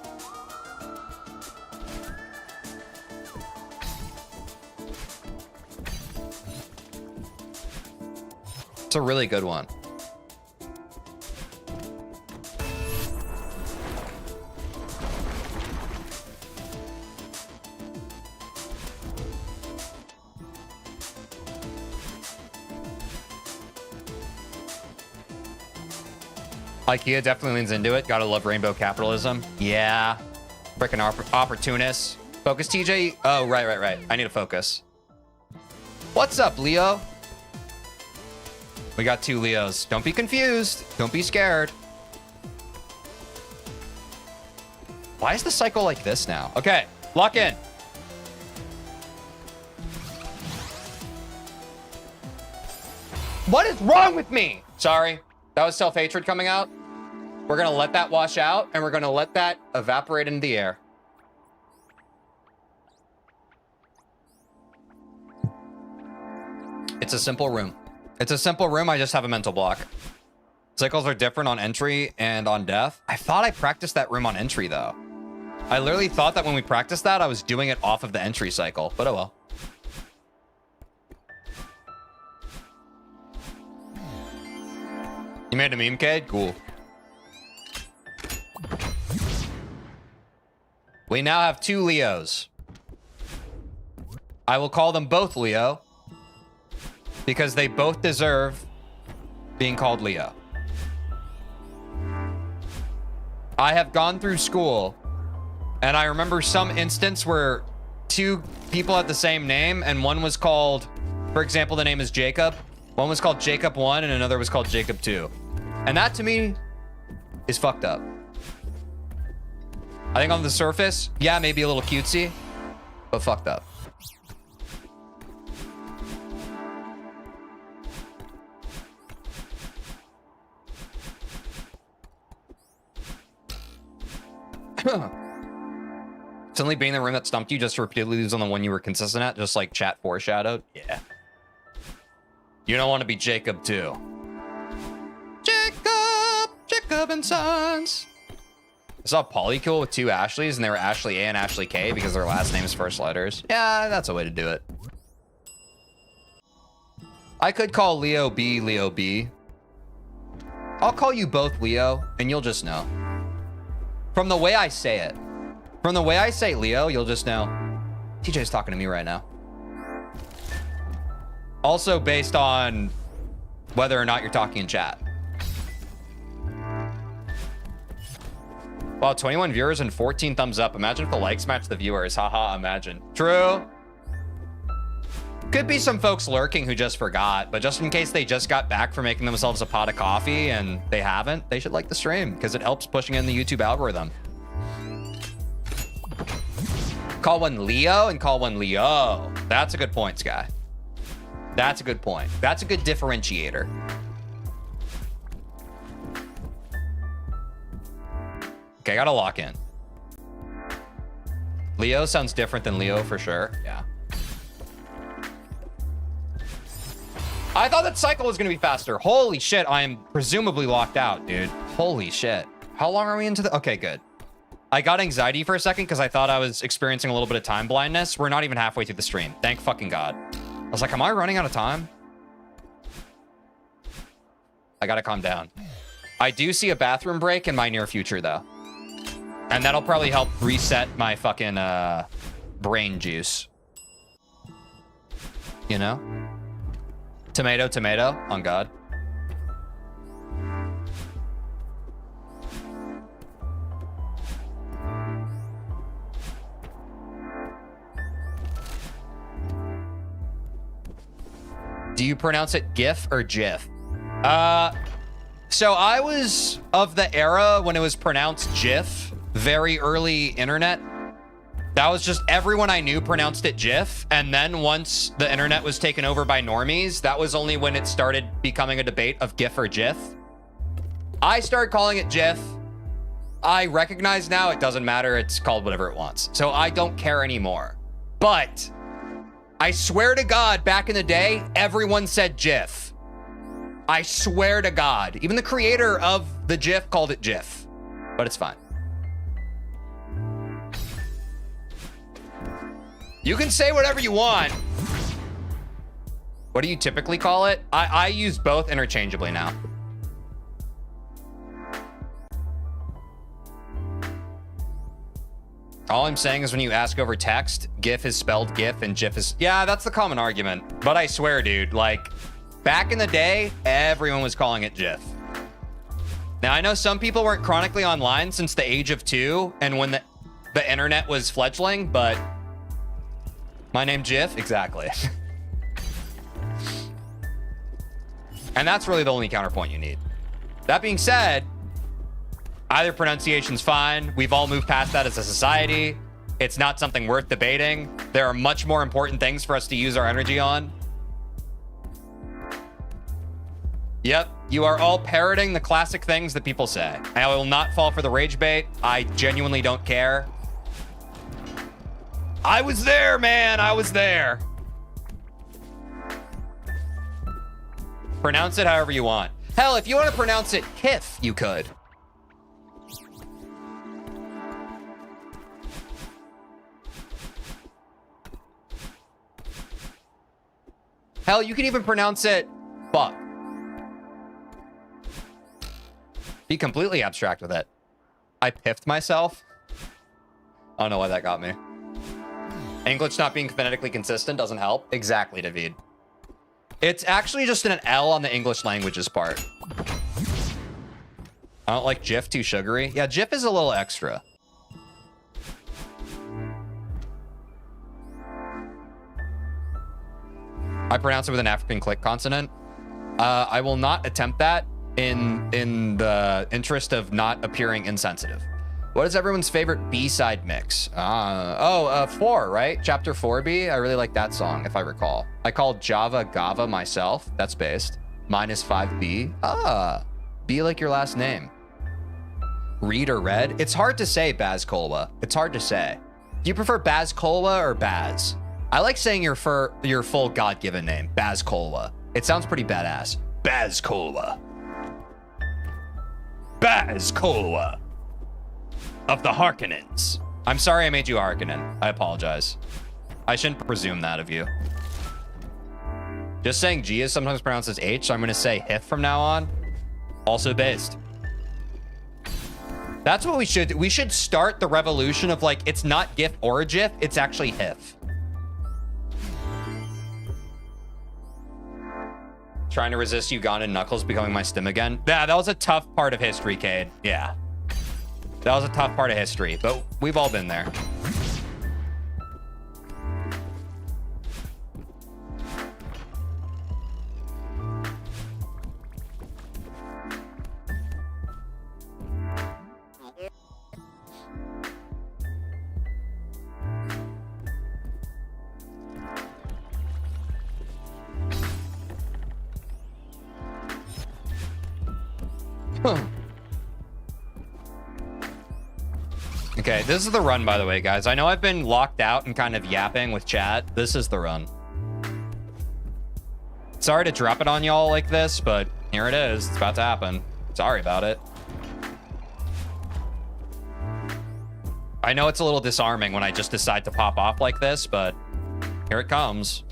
It's a really good one. IKEA definitely leans into it. Gotta love rainbow capitalism. Yeah. Freaking opportunists. Focus, TJ. Oh, right. I need to focus. What's up, Leo? We got two Leos. Don't be confused. Don't be scared. Why is the cycle like this now? Okay, lock in. What is wrong with me? Sorry. That was self-hatred coming out. We're going to let that wash out, and we're going to let that evaporate into the air. It's a simple room. It's a simple room. I just have a mental block. Cycles are different on entry and on death. I thought I practiced that room on entry, though. I literally thought that when we practiced that, I was doing it off of the entry cycle, but oh well. You made a meme, Cade? Cool. We now have 2 Leos. I will call them both Leo because they both deserve being called Leo. I have gone through school and I remember some instance where 2 people had the same name and one was called, for example, the name is Jacob. One was called Jacob 1 and another was called Jacob 2. And that to me is fucked up. I think on the surface, yeah, maybe a little cutesy, but fucked up. Suddenly being in the room that stumped you just to repeatedly lose on the one you were consistent at, just like chat foreshadowed. Yeah. You don't want to be Jacob too. Jacob and Sons. I saw Polycool with 2 Ashleys, and they were Ashley A and Ashley K because their last name's first letters. Yeah, that's a way to do it. I could call Leo B Leo B. I'll call you both Leo, and you'll just know. From the way I say it. From the way I say Leo, you'll just know. TJ's talking to me right now. Also based on whether or not you're talking in chat. Wow, 21 viewers and 14 thumbs up. Imagine if the likes match the viewers. Haha, imagine. True. Could be some folks lurking who just forgot, but just in case they just got back from making themselves a pot of coffee and they haven't, they should like the stream because it helps pushing in the YouTube algorithm. Call one Leo and call one Leo. That's a good point, Sky. That's a good point. That's a good differentiator. Okay, I gotta lock in. Leo sounds different than Leo for sure. Yeah. I thought that cycle was gonna be faster. Holy shit, I am presumably locked out, dude. Holy shit. How long are we into the... Okay, good. I got anxiety for a second because I thought I was experiencing a little bit of time blindness. We're not even halfway through the stream. Thank fucking God. I was like, am I running out of time? I gotta calm down. I do see a bathroom break in my near future, though. And that'll probably help reset my fucking brain juice. You know? Tomato, tomato, on God. Do you pronounce it GIF or GIF? So I was of the era when it was pronounced GIF, very early internet. That was just everyone I knew pronounced it GIF. And then once the internet was taken over by normies, that was only when it started becoming a debate of GIF or GIF. I started calling it GIF. I recognize now it doesn't matter. It's called whatever it wants. So I don't care anymore. But I swear to God, back in the day, everyone said GIF. I swear to God. Even the creator of the GIF called it GIF. But it's fine. You can say whatever you want. What do you typically call it? I use both interchangeably now. All I'm saying is when you ask over text, GIF is spelled GIF and GIF is... Yeah, that's the common argument. But I swear, dude, like, back in the day, everyone was calling it GIF. Now, I know some people weren't chronically online since the age of 2 and when the internet was fledgling, but... My name GIF? Exactly. And that's really the only counterpoint you need. That being said, either pronunciation's fine. We've all moved past that as a society. It's not something worth debating. There are much more important things for us to use our energy on. Yep, you are all parroting the classic things that people say. I will not fall for the rage bait. I genuinely don't care. I was there, man. I was there. Pronounce it however you want. Hell, if you want to pronounce it Hif, you could. Hell, you could even pronounce it fuck. Be completely abstract with it. I piffed myself. I don't know why that got me. English not being phonetically consistent doesn't help. Exactly, David. It's actually just an L on the English languages part. I don't like Jif, too sugary. Yeah, Jif is a little extra. I pronounce it with an African click consonant. I will not attempt that in the interest of not appearing insensitive. What is everyone's favorite B-side mix? 4, right? Chapter 4B. I really like that song, if I recall. I called Java Gava myself. That's based. Mine is 5B. Ah, B like your last name. Read or Red? It's hard to say, Baz Kolwa. It's hard to say. Do you prefer Baz Kolwa or Baz? I like saying your full God-given name, Baz Kolwa. It sounds pretty badass. Baz Kolwa. Baz Kolwa of the Harkonnens. I'm sorry I made you Harkonnen. I apologize. I shouldn't presume that of you. Just saying G is sometimes pronounced as H, so I'm going to say Hif from now on. Also based. That's what we should do. We should start the revolution of, like, it's not GIF or a GIF, it's actually Hif. Trying to resist Ugandan Knuckles becoming my stim again. Yeah, that was a tough part of history, Cade. Yeah. That was a tough part of history, but we've all been there. Okay, this is the run, by the way, guys. I know I've been locked out and kind of yapping with chat. This is the run. Sorry to drop it on y'all like this, but here it is. It's about to happen. Sorry about it. I know it's a little disarming when I just decide to pop off like this, but here it comes.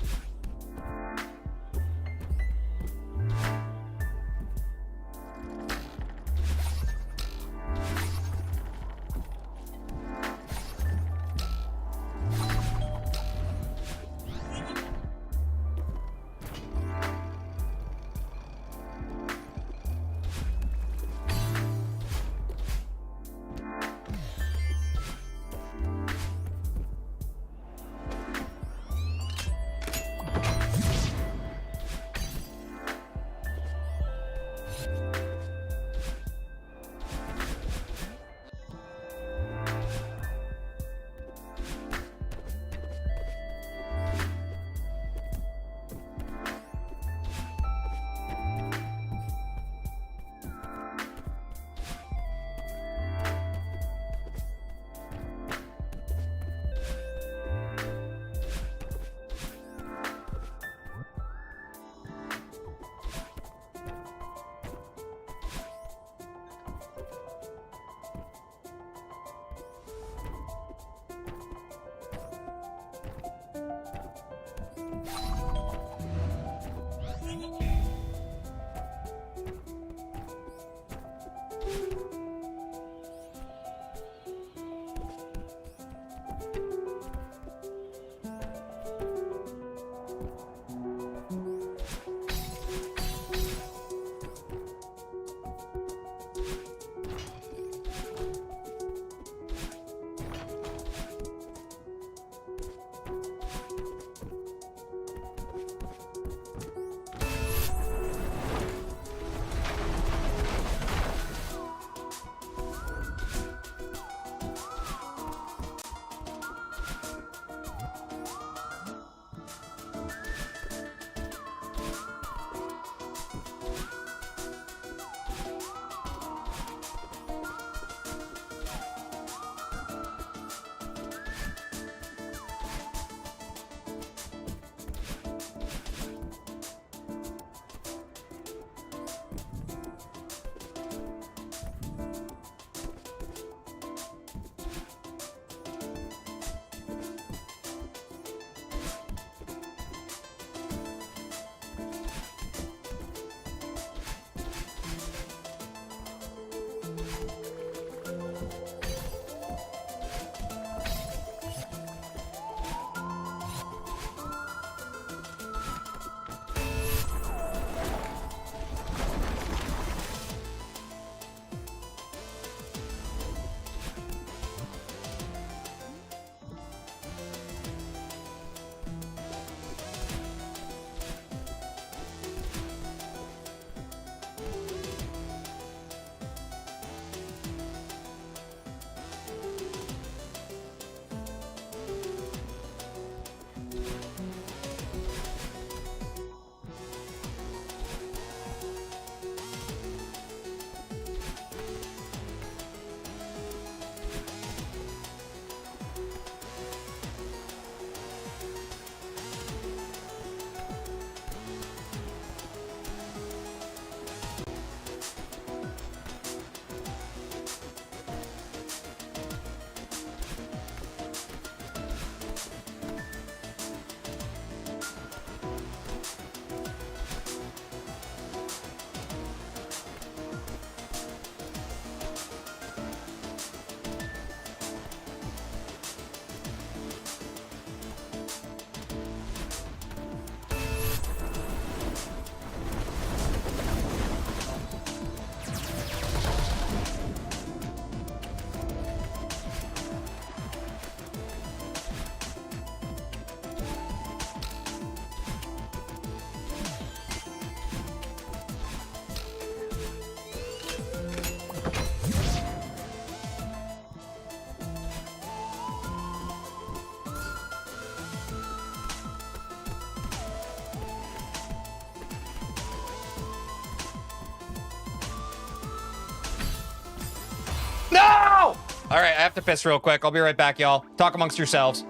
have to piss real quick. I'll be right back, y'all. Talk amongst yourselves.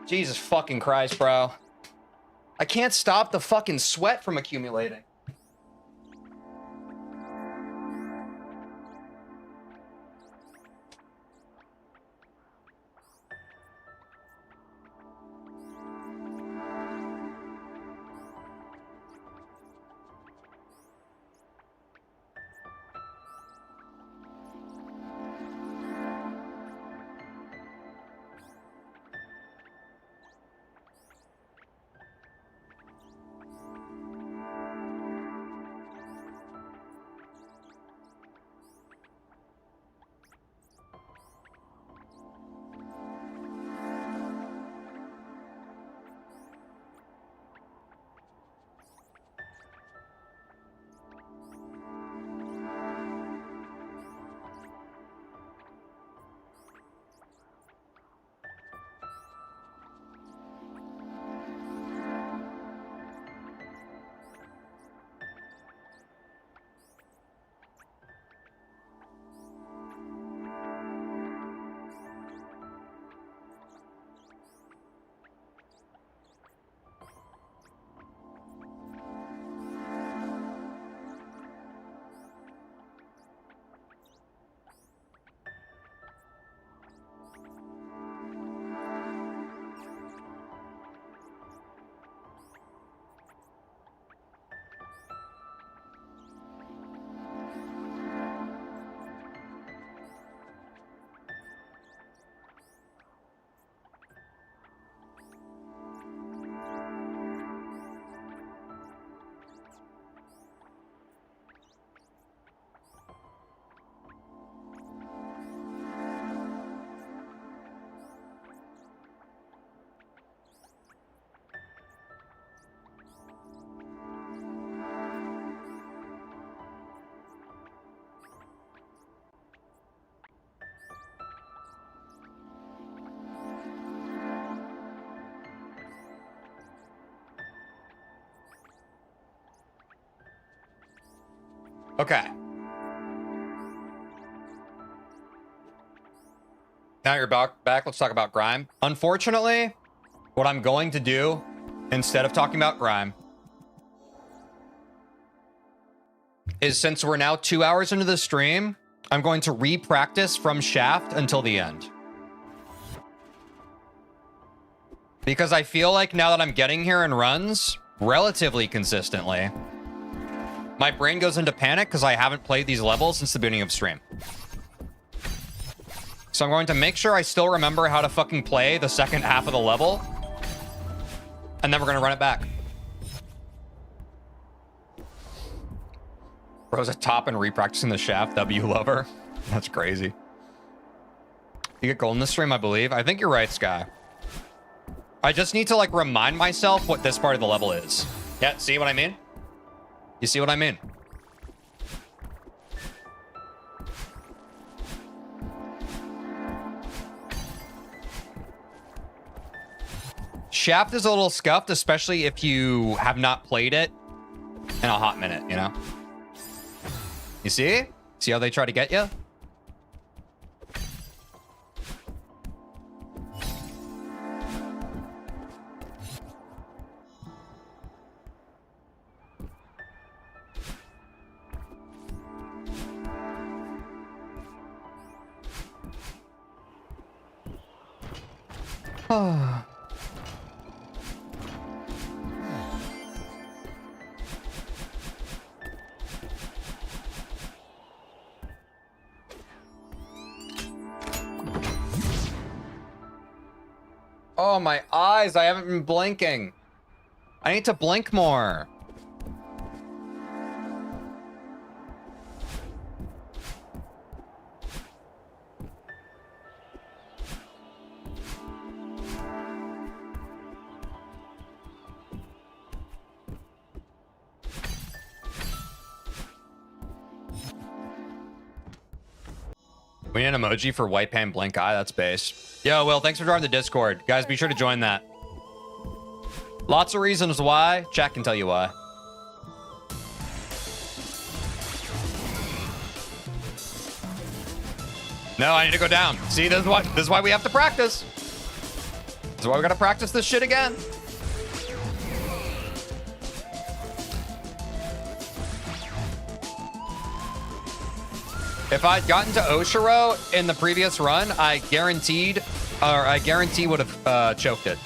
Jesus fucking Christ, bro. I can't stop the fucking sweat from accumulating. Okay. Now you're back. Let's talk about Grime. Unfortunately, what I'm going to do, instead of talking about Grime, is since we're now 2 hours into the stream, I'm going to re-practice from Shaft until the end. Because I feel like now that I'm getting here in runs relatively consistently, my brain goes into panic because I haven't played these levels since the beginning of stream. So I'm going to make sure I still remember how to fucking play the second half of the level. And then we're going to run it back. Bro's at top and repracticing the Shaft W lover. That's crazy. You get gold in this stream, I believe. I think you're right, Sky. I just need to, like, remind myself what this part of the level is. Yeah, see what I mean? You see what I mean? Shaft is a little scuffed, especially if you have not played it in a hot minute, you know? You see? See how they try to get you? Oh, my eyes. I haven't been blinking. I need to blink more. We need an emoji for white pan blink eye. That's base. Yo, Will, thanks for joining the Discord. Guys, be sure to join that. Lots of reasons why. Jack can tell you why. No, I need to go down. See, this is why we have to practice. This is why we gotta practice this shit again. If I'd gotten to Oshiro in the previous run, I guarantee would have choked it.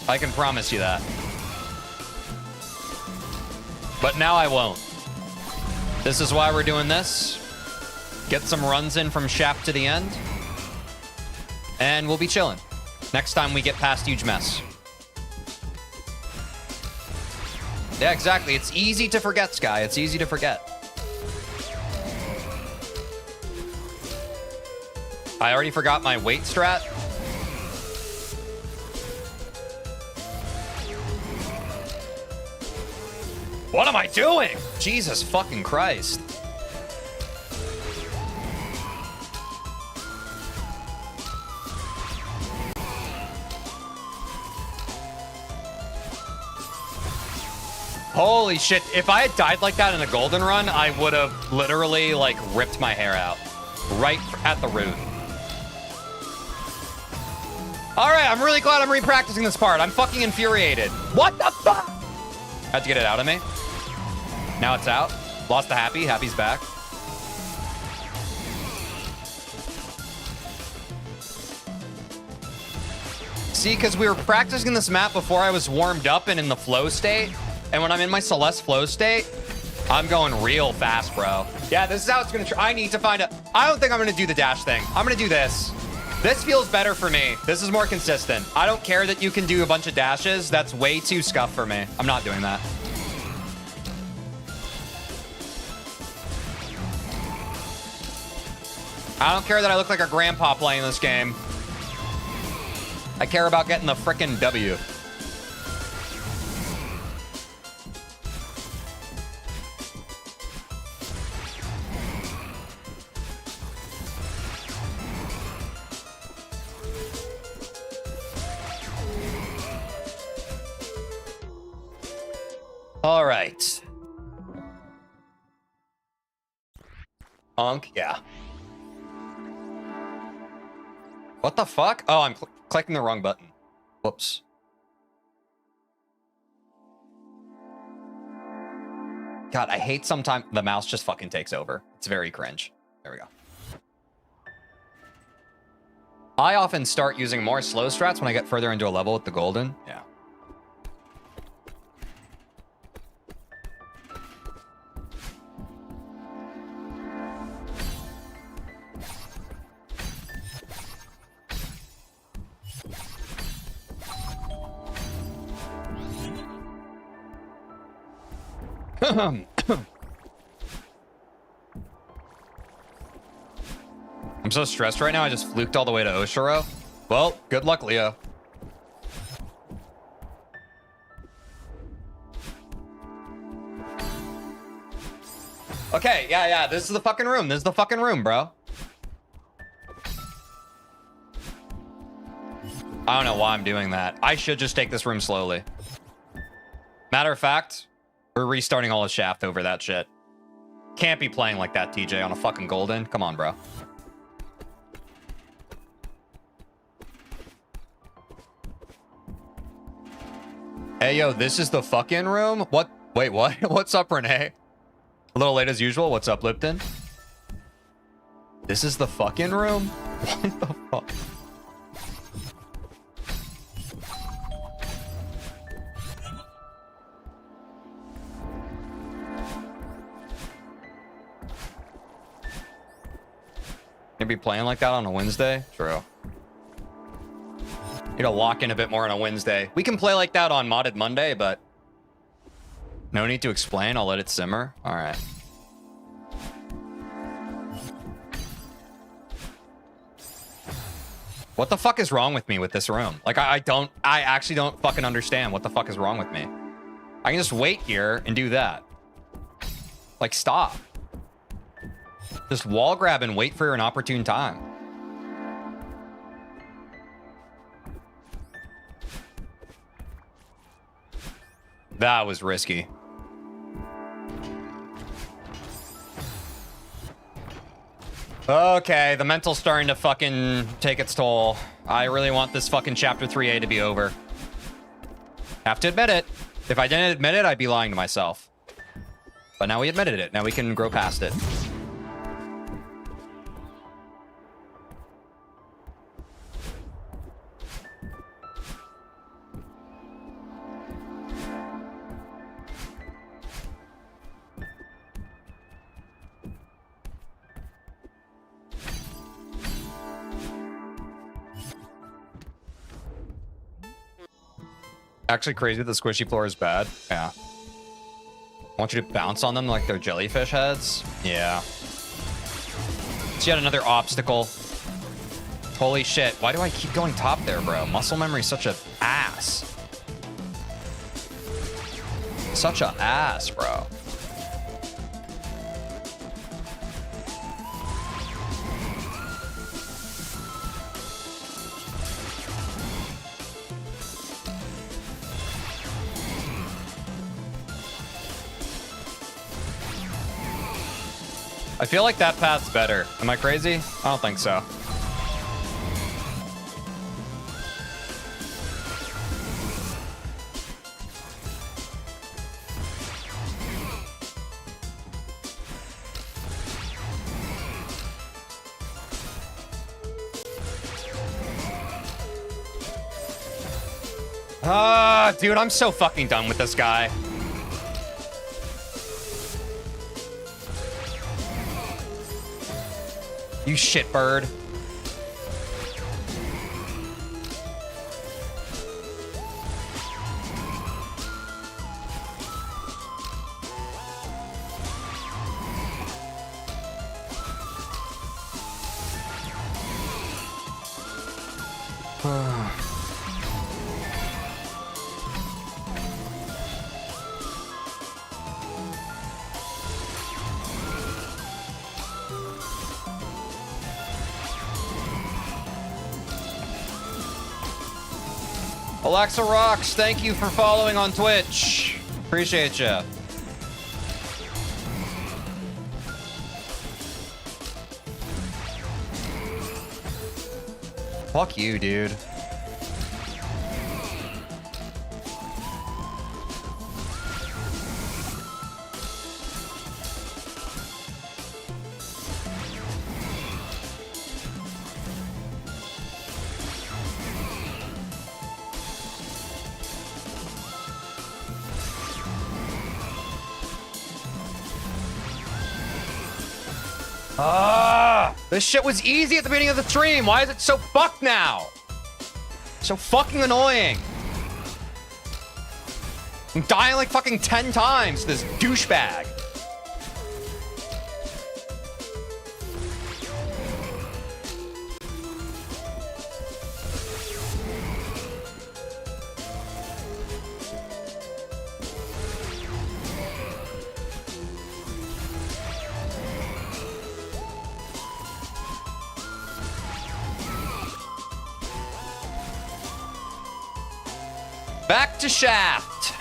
I can promise you that. But now I won't. This is why we're doing this. Get some runs in from shaft to the end. And we'll be chilling. Next time we get past Huge Mess. Yeah, exactly. It's easy to forget, Sky. It's easy to forget. I already forgot my weight strat. What am I doing? Jesus fucking Christ. Holy shit. If I had died like that in a golden run, I would have literally, like, ripped my hair out. Right at the root. Alright, I'm really glad I'm repracticing this part. I'm fucking infuriated. What the fuck? Had to get it out of me. Now it's out. Lost the Happy. Happy's back. See, because we were practicing this map before I was warmed up and in the flow state. And when I'm in my Celeste flow state, I'm going real fast, bro. Yeah, this is how it's going to... I need to find a... I don't think I'm going to do the dash thing. I'm going to do this. This feels better for me. This is more consistent. I don't care that you can do a bunch of dashes. That's way too scuff for me. I'm not doing that. I don't care that I look like a grandpa playing this game. I care about getting the frickin' W. All right. Honk, yeah. What the fuck? Oh, I'm clicking the wrong button. Whoops. God, I hate sometimes the mouse just fucking takes over. It's very cringe. There we go. I often start using more slow strats when I get further into a level with the golden. Yeah. I'm so stressed right now, I just fluked all the way to Oshiro. Well, good luck, Leo. Okay, yeah, this is the fucking room. This is the fucking room, bro. I don't know why I'm doing that. I should just take this room slowly. Matter of fact, we're restarting all the shaft over that shit. Can't be playing like that, TJ, on a fucking golden. Come on, bro. Hey, yo, this is the fucking room? What? Wait, what? What's up, Renee? A little late as usual. What's up, Lipton? This is the fucking room? What the fuck? You'd be playing like that on a Wednesday? True. Need to lock in a bit more on a Wednesday. We can play like that on Modded Monday, but no need to explain. I'll let it simmer. All right. What the fuck is wrong with me with this room? Like, I actually don't fucking understand what the fuck is wrong with me. I can just wait here and do that. Like, stop. Just wall grab and wait for an opportune time. That was risky. Okay, the mental's starting to fucking take its toll. I really want this fucking chapter 3A to be over. Have to admit it. If I didn't admit it, I'd be lying to myself. But now we admitted it. Now we can grow past it. Actually crazy that the squishy floor is bad. Yeah. I want you to bounce on them like they're jellyfish heads. Yeah. It's yet another obstacle. Holy shit. Why do I keep going top there, bro? Muscle memory is such a ass. Such a ass, bro. I feel like that path's better. Am I crazy? I don't think so. Ah, dude, I'm so fucking done with this guy. You shitbird. Alexa Rocks, thank you for following on Twitch. Appreciate ya. Fuck you, dude. This shit was easy at the beginning of the stream. Why is it so fucked now? So fucking annoying. I'm dying like fucking 10 times to this douchebag. Back to Shaft.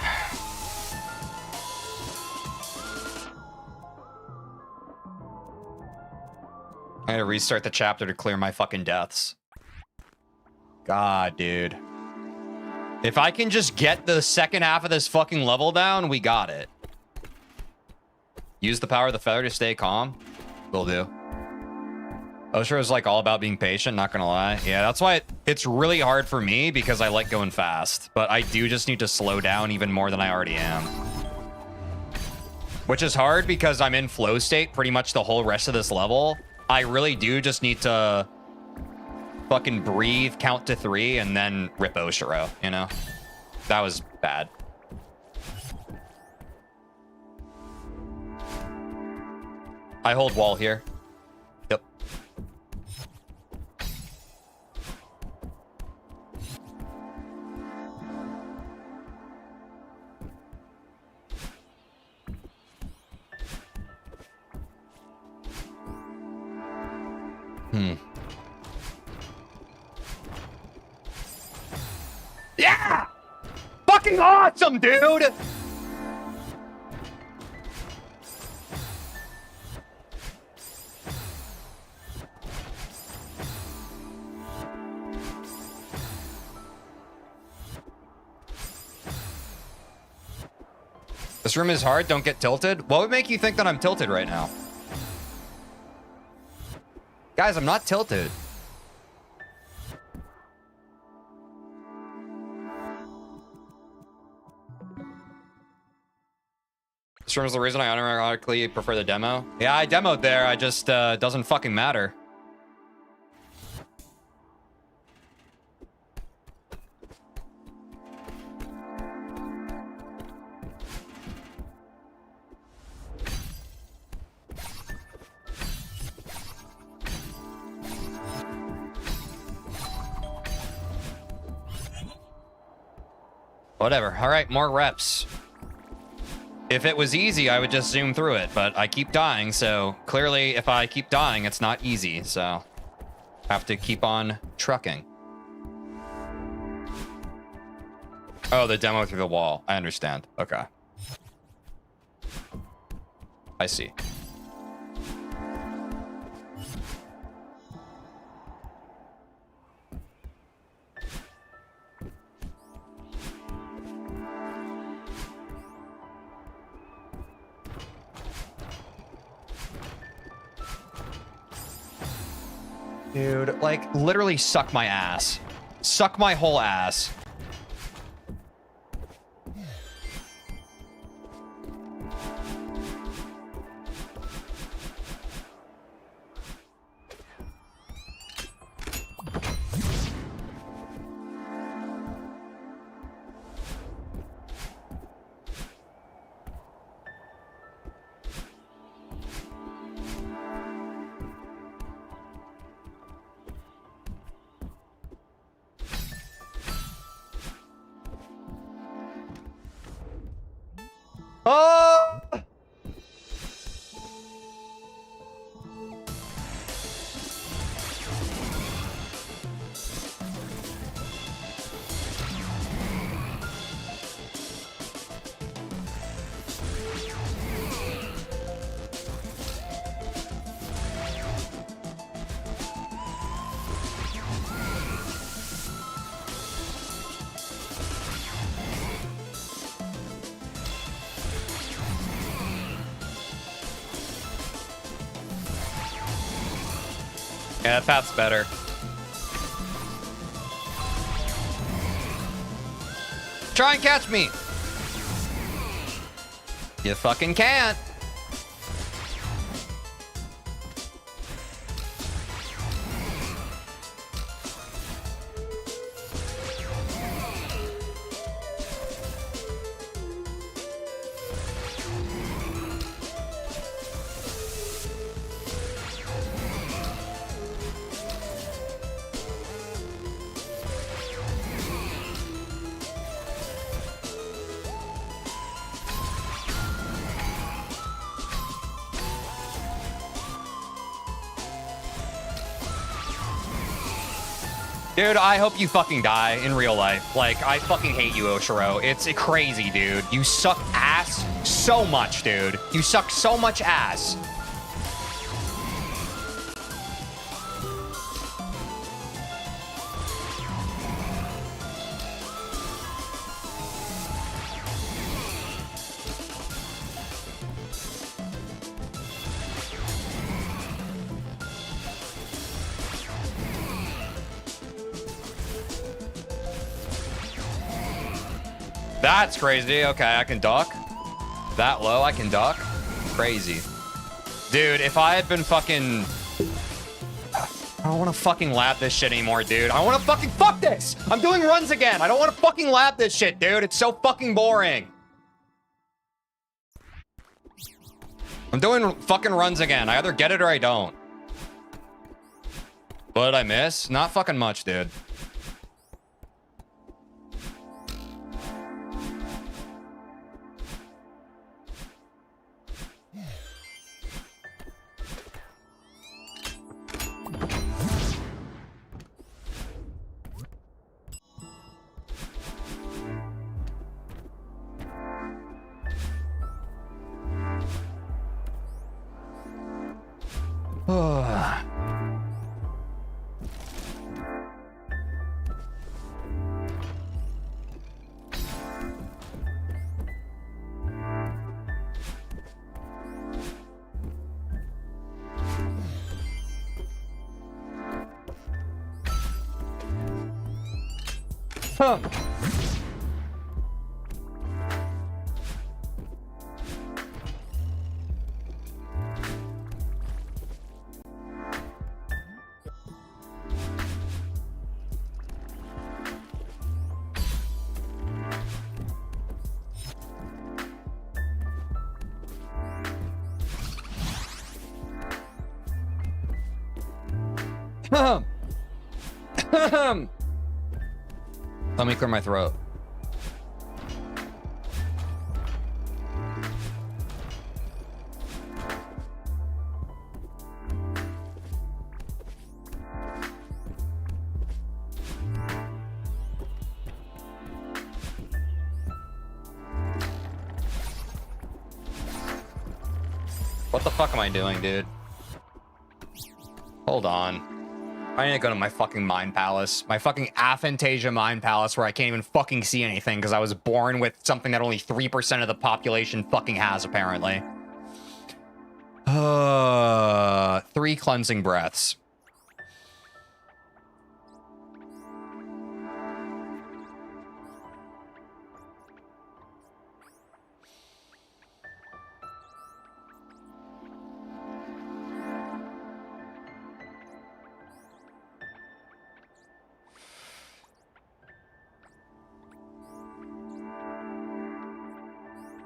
I gotta restart the chapter to clear my fucking deaths. God, dude. If I can just get the second half of this fucking level down, we got it. Use the power of the feather to stay calm. Will do. Oshiro is like all about being patient, not gonna lie. Yeah, that's why it's really hard for me because I like going fast. But I do just need to slow down even more than I already am. Which is hard because I'm in flow state pretty much the whole rest of this level. I really do just need to fucking breathe, count to 3, and then rip Oshiro, you know? That was bad. I hold wall here. Yep. Yeah! Fucking awesome, dude! This room is hard. Don't get tilted. What would make you think that I'm tilted right now? Guys, I'm not tilted. This room is the reason I unironically prefer the demo. Yeah, I demoed there. I just, doesn't fucking matter. Whatever. All right, more reps. If it was easy, I would just zoom through it, but I keep dying, so clearly if I keep dying, it's not easy, so I have to keep on trucking. Oh, the demo through the wall. I understand. Okay. I see. Dude, like, literally suck my ass. Suck my whole ass. Oh! Yeah, that path's better. Try and catch me. You fucking can't. Dude, I hope you fucking die in real life. Like, I fucking hate you, Oshiro. It's crazy, dude. You suck ass so much, dude. You suck so much ass. That's crazy. Okay, I can duck. That low, I can duck. Crazy. Dude, if I had been fucking... I don't want to fucking lab this shit anymore, dude. I want to fucking... Fuck this! I'm doing runs again. I don't want to fucking lab this shit, dude. It's so fucking boring. I'm doing fucking runs again. I either get it or I don't. What did I miss? Not fucking much, dude. Let me clear my throat. What the fuck am I doing, dude? Hold on. I need to go to my fucking mind palace. My fucking aphantasia mind palace where I can't even fucking see anything because I was born with something that only 3% of the population fucking has, apparently. 3 cleansing breaths.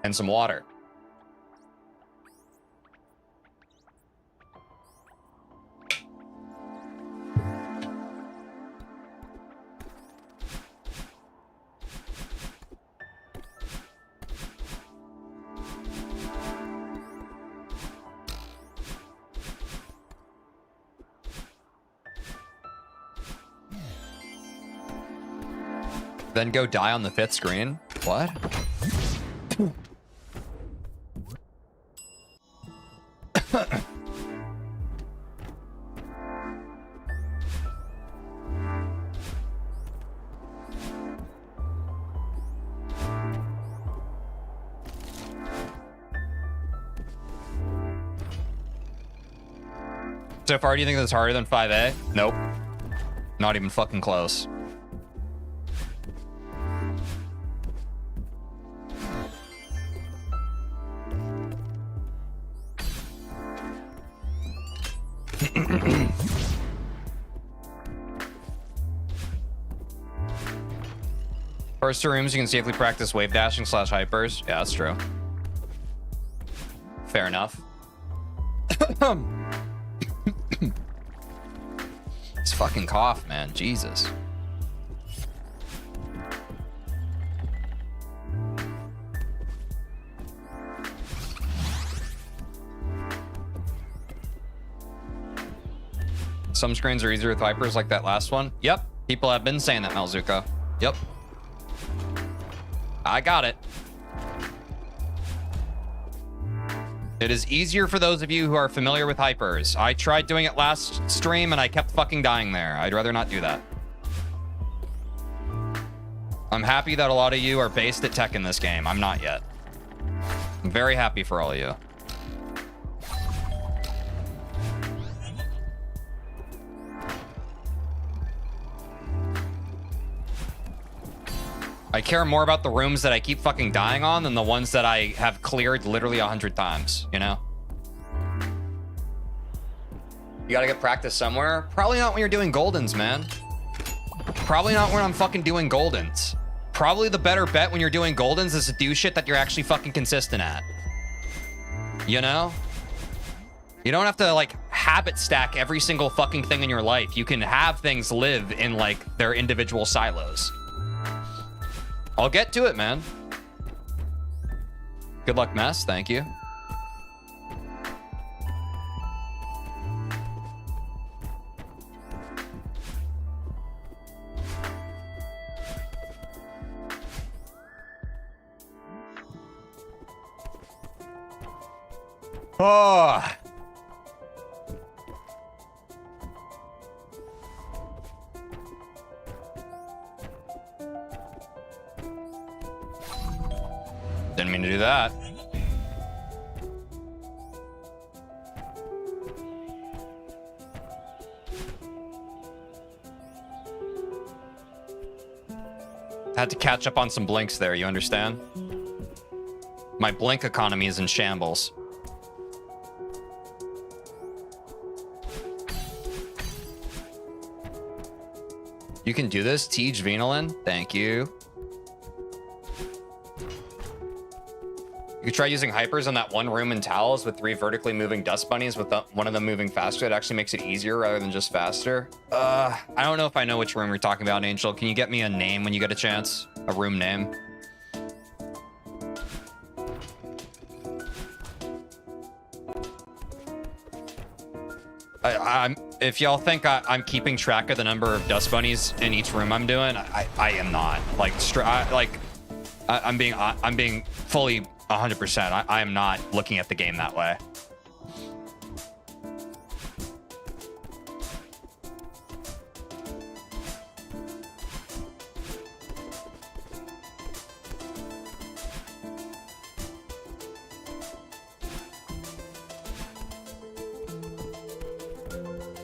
And some water. Then go die on the 5th screen? What? So far, do you think that's harder than 5A? Nope. Not even fucking close. First 2 rooms, you can safely practice wave dashing / hypers. Yeah, that's true. Fair enough. This fucking cough, man. Jesus. Some screens are easier with Vipers like that last one. Yep. People have been saying that, Malzuka. Yep. I got it. It is easier for those of you who are familiar with Hypers. I tried doing it last stream and I kept fucking dying there. I'd rather not do that. I'm happy that a lot of you are based at tech in this game. I'm not yet. I'm very happy for all of you. I care more about the rooms that I keep fucking dying on than the ones that I have cleared literally 100 times, you know? You gotta get practice somewhere. Probably not when you're doing Goldens, man. Probably not when I'm fucking doing Goldens. Probably the better bet when you're doing Goldens is to do shit that you're actually fucking consistent at. You know? You don't have to, like, habit stack every single fucking thing in your life. You can have things live in, like, their individual silos. I'll get to it, man. Good luck, Mess. Thank you. Oh. Didn't mean to do that. Had to catch up on some blinks there, you understand? My blink economy is in shambles. You can do this, TeejVeen. Thank you. You could try using hypers on that one room in towels with 3 vertically moving dust bunnies with one of them moving faster. It actually makes it easier rather than just faster. I don't know if I know which room you're talking about, Angel. Can you get me a name when you get a chance? A room name? If y'all think I'm keeping track of the number of dust bunnies in each room I'm doing, I am not. Like, I'm being fully 100%. I am not looking at the game that way.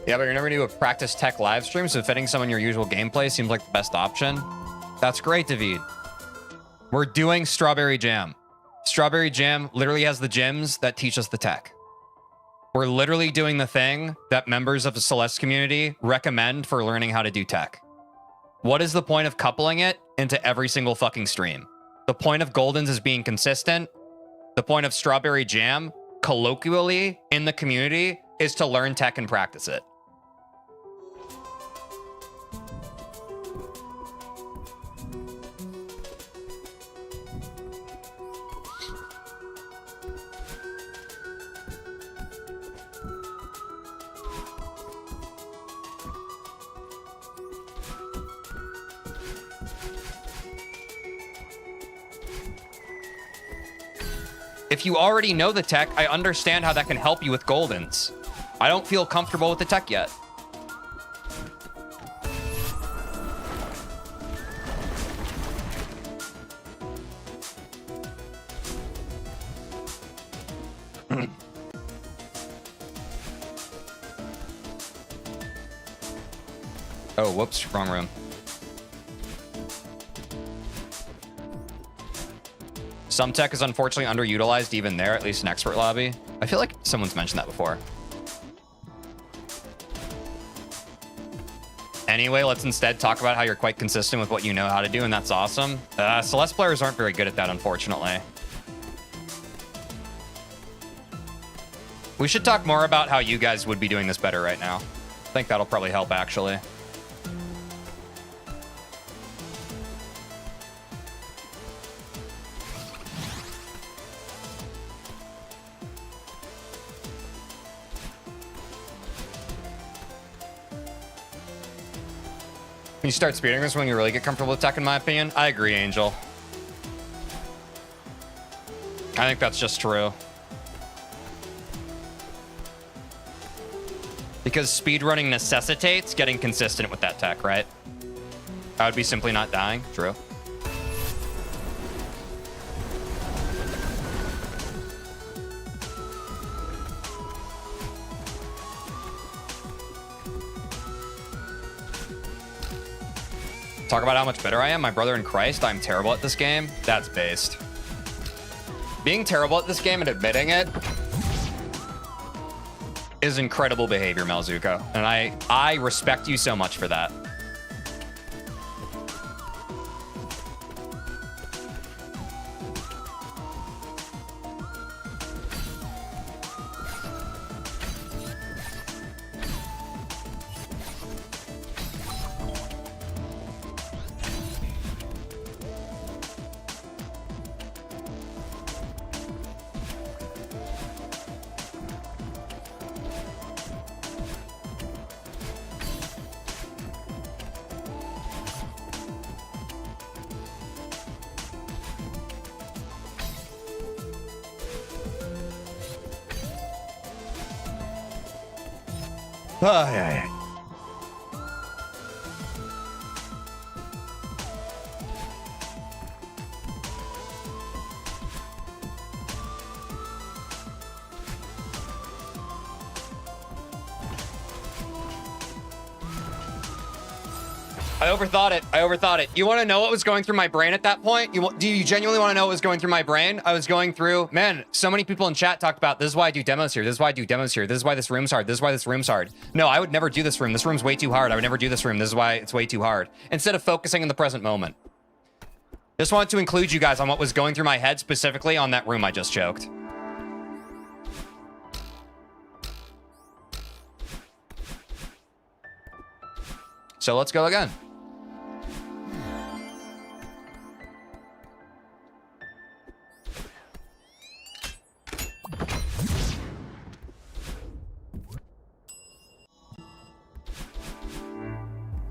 Yeah, but you're never gonna do a practice tech live stream, so fitting someone your usual gameplay seems like the best option. That's great, TeejVeen. We're doing Strawberry Jam. Strawberry Jam literally has the gyms that teach us the tech. We're literally doing the thing that members of the Celeste community recommend for learning how to do tech. What is the point of coupling it into every single fucking stream? The point of Golden's is being consistent. The point of Strawberry Jam, colloquially in the community, is to learn tech and practice it. If you already know the tech, I understand how that can help you with Goldens. I don't feel comfortable with the tech yet. Oh, whoops, wrong room. Some tech is unfortunately underutilized even there, at least in expert lobby. I feel like someone's mentioned that before. Anyway, let's instead talk about how you're quite consistent with what you know how to do, and that's awesome. Celeste players aren't very good at that, unfortunately. We should talk more about how you guys would be doing this better right now. I think that'll probably help, actually. When you start speeding this when you really get comfortable with tech, in my opinion. I agree, Angel. I think that's just true. Because speedrunning necessitates getting consistent with that tech, right? I would be simply not dying. True. Talk about how much better I am. My brother in Christ, I'm terrible at this game. That's based. Being terrible at this game and admitting it is incredible behavior, Melzuko. And I respect you so much for that. Oh, yeah. I overthought it. You want to know what was going through my brain at that point? Do you genuinely want to know what was going through my brain? I was going through, man, so many people in chat talked about, this is why I do demos here. This is why I do demos here. This is why this room's hard. This is why this room's hard. No, I would never do this room. This room's way too hard. I would never do this room. This is why it's way too hard. Instead of focusing in the present moment. Just wanted to include you guys on what was going through my head specifically on that room I just choked. So let's go again.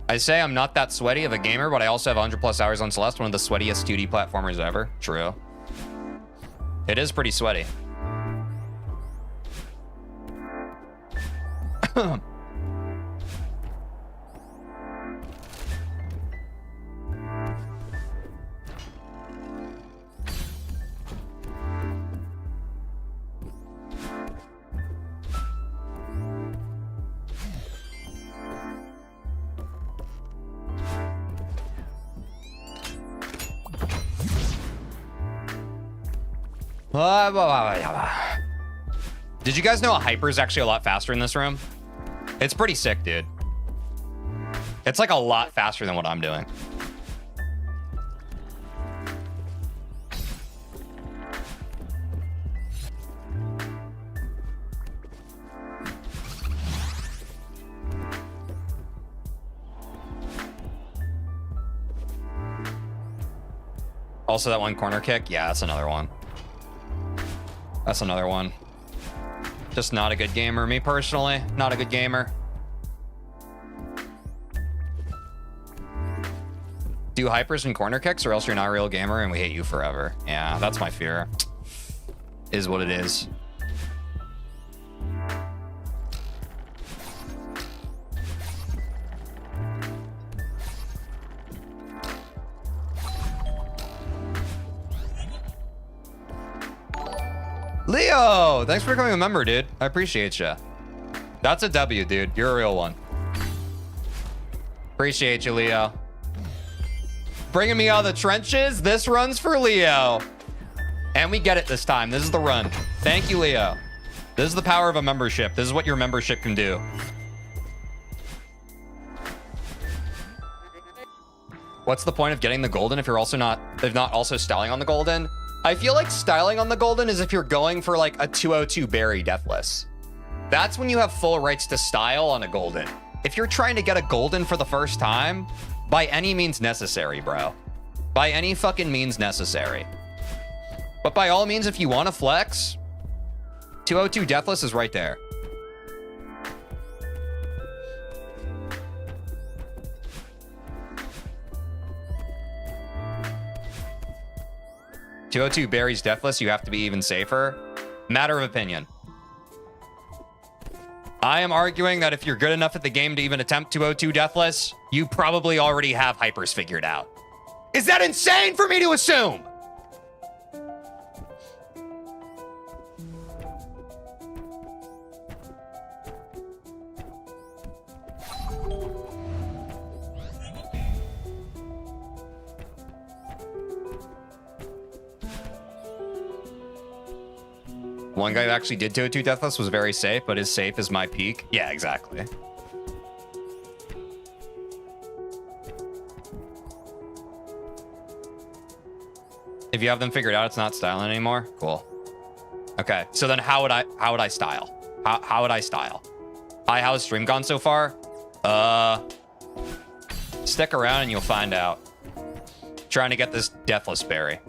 I say I'm not that sweaty of a gamer, but I also have 100+ hours on Celeste, one of the sweatiest 2D platformers ever. True. It is pretty sweaty. Did you guys know a hyper is actually a lot faster in this room? It's pretty sick, dude. It's like a lot faster than what I'm doing. Also, that one corner kick. Yeah, that's another one. That's another one. Just not a good gamer. Me personally, not a good gamer. Do hypers and corner kicks or else you're not a real gamer and we hate you forever. Yeah, that's my fear. Is what it is. Leo, thanks for becoming a member, dude. I appreciate you. That's a W, dude. You're a real one. Appreciate you, Leo. Bringing me out of the trenches. This run's for Leo. And we get it this time. This is the run. Thank you, Leo. This is the power of a membership. This is what your membership can do. What's the point of getting the golden if you're also not also styling on the golden? I feel like styling on the golden is if you're going for like a 202 berry deathless. That's when you have full rights to style on a golden. If you're trying to get a golden for the first time, by any means necessary, bro. By any fucking means necessary. But by all means, if you want to flex, 202 deathless is right there. .202 berries deathless, you have to be even safer. Matter of opinion. I am arguing that if you're good enough at the game to even attempt 202 deathless, you probably already have hypers figured out. Is that insane for me to assume? One guy who actually did 202 deathless was very safe, but his safe is my peak. Yeah, exactly. If you have them figured out, it's not styling anymore. Cool. Okay, so then how would I style? How would I style? Hi, how's stream gone so far? Stick around and you'll find out. Trying to get this deathless berry.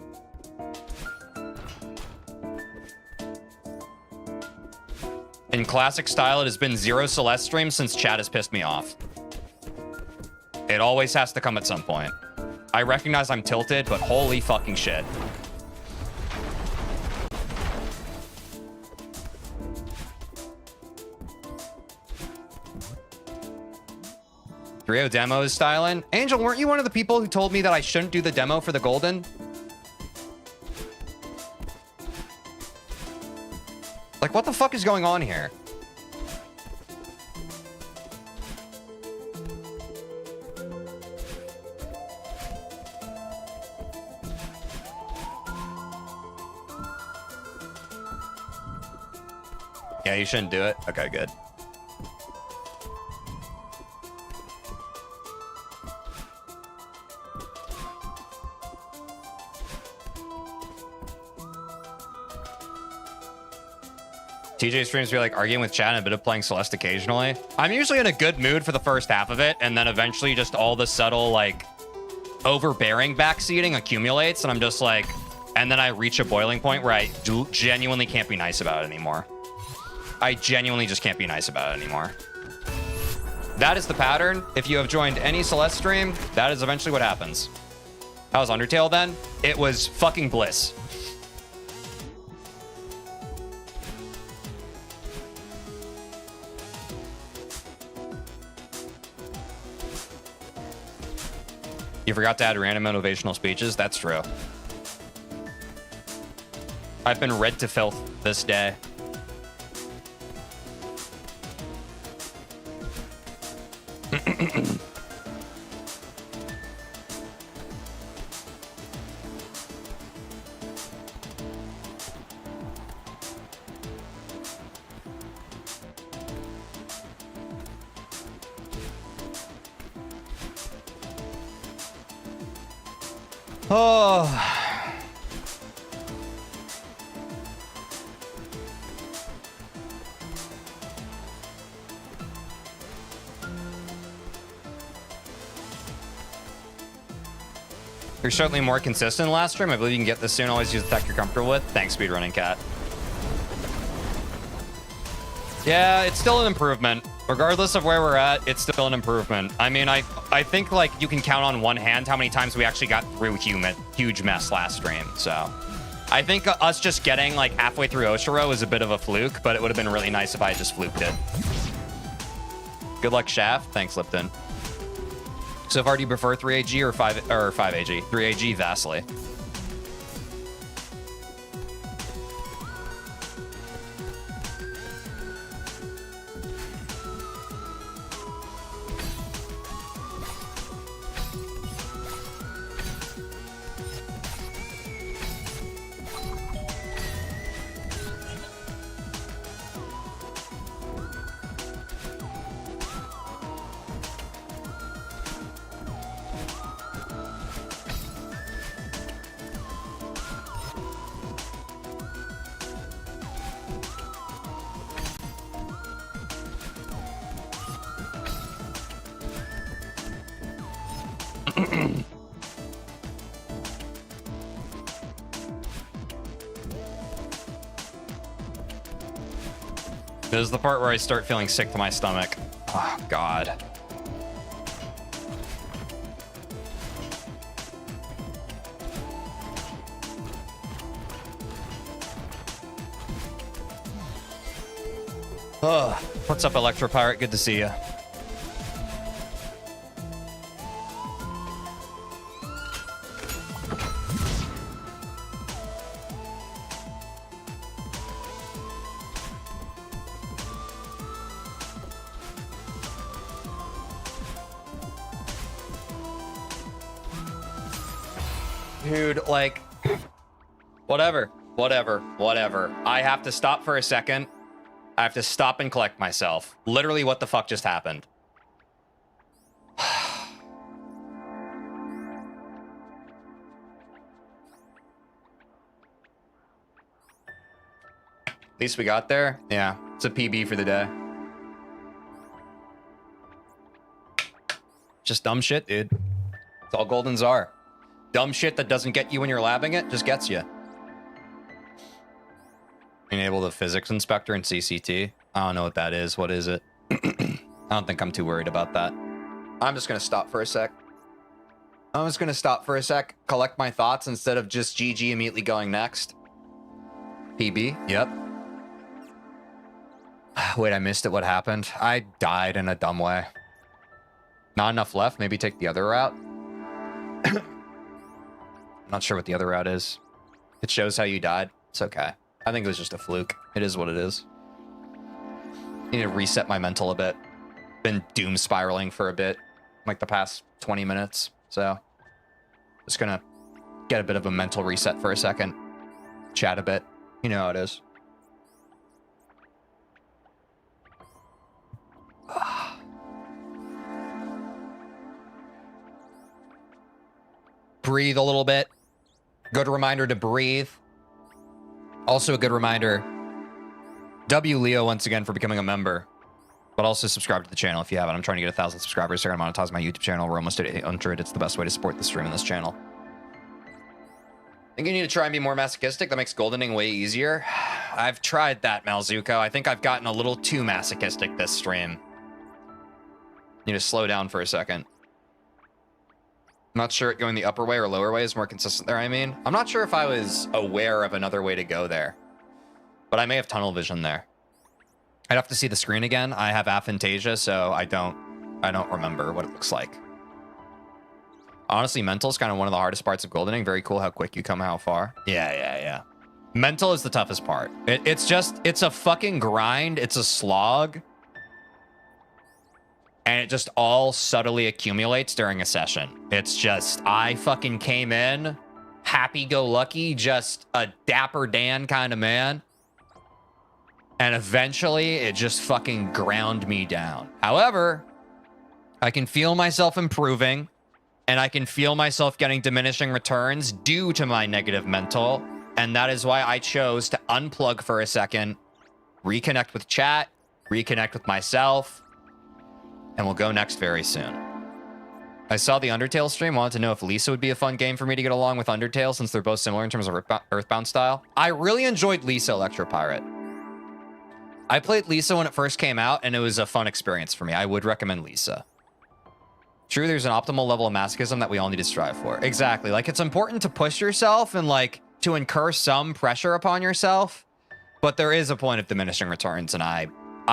In classic style, it has been 0 Celeste streams since chat has pissed me off. It always has to come at some point. I recognize I'm tilted, but holy fucking shit. Trio demo is styling. Angel, weren't you one of the people who told me that I shouldn't do the demo for the golden? Like, what the fuck is going on here? Yeah, you shouldn't do it. Okay, good. TJ streams be like arguing with chat and a bit of playing Celeste occasionally. I'm usually in a good mood for the first half of it, and then eventually just all the subtle, like, overbearing backseating accumulates, and I'm just like, and then I reach a boiling point where I genuinely can't be nice about it anymore. I genuinely just can't be nice about it anymore. That is the pattern. If you have joined any Celeste stream, that is eventually what happens. How was Undertale then? It was fucking bliss. You forgot to add random motivational speeches? That's true. I've been read to filth this day. Oh. You're certainly more consistent last stream. I believe you can get this soon. Always use the tech you're comfortable with. Thanks, speedrunning cat. Yeah, it's still an improvement. Regardless of where we're at, it's still an improvement. I mean, I think like you can count on one hand how many times we actually got through huge mess last stream. So I think us just getting like halfway through Oshiro is a bit of a fluke, but it would have been really nice if I just fluked it. Good luck, Shaft. Thanks, Lipton. So far, do you prefer 3AG or 5AG? 3AG vastly. This is the part where I start feeling sick to my stomach. Oh, God. Oh, what's up, Electropirate? Good to see you. Dude, like, whatever. I have to stop for a second. I have to stop and collect myself. Literally, what the fuck just happened? At least we got there. Yeah, it's a PB for the day. Just dumb shit, dude. That's all Goldens are. Dumb shit that doesn't get you when you're labbing it just gets you. Enable the physics inspector in CCT. I don't know what that is. What is it? I don't think I'm too worried about that. I'm just going to stop for a sec. Collect my thoughts instead of just GG immediately going next. PB. Yep. Wait, I missed it. What happened? I died in a dumb way. Not enough left. Maybe take the other route. Not sure what the other route is. It shows how you died. It's okay. I think it was just a fluke. It is what it is. I need to reset my mental a bit. Been doom spiraling for a bit, like the past 20 minutes. So just gonna get a bit of a mental reset for a second. Chat a bit. You know how it is. breathe a little bit. Good reminder to breathe. Also a good reminder, W Leo once again for becoming a member. But also subscribe to the channel if you haven't. I'm trying to get 1,000 subscribers. So I'm going to monetize my YouTube channel. We're almost at 800. It's the best way to support the stream in this channel. I think you need to try and be more masochistic. That makes goldening way easier. I've tried that, Malzuko. I think I've gotten a little too masochistic this stream. Need to slow down for a second. I'm not sure going the upper way or lower way is more consistent there, I mean. I'm not sure if I was aware of another way to go there. But I may have tunnel vision there. I'd have to see the screen again. I have aphantasia, so I don't remember what it looks like. Honestly, mental is kind of one of the hardest parts of goldening. Very cool how quick you come, how far. Yeah. Mental is the toughest part. It's a fucking grind. It's a slog. And it just all subtly accumulates during a session. It's just, I fucking came in, happy-go-lucky, just a Dapper Dan kind of man. And eventually, it just fucking ground me down. However, I can feel myself improving, and I can feel myself getting diminishing returns due to my negative mental. And that is why I chose to unplug for a second, reconnect with chat, reconnect with myself, and we'll go next very soon. I saw the Undertale stream, wanted to know if Lisa would be a fun game for me to get along with Undertale since they're both similar in terms of Earthbound style. I really enjoyed Lisa Electropirate. I played Lisa when it first came out, and it was a fun experience for me. I would recommend Lisa. True, there's an optimal level of masochism that we all need to strive for. Exactly. Like, it's important to push yourself and, like, to incur some pressure upon yourself, but there is a point of diminishing returns, and I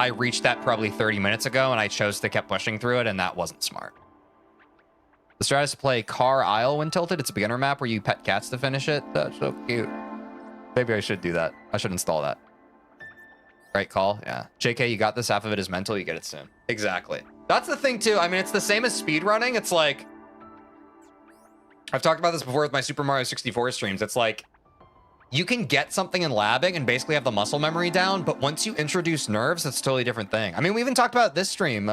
reached that probably 30 minutes ago, and I chose to keep pushing through it, and that wasn't smart. The strat is to play Car Isle when tilted. It's a beginner map where you pet cats to finish it. That's so cute. Maybe I should do that. I should install that. Right call? Yeah. JK, you got this. Half of it is mental. You get it soon. Exactly. That's the thing, too. I mean, it's the same as speedrunning. It's like... I've talked about this before with my Super Mario 64 streams. It's like... You can get something in labbing and basically have the muscle memory down, but once you introduce nerves, it's a totally different thing. I mean, we even talked about this stream.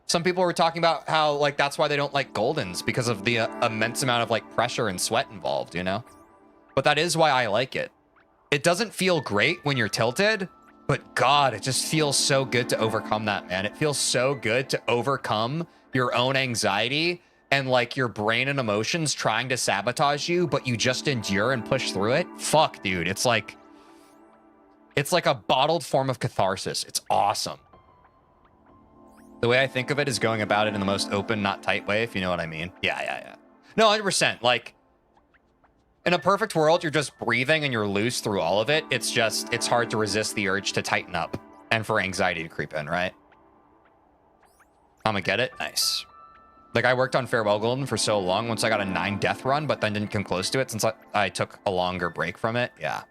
Some people were talking about how, like, that's why they don't like Goldens, because of the immense amount of, like, pressure and sweat involved, you know? But that is why I like it. It doesn't feel great when you're tilted, but God, it just feels so good to overcome that, man. It feels so good to overcome your own anxiety and like your brain and emotions trying to sabotage you, but you just endure and push through it. Fuck, dude. It's like a bottled form of catharsis. It's awesome. The way I think of it is going about it in the most open, not tight way, if you know what I mean. Yeah. No, 100%. Like, in a perfect world, you're just breathing and you're loose through all of it. It's hard to resist the urge to tighten up and for anxiety to creep in, right? I'm gonna get it. Nice. Like, I worked on Farewell Golden for so long once I got a 9 death run, but then didn't come close to it since I took a longer break from it. Yeah.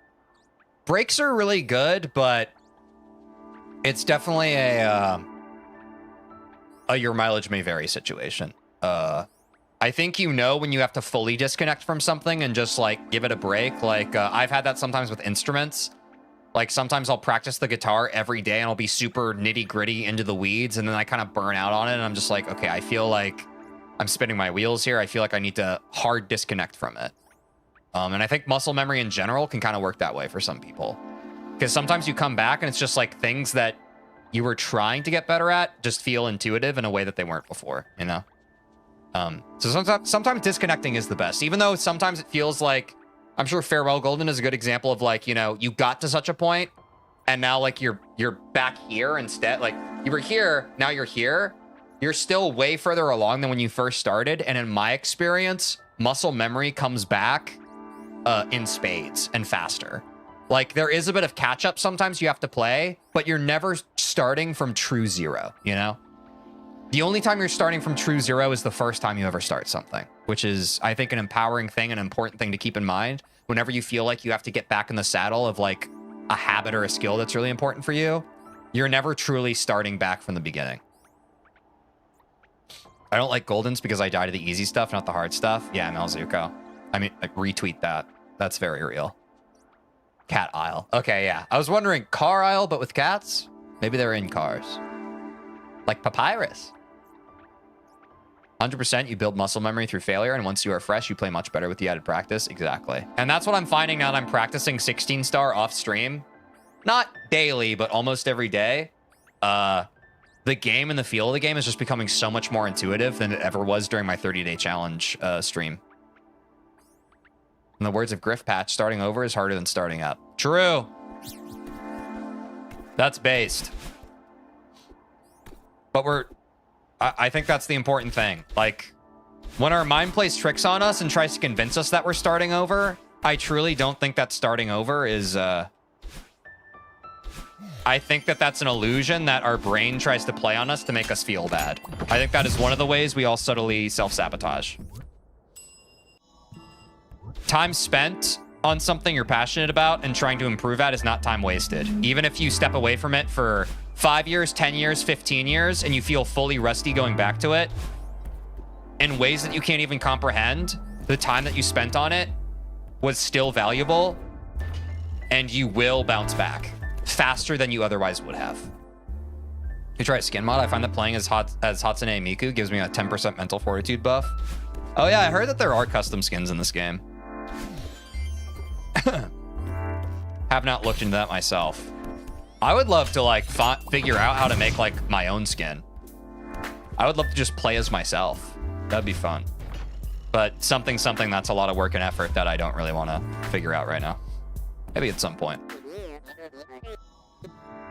Breaks are really good, but it's definitely a your mileage may vary situation. I think you know when you have to fully disconnect from something and just, like, give it a break. Like, I've had that sometimes with instruments. Like, sometimes I'll practice the guitar every day and I'll be super nitty-gritty into the weeds, and then I kind of burn out on it, and I'm just like, okay, I feel like I'm spinning my wheels here. I feel like I need to hard disconnect from it. And I think muscle memory in general can kind of work that way for some people. Because sometimes you come back and it's just like things that you were trying to get better at just feel intuitive in a way that they weren't before, you know? So sometimes disconnecting is the best, even though sometimes it feels like, I'm sure Farewell Golden is a good example of, like, you know, you got to such a point and now, like, you're back here instead. Like, you were here, now you're here. You're still way further along than when you first started. And in my experience, muscle memory comes back in spades and faster. Like, there is a bit of catch up sometimes you have to play, but you're never starting from true zero, you know? The only time you're starting from true zero is the first time you ever start something, which is, I think, an empowering thing, an important thing to keep in mind. Whenever you feel like you have to get back in the saddle of, like, a habit or a skill that's really important for you, you're never truly starting back from the beginning. I don't like Goldens because I die to the easy stuff, not the hard stuff. Yeah, Malzuko. I mean, like, retweet that. That's very real. Cat Isle. Okay, yeah. I was wondering, Car Isle, but with cats? Maybe they're in cars. Like Papyrus. 100% you build muscle memory through failure, and once you are fresh, you play much better with the added practice. Exactly. And that's what I'm finding now that I'm practicing 16 star off stream. Not daily, but almost every day. The game and the feel of the game is just becoming so much more intuitive than it ever was during my 30-day challenge stream. In the words of Griff Patch, starting over is harder than starting up. True. That's based. But I think that's the important thing. Like, when our mind plays tricks on us and tries to convince us that we're starting over, I truly don't think that starting over is, I think that that's an illusion that our brain tries to play on us to make us feel bad. I think that is one of the ways we all subtly self-sabotage. Time spent on something you're passionate about and trying to improve at is not time wasted. Even if you step away from it for 5 years, 10 years, 15 years, and you feel fully rusty going back to it, in ways that you can't even comprehend, the time that you spent on it was still valuable, and you will bounce back faster than you otherwise would have. You try a skin mod. I find that playing as Hatsune Miku gives me a 10% mental fortitude buff. Oh yeah, I heard that there are custom skins in this game. Have not looked into that myself. I would love to like figure out how to make like my own skin. I would love to just play as myself. That'd be fun. But something that's a lot of work and effort that I don't really want to figure out right now. Maybe at some point.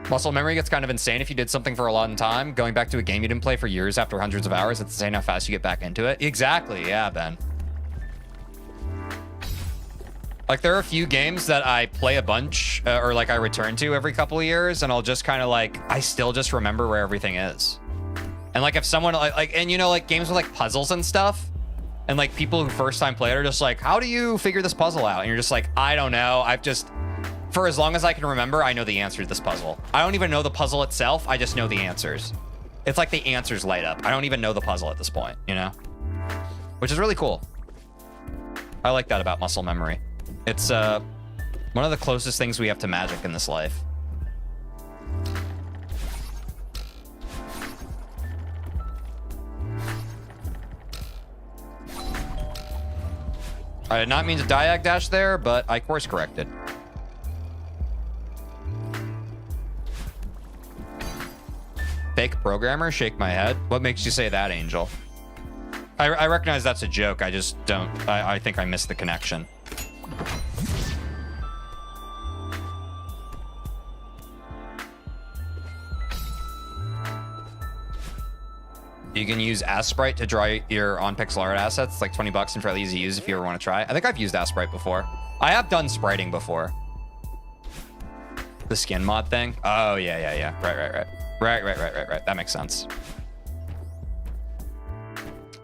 Muscle memory gets kind of insane if you did something for a long time. Going back to a game you didn't play for years after hundreds of hours, it's insane how fast you get back into it. Exactly, yeah, Ben. Like, there are a few games that I play a bunch, or like I return to every couple of years, and I'll just kind of like, I still just remember where everything is. And like, if someone and you know, like games with like puzzles and stuff, and like people who first time play it are just like, how do you figure this puzzle out? And you're just like, I don't know. For as long as I can remember, I know the answer to this puzzle. I don't even know the puzzle itself. I just know the answers. It's like the answers light up. I don't even know the puzzle at this point, you know? Which is really cool. I like that about muscle memory. It's one of the closest things we have to magic in this life. I did not mean to diag dash there, but I course corrected. Fake programmer? Shake my head. What makes you say that, Angel? I recognize that's a joke. I just don't. I think I missed the connection. You can use Asprite to draw your on-pixel art assets. It's like 20 bucks and fairly easy to use if you ever want to try. I think I've used Asprite before. I have done spriting before. The skin mod thing? Oh, yeah. Right. That makes sense.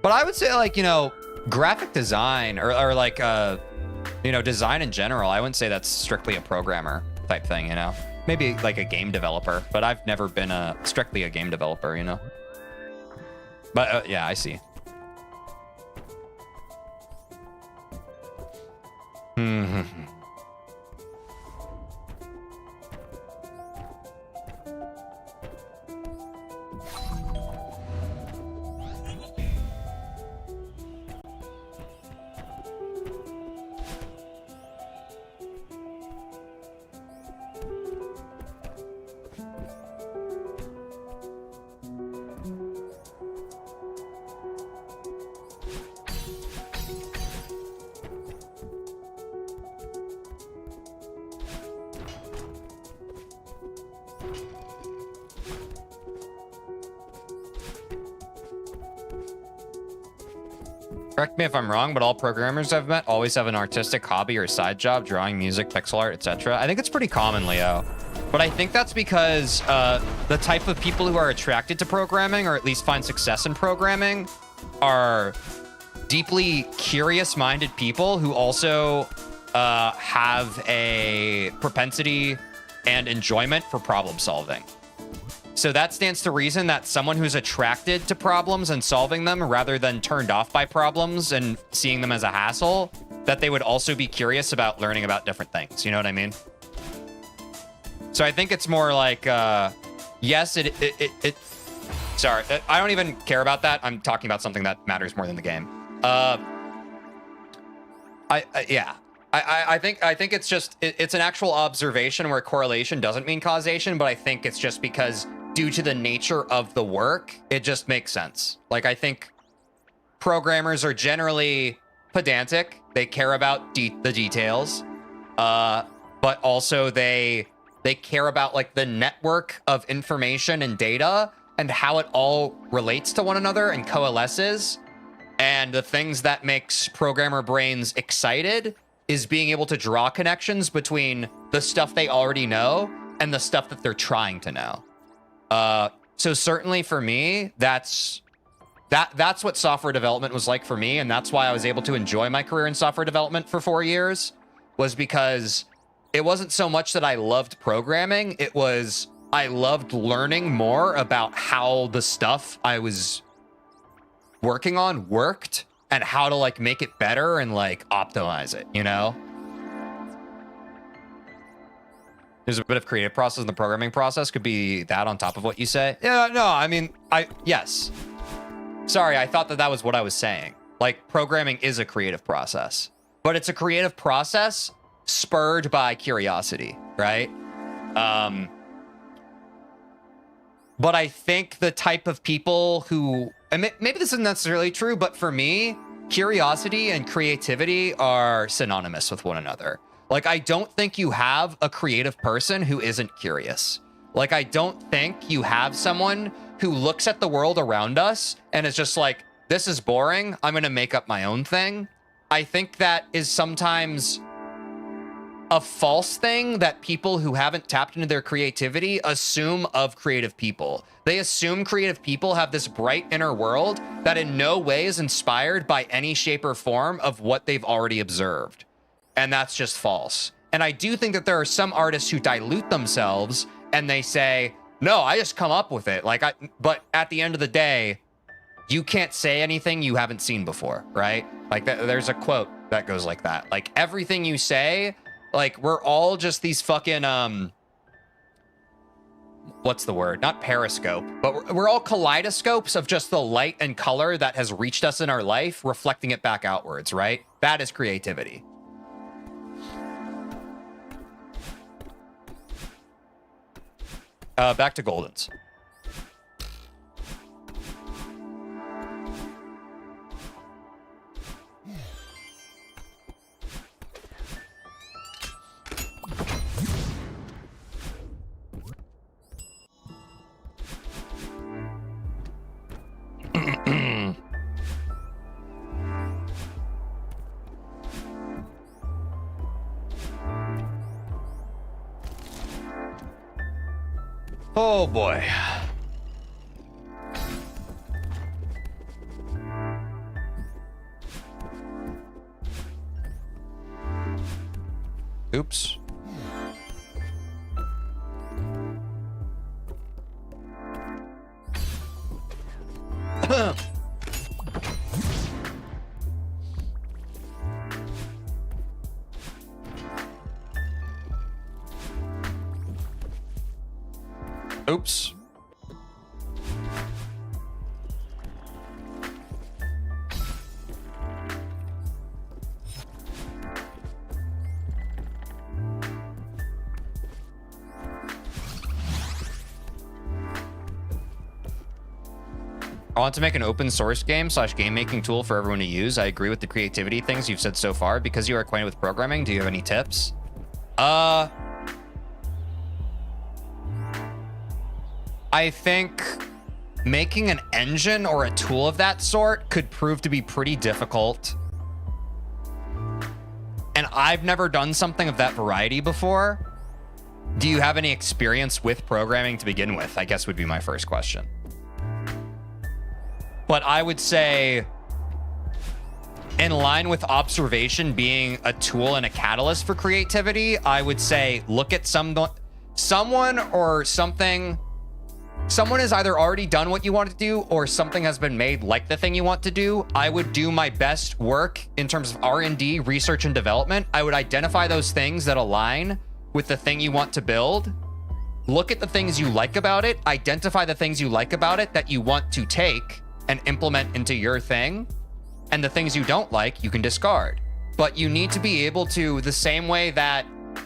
But I would say, like, you know, graphic design or like, you know, design in general, I wouldn't say that's strictly a programmer type thing, you know? Maybe like a game developer, but I've never been strictly a game developer, you know? But yeah, I see. Correct me if I'm wrong, but all programmers I've met always have an artistic hobby or side job, drawing, music, pixel art, etc. I think it's pretty common, Leo. But I think that's because the type of people who are attracted to programming, or at least find success in programming, are deeply curious-minded people who also have a propensity and enjoyment for problem solving. So that stands to reason that someone who's attracted to problems and solving them rather than turned off by problems and seeing them as a hassle, that they would also be curious about learning about different things. You know what I mean? So I think it's more like, yes, Sorry, I don't even care about that. I'm talking about something that matters more than the game. Yeah. I think it's just it's an actual observation where correlation doesn't mean causation, but I think it's just because due to the nature of the work, it just makes sense. Like, I think programmers are generally pedantic. They care about the details, but also they care about like the network of information and data and how it all relates to one another and coalesces. And the things that makes programmer brains excited is being able to draw connections between the stuff they already know and the stuff that they're trying to know. So certainly for me, that's what software development was like for me, and that's why I was able to enjoy my career in software development for 4 years, was because it wasn't so much that I loved programming, it was I loved learning more about how the stuff I was working on worked and how to like make it better and like optimize it, you know? There's a bit of creative process in the programming process. Could be that on top of what you say. Yeah, no, I mean, yes. Sorry, I thought that was what I was saying. Like, programming is a creative process, but it's a creative process spurred by curiosity, right? But I think the type of people who, and maybe this isn't necessarily true, but for me, curiosity and creativity are synonymous with one another. Like, I don't think you have a creative person who isn't curious. Like, I don't think you have someone who looks at the world around us and is just like, this is boring, I'm gonna make up my own thing. I think that is sometimes a false thing that people who haven't tapped into their creativity assume of creative people. They assume creative people have this bright inner world that in no way is inspired by any shape or form of what they've already observed. And that's just false. And I do think that there are some artists who dilute themselves and they say, no, I just come up with it. But at the end of the day, you can't say anything you haven't seen before, right? Like, there's a quote that goes like that. Like, everything you say, like, we're all just these fucking, what's the word? Not periscope, but we're all kaleidoscopes of just the light and color that has reached us in our life, reflecting it back outwards, right? That is creativity. Back to Golden's. Oh boy. Oops. Oops. I want to make an open source game / game making tool for everyone to use. I agree with the creativity things you've said so far. Because you are acquainted with programming, do you have any tips? I think making an engine or a tool of that sort could prove to be pretty difficult. And I've never done something of that variety before. Do you have any experience with programming to begin with? I guess would be my first question. But I would say, in line with observation being a tool and a catalyst for creativity, I would say look at someone or something. Someone has either already done what you want to do or something has been made like the thing you want to do. I would do my best work in terms of R&D, research and development. I would identify those things that align with the thing you want to build, look at the things you like about it, identify the things you like about it that you want to take and implement into your thing, and the things you don't like, you can discard. But you need to be able to, the same way that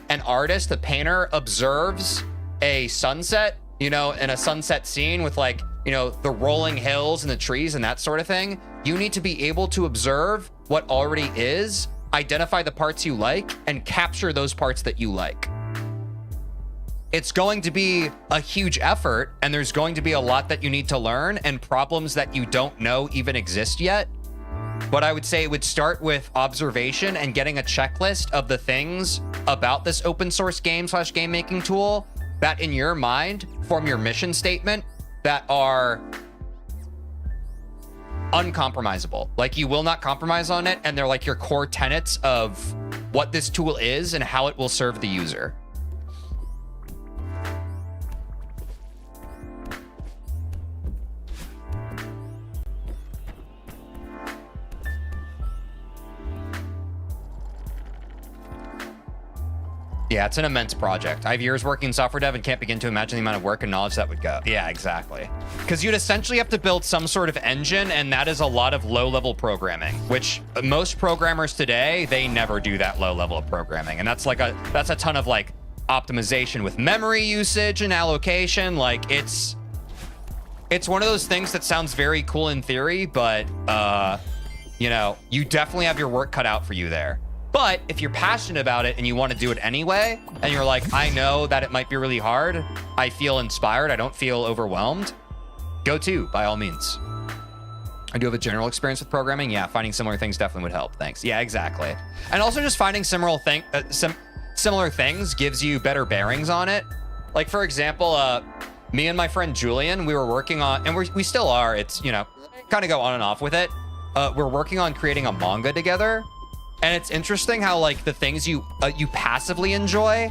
an artist, a painter, observes a sunset, you know, in a sunset scene with like, you know, the rolling hills and the trees and that sort of thing, you need to be able to observe what already is, identify the parts you like, and capture those parts that you like. It's going to be a huge effort, and there's going to be a lot that you need to learn and problems that you don't know even exist yet. But I would say it would start with observation and getting a checklist of the things about this open source game/game making tool that in your mind form your mission statement that are uncompromisable. Like you will not compromise on it, and they're like your core tenets of what this tool is and how it will serve the user. Yeah, it's an immense project. I have years working in software dev and can't begin to imagine the amount of work and knowledge that would go. Yeah, exactly. Because you'd essentially have to build some sort of engine, and that is a lot of low-level programming, which most programmers today, they never do that low level of programming. And that's a ton of like optimization with memory usage and allocation. Like it's one of those things that sounds very cool in theory, but you know, you definitely have your work cut out for you there. But if you're passionate about it and you want to do it anyway, and you're like, I know that it might be really hard, I feel inspired, I don't feel overwhelmed, go to, by all means. I do have a general experience with programming. Yeah, finding similar things definitely would help. Thanks. Yeah, exactly. And also just finding similar things gives you better bearings on it. Like, for example, me and my friend Julian, we were working on, and we still are, it's, you know, kind of go on and off with it. We're working on creating a manga together. And it's interesting how like the things you passively enjoy,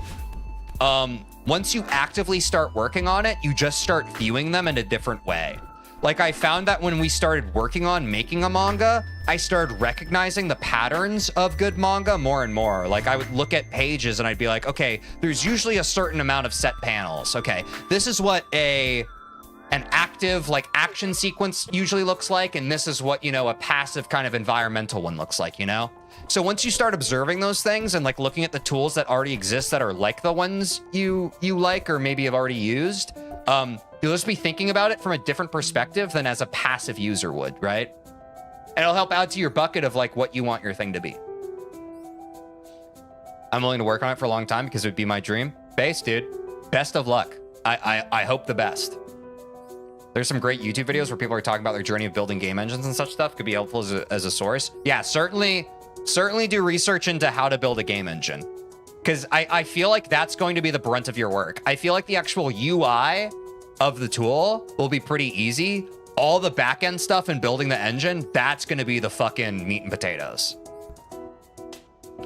once you actively start working on it, you just start viewing them in a different way. Like I found that when we started working on making a manga, I started recognizing the patterns of good manga more and more. Like I would look at pages and I'd be like, okay, there's usually a certain amount of set panels. Okay, this is what an active like action sequence usually looks like, and this is what, you know, a passive kind of environmental one looks like, you know? So once you start observing those things and like looking at the tools that already exist that are like the ones you like or maybe have already used, you'll just be thinking about it from a different perspective than as a passive user would, right? And it'll help add to your bucket of like what you want your thing to be. I'm willing to work on it for a long time because it would be my dream. Base, dude, best of luck. I hope the best. There's some great YouTube videos where people are talking about their journey of building game engines and such stuff. Could be helpful as a source. Yeah, certainly do research into how to build a game engine, because I feel like that's going to be the brunt of your work. I feel like the actual UI of the tool will be pretty easy. All the back-end stuff and building the engine, that's going to be the fucking meat and potatoes.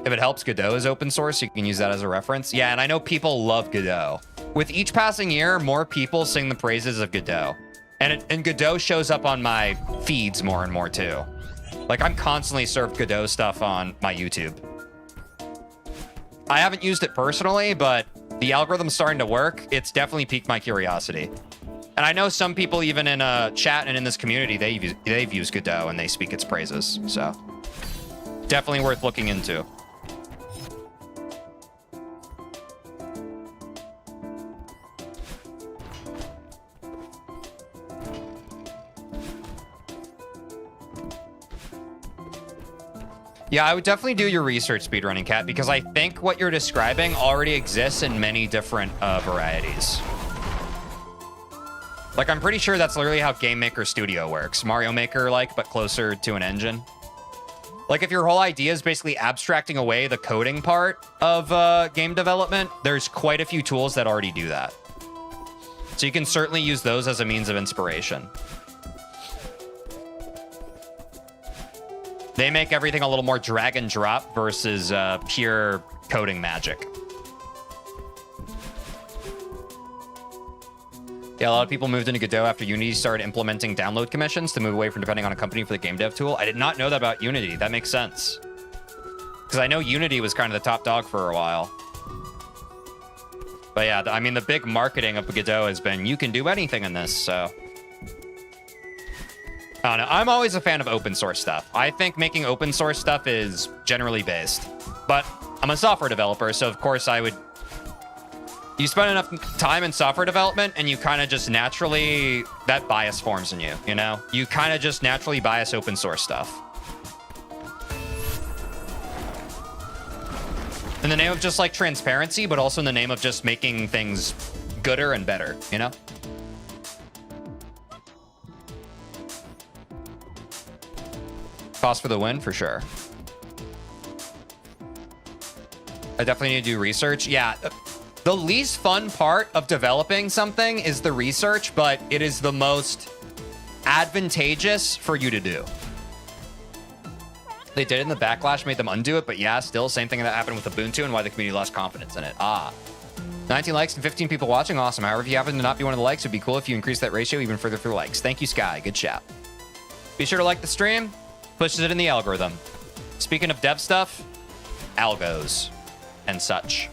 If it helps, Godot is open source. You can use that as a reference. Yeah, and I know people love Godot. With each passing year, more people sing the praises of Godot. And Godot shows up on my feeds more and more too. Like I'm constantly served Godot stuff on my YouTube. I haven't used it personally, but the algorithm's starting to work. It's definitely piqued my curiosity. And I know some people even in chat and in this community, they've used Godot and they speak its praises. So definitely worth looking into. Yeah, I would definitely do your research, speedrunning cat, because I think what you're describing already exists in many different varieties. Like, I'm pretty sure that's literally how Game Maker Studio works. Mario Maker, like, but closer to an engine. Like, if your whole idea is basically abstracting away the coding part of game development, there's quite a few tools that already do that. So you can certainly use those as a means of inspiration. They make everything a little more drag and drop versus pure coding magic. Yeah, a lot of people moved into Godot after Unity started implementing download commissions to move away from depending on a company for the game dev tool. I did not know that about Unity. That makes sense. Because I know Unity was kind of the top dog for a while. But yeah, I mean, the big marketing of Godot has been, you can do anything in this, so. I don't know. I'm always a fan of open source stuff. I think making open source stuff is generally based. But I'm a software developer, so of course I would... You spend enough time in software development, and you kind of just naturally... That bias forms in you, you know? You kind of just naturally bias open source stuff. In the name of just, like, transparency, but also in the name of just making things gooder and better, you know? Cost for the win, for sure. I definitely need to do research. Yeah, the least fun part of developing something is the research, but it is the most advantageous for you to do. They did it in the backlash, made them undo it, but yeah, still same thing that happened with Ubuntu and why the community lost confidence in it. 19 likes and 15 people watching, awesome. However, if you happen to not be one of the likes, it'd be cool if you increase that ratio even further for likes. Thank you, Sky. Good shout. Be sure to like the stream. Pushes it in the algorithm. Speaking of dev stuff, algos and such.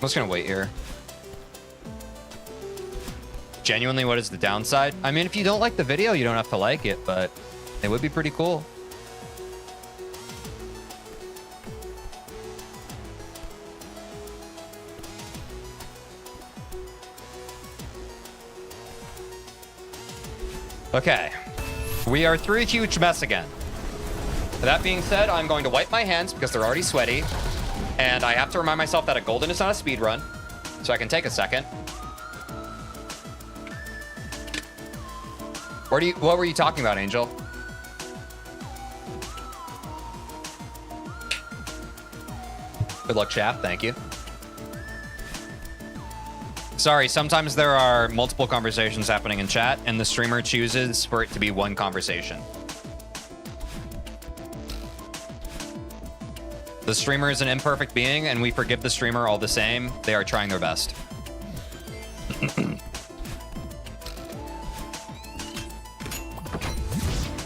I'm just gonna wait here. Genuinely, what is the downside? I mean, if you don't like the video, you don't have to like it, but it would be pretty cool. Okay, we are through a huge mess again. That being said, I'm going to wipe my hands because they're already sweaty. And I have to remind myself that a golden is not a speed run. So I can take a second. What were you talking about, Angel? Good luck, chat. Thank you. Sorry, sometimes there are multiple conversations happening in chat, and the streamer chooses for it to be one conversation. The streamer is an imperfect being, and we forgive the streamer all the same. They are trying their best.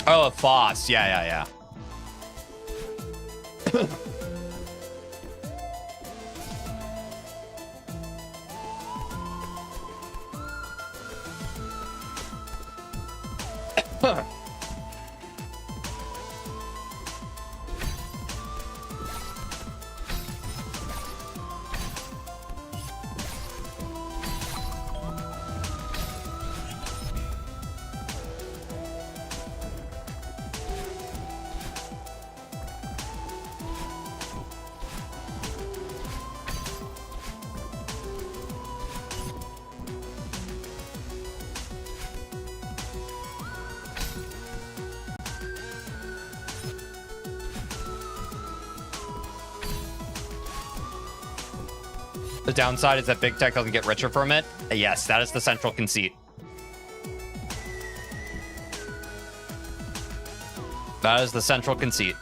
Oh, Foss. Yeah. The downside is that big tech doesn't get richer from it. Yes, that is the central conceit. That is the central conceit.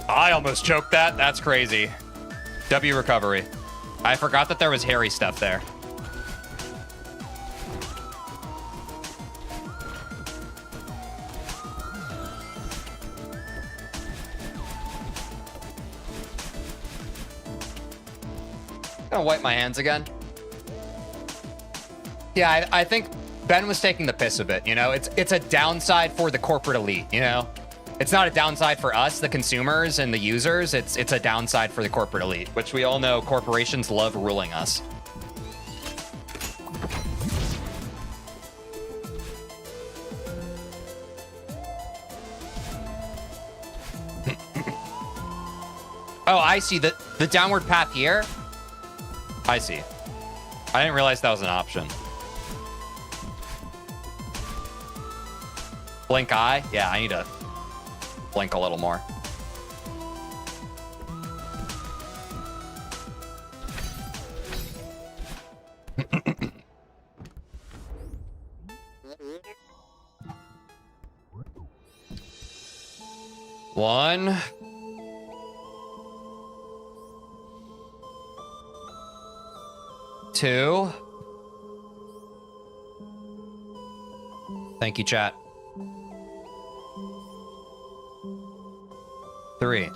I almost choked that. That's crazy. W recovery. I forgot that there was hairy stuff there. Gonna wipe my hands again. Yeah, I think Ben was taking the piss a bit, you know? It's a downside for the corporate elite, you know? It's not a downside for us, the consumers and the users. It's a downside for the corporate elite, which we all know corporations love ruling us. Oh, I see. The downward path here? I see. I didn't realize that was an option. Blink eye? Yeah, I need to blink a little more. One. 2. Thank you, chat. 3.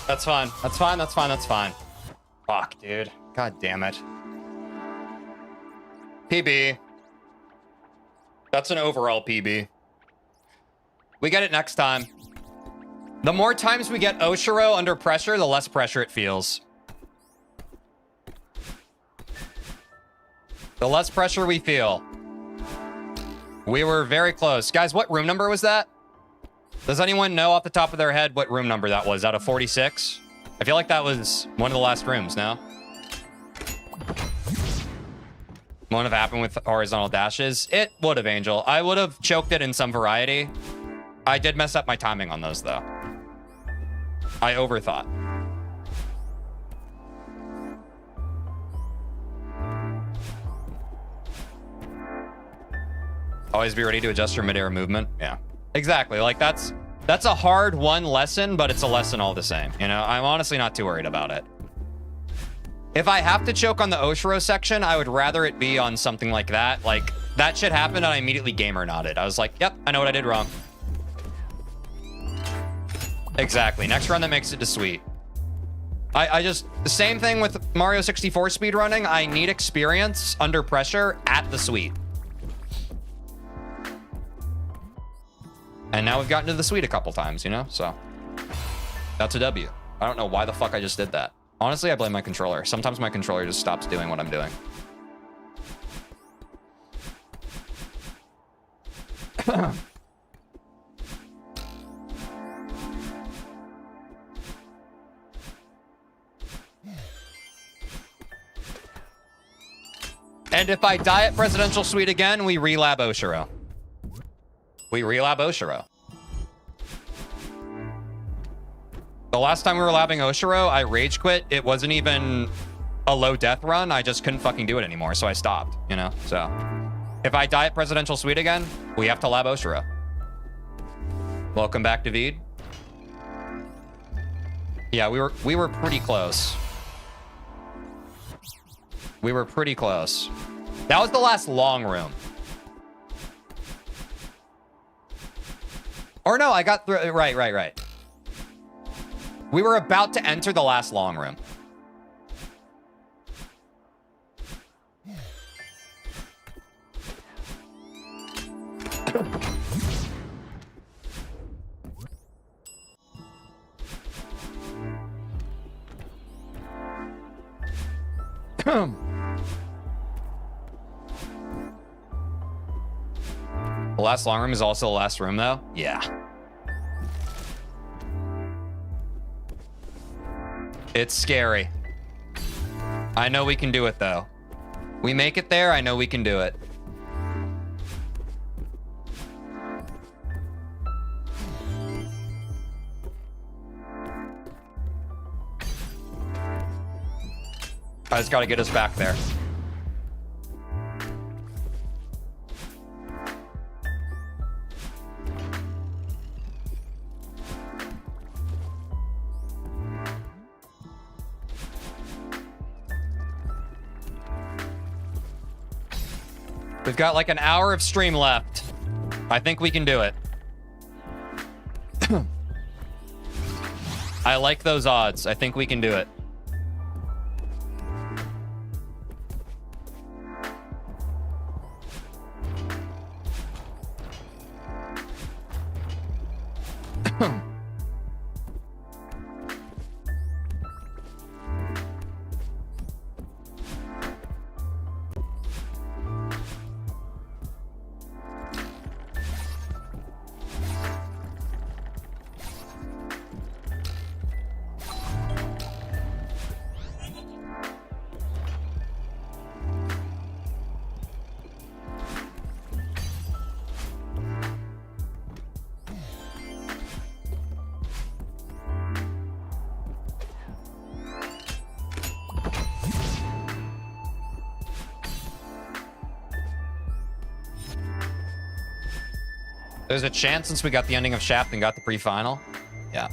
That's fine. That's fine. That's fine. That's fine. Fuck, dude. God damn it. PB. That's an overall PB. We get it next time. The more times we get Oshiro under pressure, the less pressure it feels. The less pressure we feel. We were very close. Guys, what room number was that? Does anyone know off the top of their head what room number that was out of 46? I feel like that was one of the last rooms, no? Wouldn't have happened with horizontal dashes. It would have, Angel. I would have choked it in some variety. I did mess up my timing on those, though. I overthought. Always be ready to adjust your midair movement. Yeah, exactly. Like that's a hard one lesson, but it's a lesson all the same. You know, I'm honestly not too worried about it. If I have to choke on the Oshiro section, I would rather it be on something like that. Like that shit happened and I immediately gamer nodded. I was like, yep, I know what I did wrong. Exactly. Next run that makes it to sweet. I just, the same thing with Mario 64 speedrunning. I need experience under pressure at the sweet. And now we've gotten to the suite a couple times, you know? So that's a W. I don't know why the fuck I just did that. Honestly, I blame my controller. Sometimes my controller just stops doing what I'm doing. And if I die at Presidential Suite again, we relab Oshiro. We relab Oshiro. The last time we were labbing Oshiro, I rage quit. It wasn't even a low death run. I just couldn't fucking do it anymore, so I stopped, you know? So if I die at Presidential Suite again, we have to lab Oshiro. Welcome back, TeejVeen. Yeah, we were pretty close. We were pretty close. That was the last long room. Or no, I got through. Right. We were about to enter the last long room. The last long room is also the last room, though? Yeah. It's scary. I know we can do it, though. We make it there, I know we can do it. I just gotta get us back there. We've got like an hour of stream left. I think we can do it. I like those odds. I think we can do it. There's a chance since we got the ending of Shaft and got the pre-final. Yeah.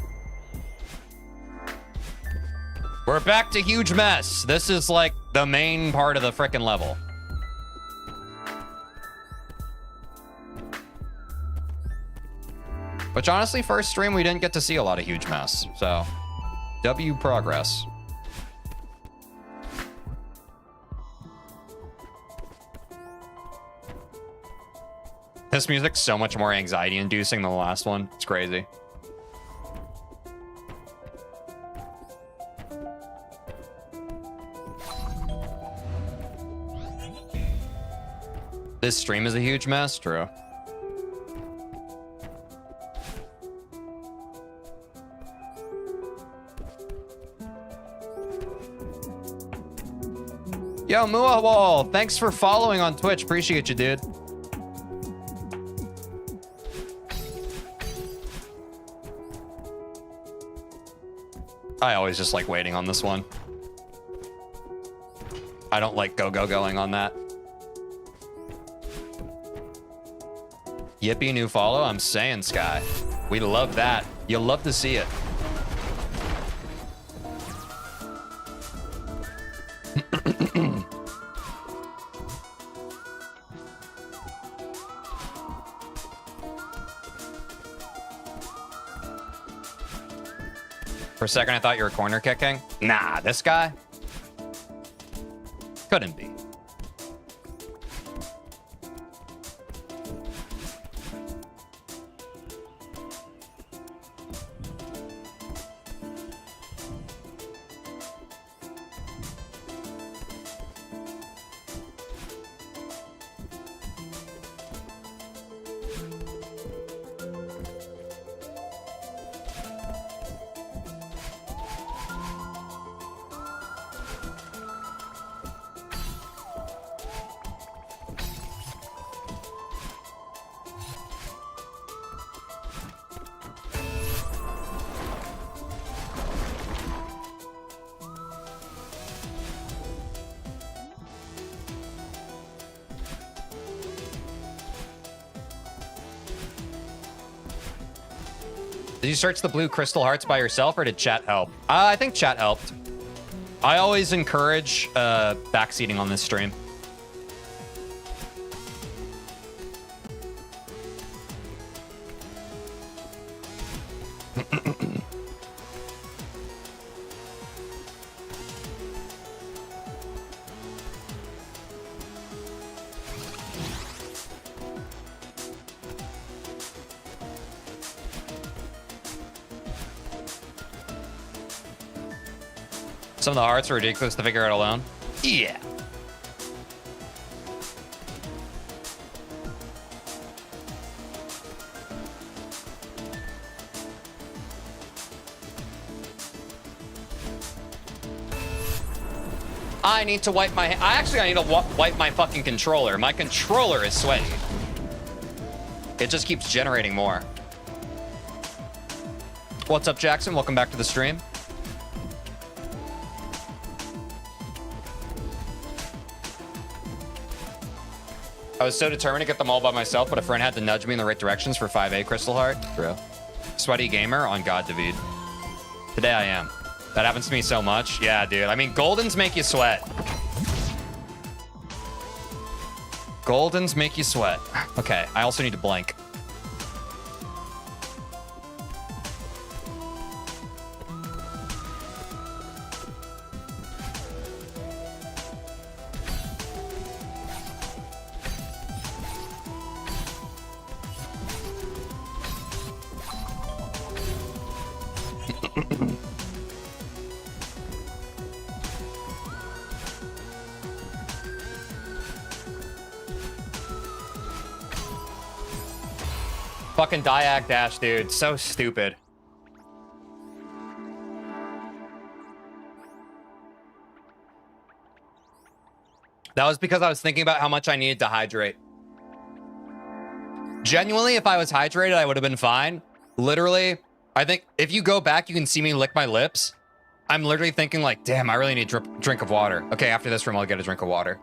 We're back to huge mess. This is like the main part of the frickin' level. Which honestly, first stream, we didn't get to see a lot of huge mess. So, W progress. This music's so much more anxiety-inducing than the last one. It's crazy. This stream is a huge mess, true. Yo, Muawal, thanks for following on Twitch. Appreciate you, dude. I always just like waiting on this one. I don't like going on that. Yippee, new follow. I'm saying, Sky. We love that. You'll love to see it. For a second, I thought you were corner kicking. Nah, this guy? Couldn't be. Did you search the blue crystal hearts by yourself, or did chat help? I think chat helped. I always encourage backseating on this stream. Some of the hearts are ridiculous to figure out alone. Yeah. I need to wipe my... I need to wipe my fucking controller. My controller is sweaty. It just keeps generating more. What's up, Jackson? Welcome back to the stream. I was so determined to get them all by myself, but a friend had to nudge me in the right directions for 5A Crystal Heart. Bro. Sweaty gamer on God, David. Today I am. That happens to me so much. Yeah, dude. I mean, Goldens make you sweat. Goldens make you sweat. Okay, I also need to blink. Fucking diag dash, dude. So stupid. That was because I was thinking about how much I needed to hydrate. Genuinely, if I was hydrated, I would have been fine. Literally, I think if you go back, you can see me lick my lips. I'm literally thinking like, damn, I really need a drink of water. Okay, after this room, I'll get a drink of water.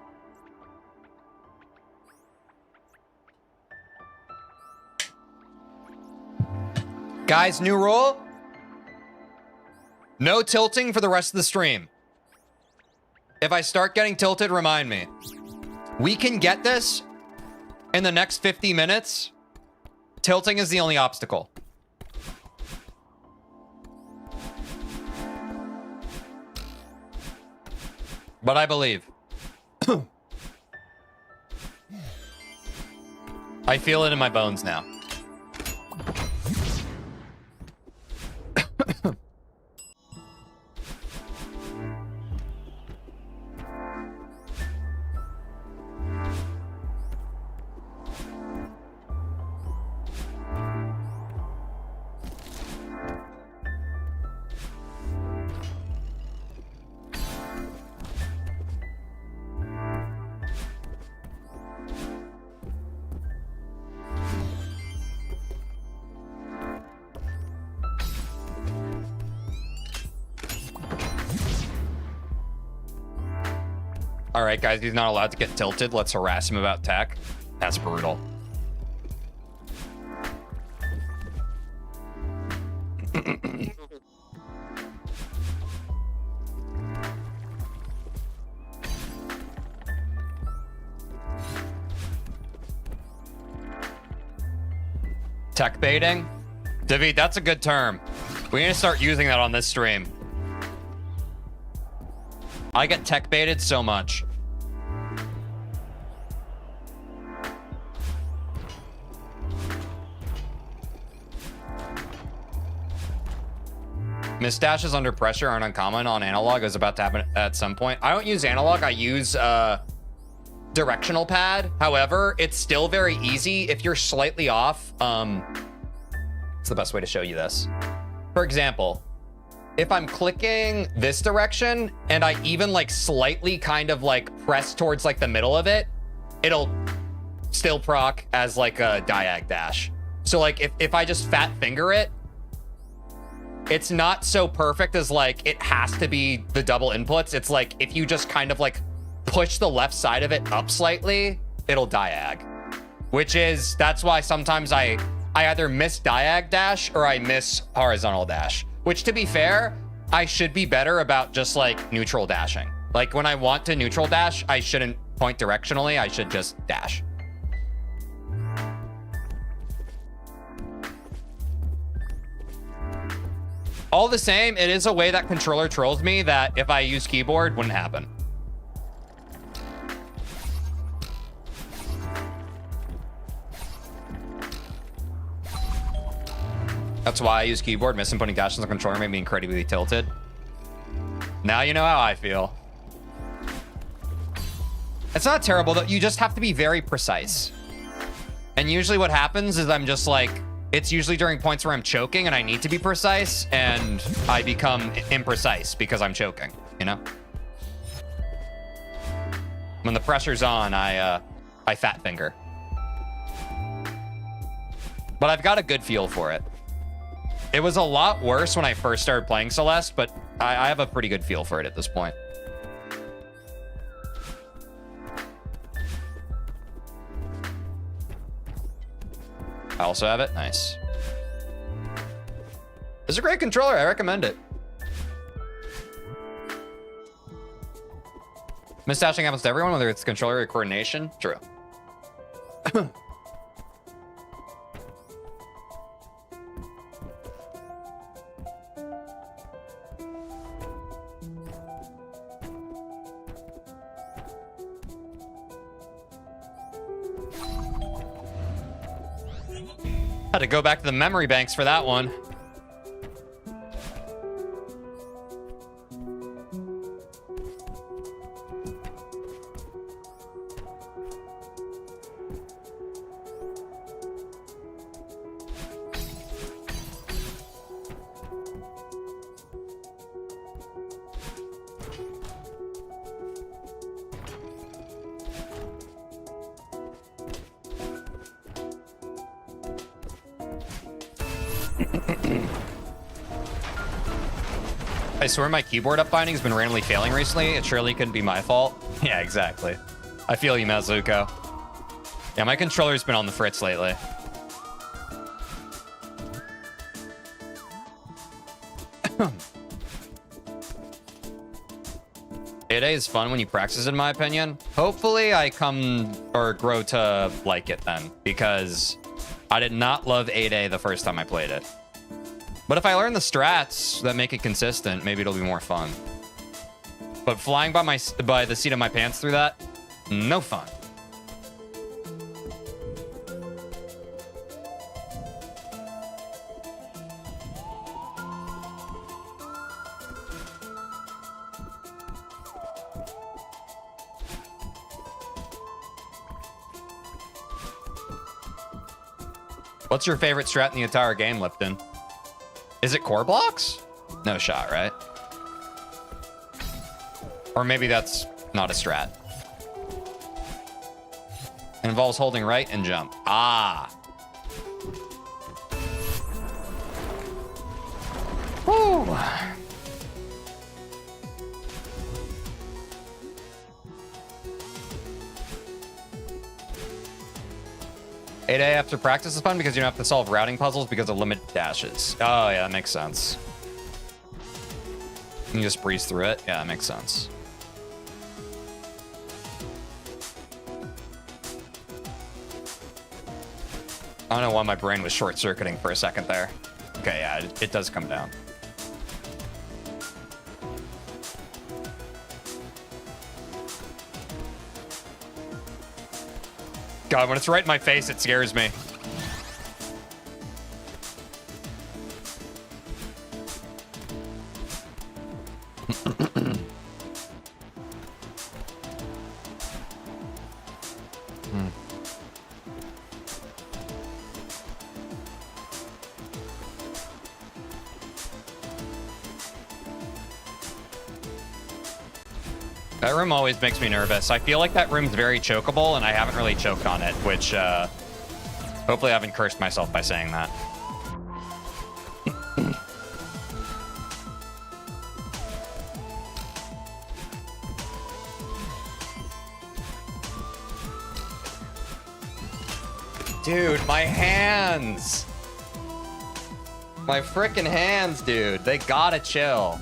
Guys, new rule. No tilting for the rest of the stream. If I start getting tilted, remind me. We can get this in the next 50 minutes. Tilting is the only obstacle. But I believe. I feel it in my bones now. All right, guys, he's not allowed to get tilted. Let's harass him about tech. That's brutal. Tech baiting? TeejVeen, that's a good term. We need to start using that on this stream. I get tech baited so much. Misdashes under pressure aren't uncommon on analog. It was about to happen at some point. I don't use analog. I use directional pad. However, it's still very easy if you're slightly off. It's the best way to show you this. For example, if I'm clicking this direction and I even like slightly kind of like press towards like the middle of it, it'll still proc as like a diag dash. So like if I just fat finger it, it's not so perfect as like it has to be the double inputs. It's like if you just kind of like push the left side of it up slightly, it'll diag. Which is, that's why sometimes I either miss diag dash or I miss horizontal dash. Which, to be fair, I should be better about just like neutral dashing. Like when I want to neutral dash, I shouldn't point directionally. I should just dash. All the same, it is a way that controller trolls me that if I use keyboard, wouldn't happen. That's why I use keyboard. Missing putting dashes on the controller made me incredibly tilted. Now you know how I feel. It's not terrible, though. You just have to be very precise. And usually what happens is I'm just like, it's usually during points where I'm choking and I need to be precise, and I become imprecise because I'm choking, you know? When the pressure's on, I fat finger. But I've got a good feel for it. It was a lot worse when I first started playing Celeste, but I have a pretty good feel for it at this point. I also have it. Nice. It's a great controller. I recommend it. Misdashing happens to everyone, whether it's controller or coordination. True. Had to go back to the memory banks for that one. I swear my keyboard upbinding has been randomly failing recently. It surely couldn't be my fault. Yeah, exactly. I feel you, Mazuko. Yeah, my controller's been on the fritz lately. It is fun when you practice, in my opinion. Hopefully I come or grow to like it then, because I did not love 8A the first time I played it. But if I learn the strats that make it consistent, maybe it'll be more fun. But flying by the seat of my pants through that, no fun. What's your favorite strat in the entire game, Lipton? Is it core blocks? No shot, right? Or maybe that's not a strat. It involves holding right and jump. Ah. Woo. A after practice is fun because you don't have to solve routing puzzles because of limited dashes. Oh, yeah, that makes sense. You just breeze through it. Yeah, that makes sense. I don't know why my brain was short-circuiting for a second there. Okay, yeah, it does come down. God, when it's right in my face, it scares me. That room always makes me nervous. I feel like that room's very chokeable, and I haven't really choked on it, which hopefully I haven't cursed myself by saying that. Dude, my hands! My frickin' hands, dude. They gotta chill.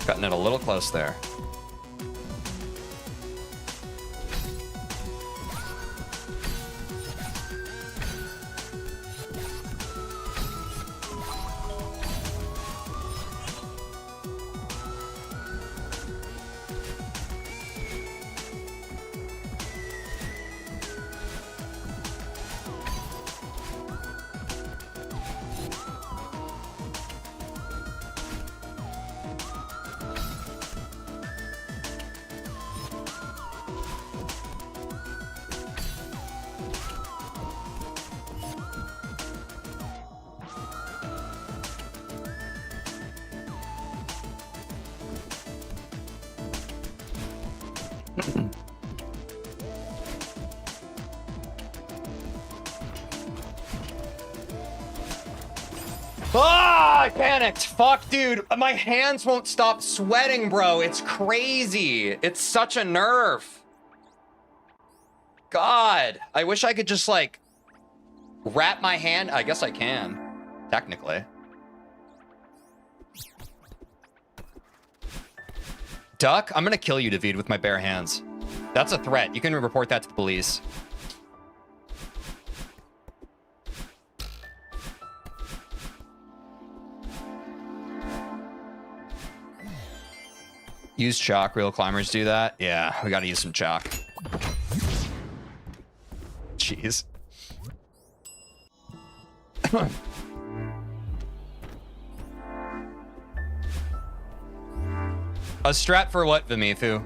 Cutting it a little close there. Ah, I panicked. Fuck, dude. My hands won't stop sweating, bro. It's crazy. It's such a nerf. God, I wish I could just, like, wrap my hand. I guess I can, technically. Duck, I'm gonna kill you, TeejVeen, with my bare hands. That's a threat. You can report that to the police. Use chalk. Real climbers do that. Yeah, we gotta use some chalk. Jeez. A strat for what, Vimithu?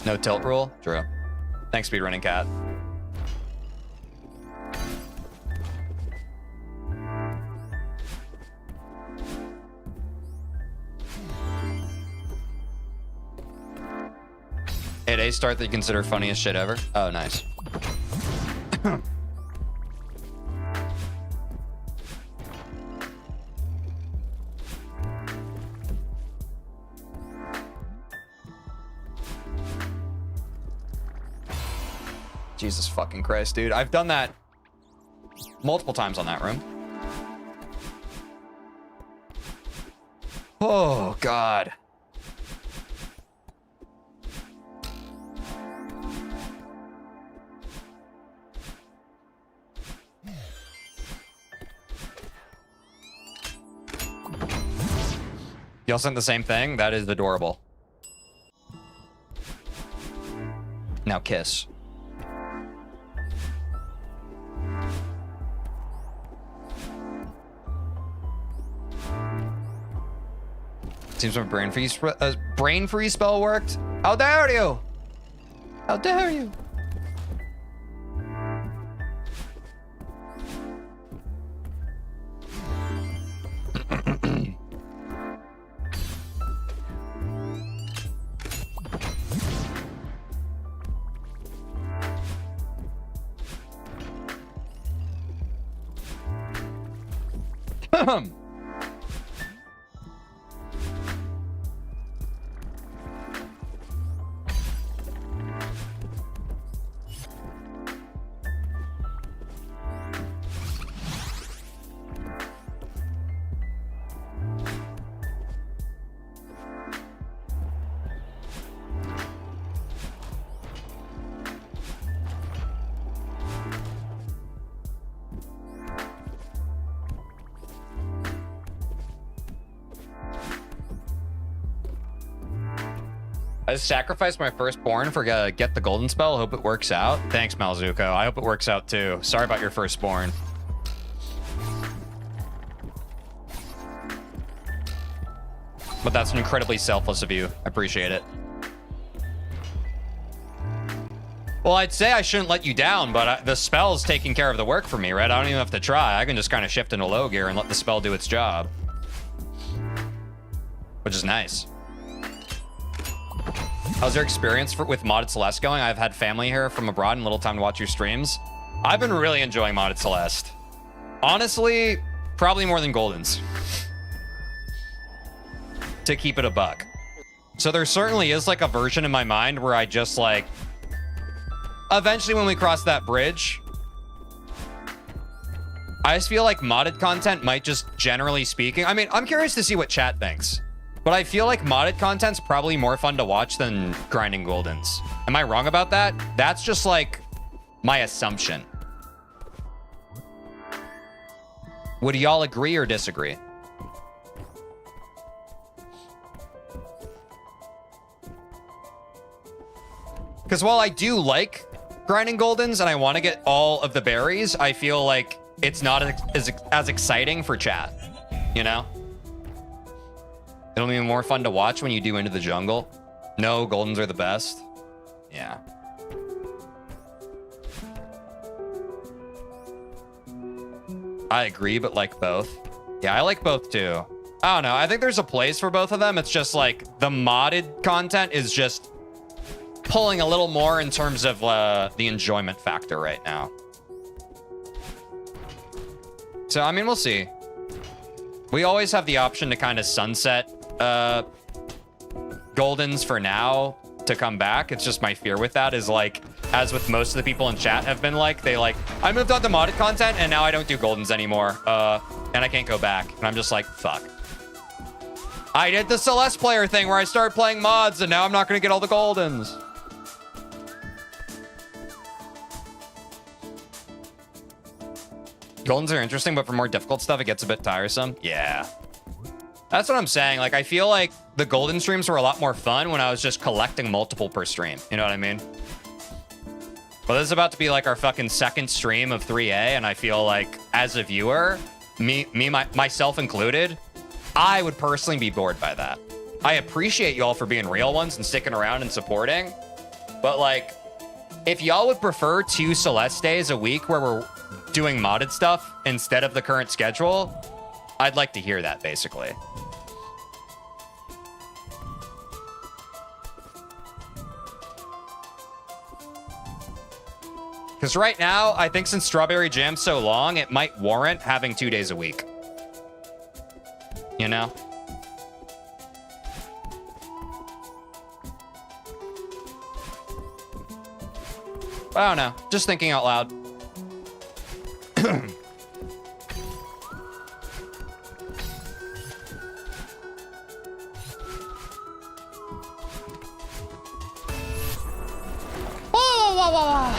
No tilt rule? True. Thanks, speedrunning cat. Hey, A start that you consider funniest shit ever? Oh, nice. Jesus fucking Christ, dude. I've done that multiple times on that room. Oh, God. Y'all sent the same thing? That is adorable. Now kiss. Seems my brain freeze spell worked. How dare you? How dare you? I sacrificed my firstborn for get the golden spell. Hope it works out. Thanks, Malzuko. I hope it works out too. Sorry about your firstborn. But that's incredibly selfless of you. I appreciate it. Well, I'd say I shouldn't let you down, but the spell's taking care of the work for me, right? I don't even have to try. I can just kind of shift into low gear and let the spell do its job. Which is nice. How's your experience with modded Celeste going? I've had family here from abroad and little time to watch your streams. I've been really enjoying modded Celeste. Honestly, probably more than Golden's. To keep it a buck. So there certainly is like a version in my mind where I just like... Eventually when we cross that bridge, I just feel like modded content might just, generally speaking... I mean, I'm curious to see what chat thinks. But I feel like modded content's probably more fun to watch than grinding Goldens. Am I wrong about that? That's just like my assumption. Would y'all agree or disagree? Because while I do like grinding Goldens and I want to get all of the berries, I feel like it's not as exciting for chat, you know? It'll be more fun to watch when you do Into the Jungle. No, Goldens are the best. Yeah. I agree, but like both. Yeah, I like both too. I don't know. I think there's a place for both of them. It's just like the modded content is just pulling a little more in terms of the enjoyment factor right now. So, I mean, we'll see. We always have the option to kind of sunset Goldens for now to come back. It's just my fear with that is like, as with most of the people in chat have been like, I moved on to modded content and now I don't do Goldens anymore. And I can't go back. And I'm just like, fuck. I did the Celeste player thing where I started playing mods and now I'm not going to get all the Goldens. Goldens are interesting, but for more difficult stuff, it gets a bit tiresome. Yeah. That's what I'm saying. Like, I feel like the Golden streams were a lot more fun when I was just collecting multiple per stream. You know what I mean? But this is about to be like our fucking second stream of 3A, and I feel like as a viewer, myself included, I would personally be bored by that. I appreciate y'all for being real ones and sticking around and supporting, but like, if y'all would prefer 2 Celeste days a week where we're doing modded stuff instead of the current schedule, I'd like to hear that, basically. Because right now, I think since Strawberry Jam's so long, it might warrant having 2 days a week. You know? I don't know. Just thinking out loud. Whoa, whoa, whoa, whoa.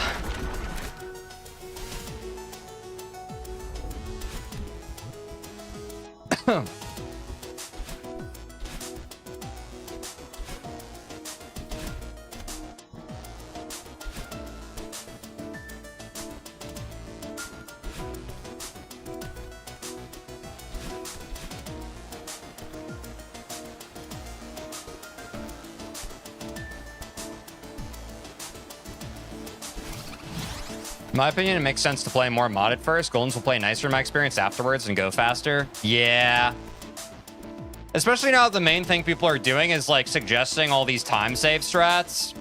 In my opinion, it makes sense to play more modded first. Goldens will play nicer in my experience afterwards and go faster. Yeah. Especially now the main thing people are doing is like suggesting all these time save strats.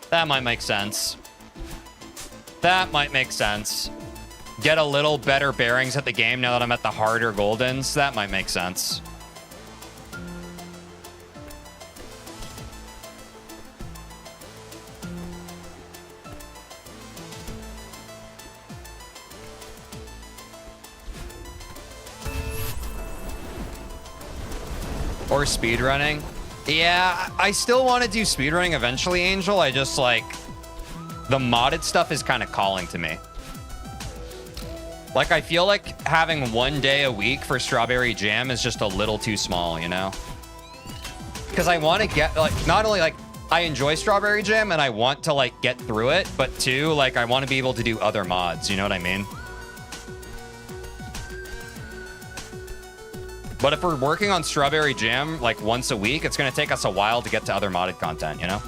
That might make sense. That might make sense. Get a little better bearings at the game now that I'm at the harder Goldens. That might make sense. Or speedrunning. Yeah, I still want to do speedrunning eventually, Angel. I just like the modded stuff is kind of calling to me. Like, I feel like having 1 day a week for Strawberry Jam is just a little too small, you know? Because I want to get, like, not only, like, I enjoy Strawberry Jam and I want to, like, get through it, but two, like, I want to be able to do other mods, you know what I mean? But if we're working on Strawberry Jam, like, once a week, it's going to take us a while to get to other modded content, you know?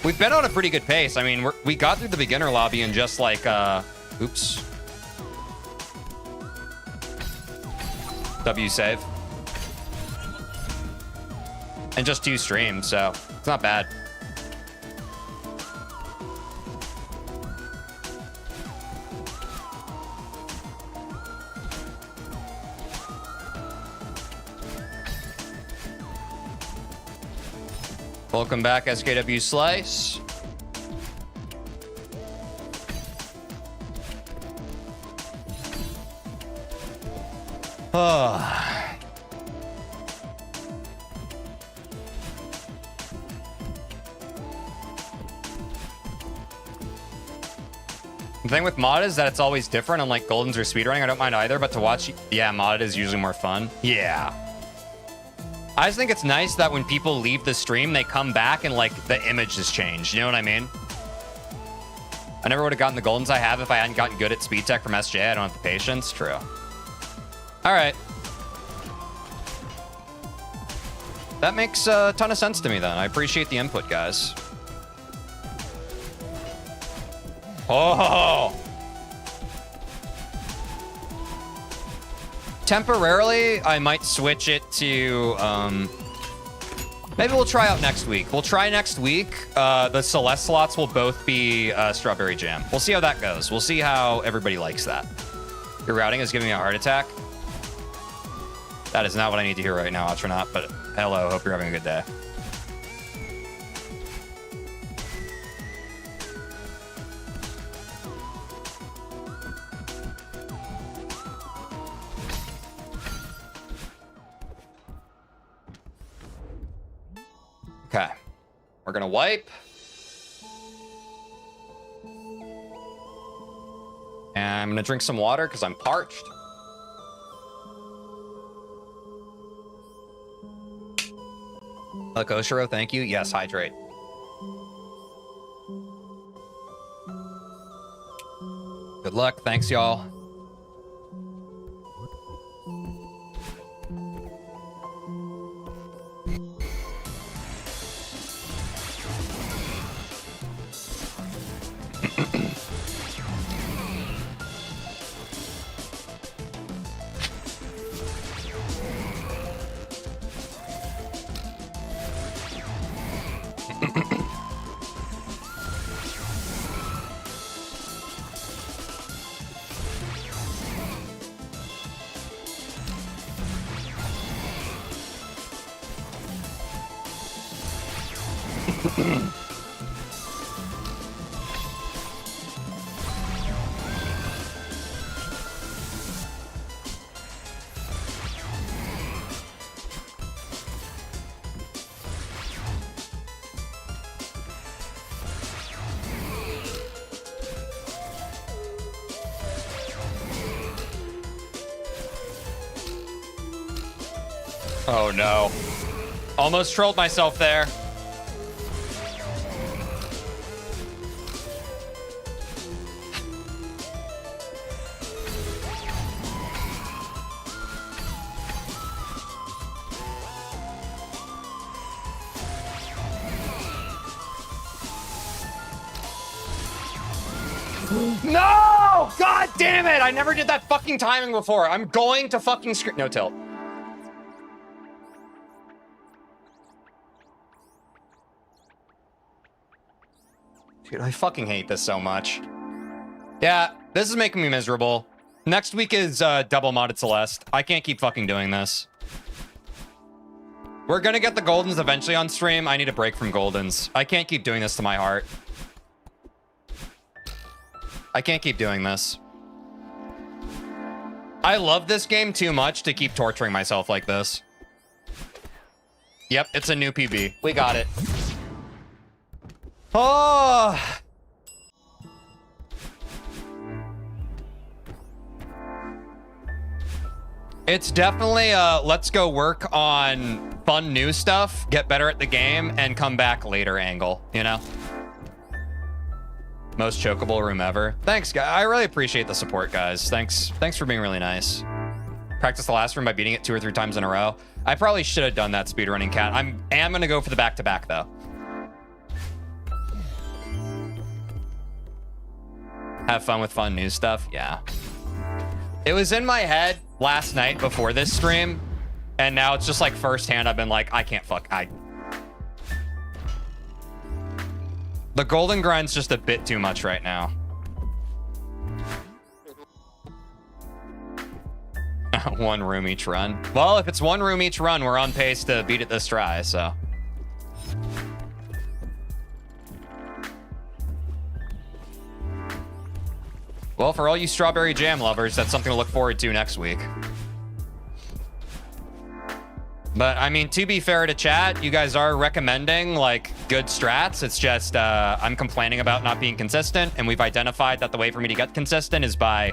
We've been on a pretty good pace. I mean, we got through the beginner lobby in just, like, oops. W save. And just 2 streams, so it's not bad. Welcome back, SKW Slice. The thing with mod is that it's always different. Unlike Goldens or speedrunning, I don't mind either, but to watch, yeah, modded is usually more fun. Yeah. I just think it's nice that when people leave the stream, they come back and, like, the image has changed. You know what I mean? I never would have gotten the Goldens I have if I hadn't gotten good at speed tech from SJ. I don't have the patience. True. All right. That makes a ton of sense to me, then. I appreciate the input, guys. Oh! Temporarily, I might switch it to, maybe we'll try out next week. We'll try next week. The Celeste slots will both be Strawberry Jam. We'll see how that goes. We'll see how everybody likes that. Your routing is giving me a heart attack. That is not what I need to hear right now, Astronaut, but hello, hope you're having a good day. We're gonna wipe. And I'm gonna drink some water because I'm parched. Look, Oshiro, thank you. Yes, hydrate. Good luck. Thanks, y'all. Oh no. Almost trolled myself there. No! God damn it! I never did that fucking timing before. I'm going to fucking scream. No tilt. Dude, I fucking hate this so much. Yeah, this is making me miserable. Next week is double modded Celeste. I can't keep fucking doing this. We're gonna get the Goldens eventually on stream. I need a break from Goldens. I can't keep doing this to my heart. I can't keep doing this. I love this game too much to keep torturing myself like this. Yep, it's a new PB. We got it. Oh. It's definitely let's go work on fun new stuff, get better at the game, and come back later angle, you know? Most chokeable room ever. Thanks, guys. I really appreciate the support, guys. Thanks for being really nice. Practice the last room by beating it 2 or 3 times in a row. I probably should have done that speedrunning, Cat. I am gonna go for the back-to-back, though. Have fun with fun new stuff? Yeah. It was in my head last night before this stream, and now it's just like firsthand I've been like, I can't The golden grind's just a bit too much right now. One room each run. Well, if it's 1 room each run, we're on pace to beat it this try, so. Well, for all you strawberry jam lovers, that's something to look forward to next week. But, I mean, to be fair to chat, you guys are recommending, like, good strats. It's just, I'm complaining about not being consistent, and we've identified that the way for me to get consistent is by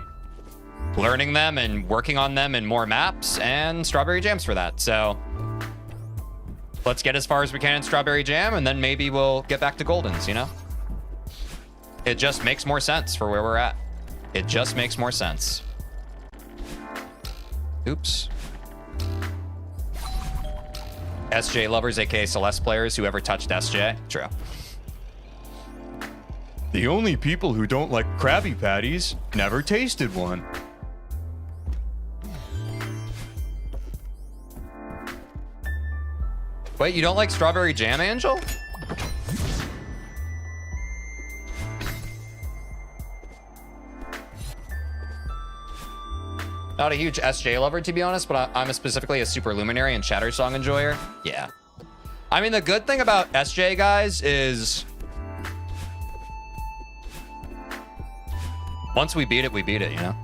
learning them and working on them in more maps, and strawberry jams for that. So, let's get as far as we can in strawberry jam, and then maybe we'll get back to goldens, you know? It just makes more sense for where we're at. It just makes more sense. Oops. SJ lovers, aka Celeste players, whoever touched SJ. True. The only people who don't like Krabby Patties never tasted one. Wait, you don't like strawberry jam, Angel? Not a huge SJ lover, to be honest, but I'm specifically a super luminary and chatter song enjoyer. Yeah. I mean, the good thing about SJ, guys, is once we beat it, you know?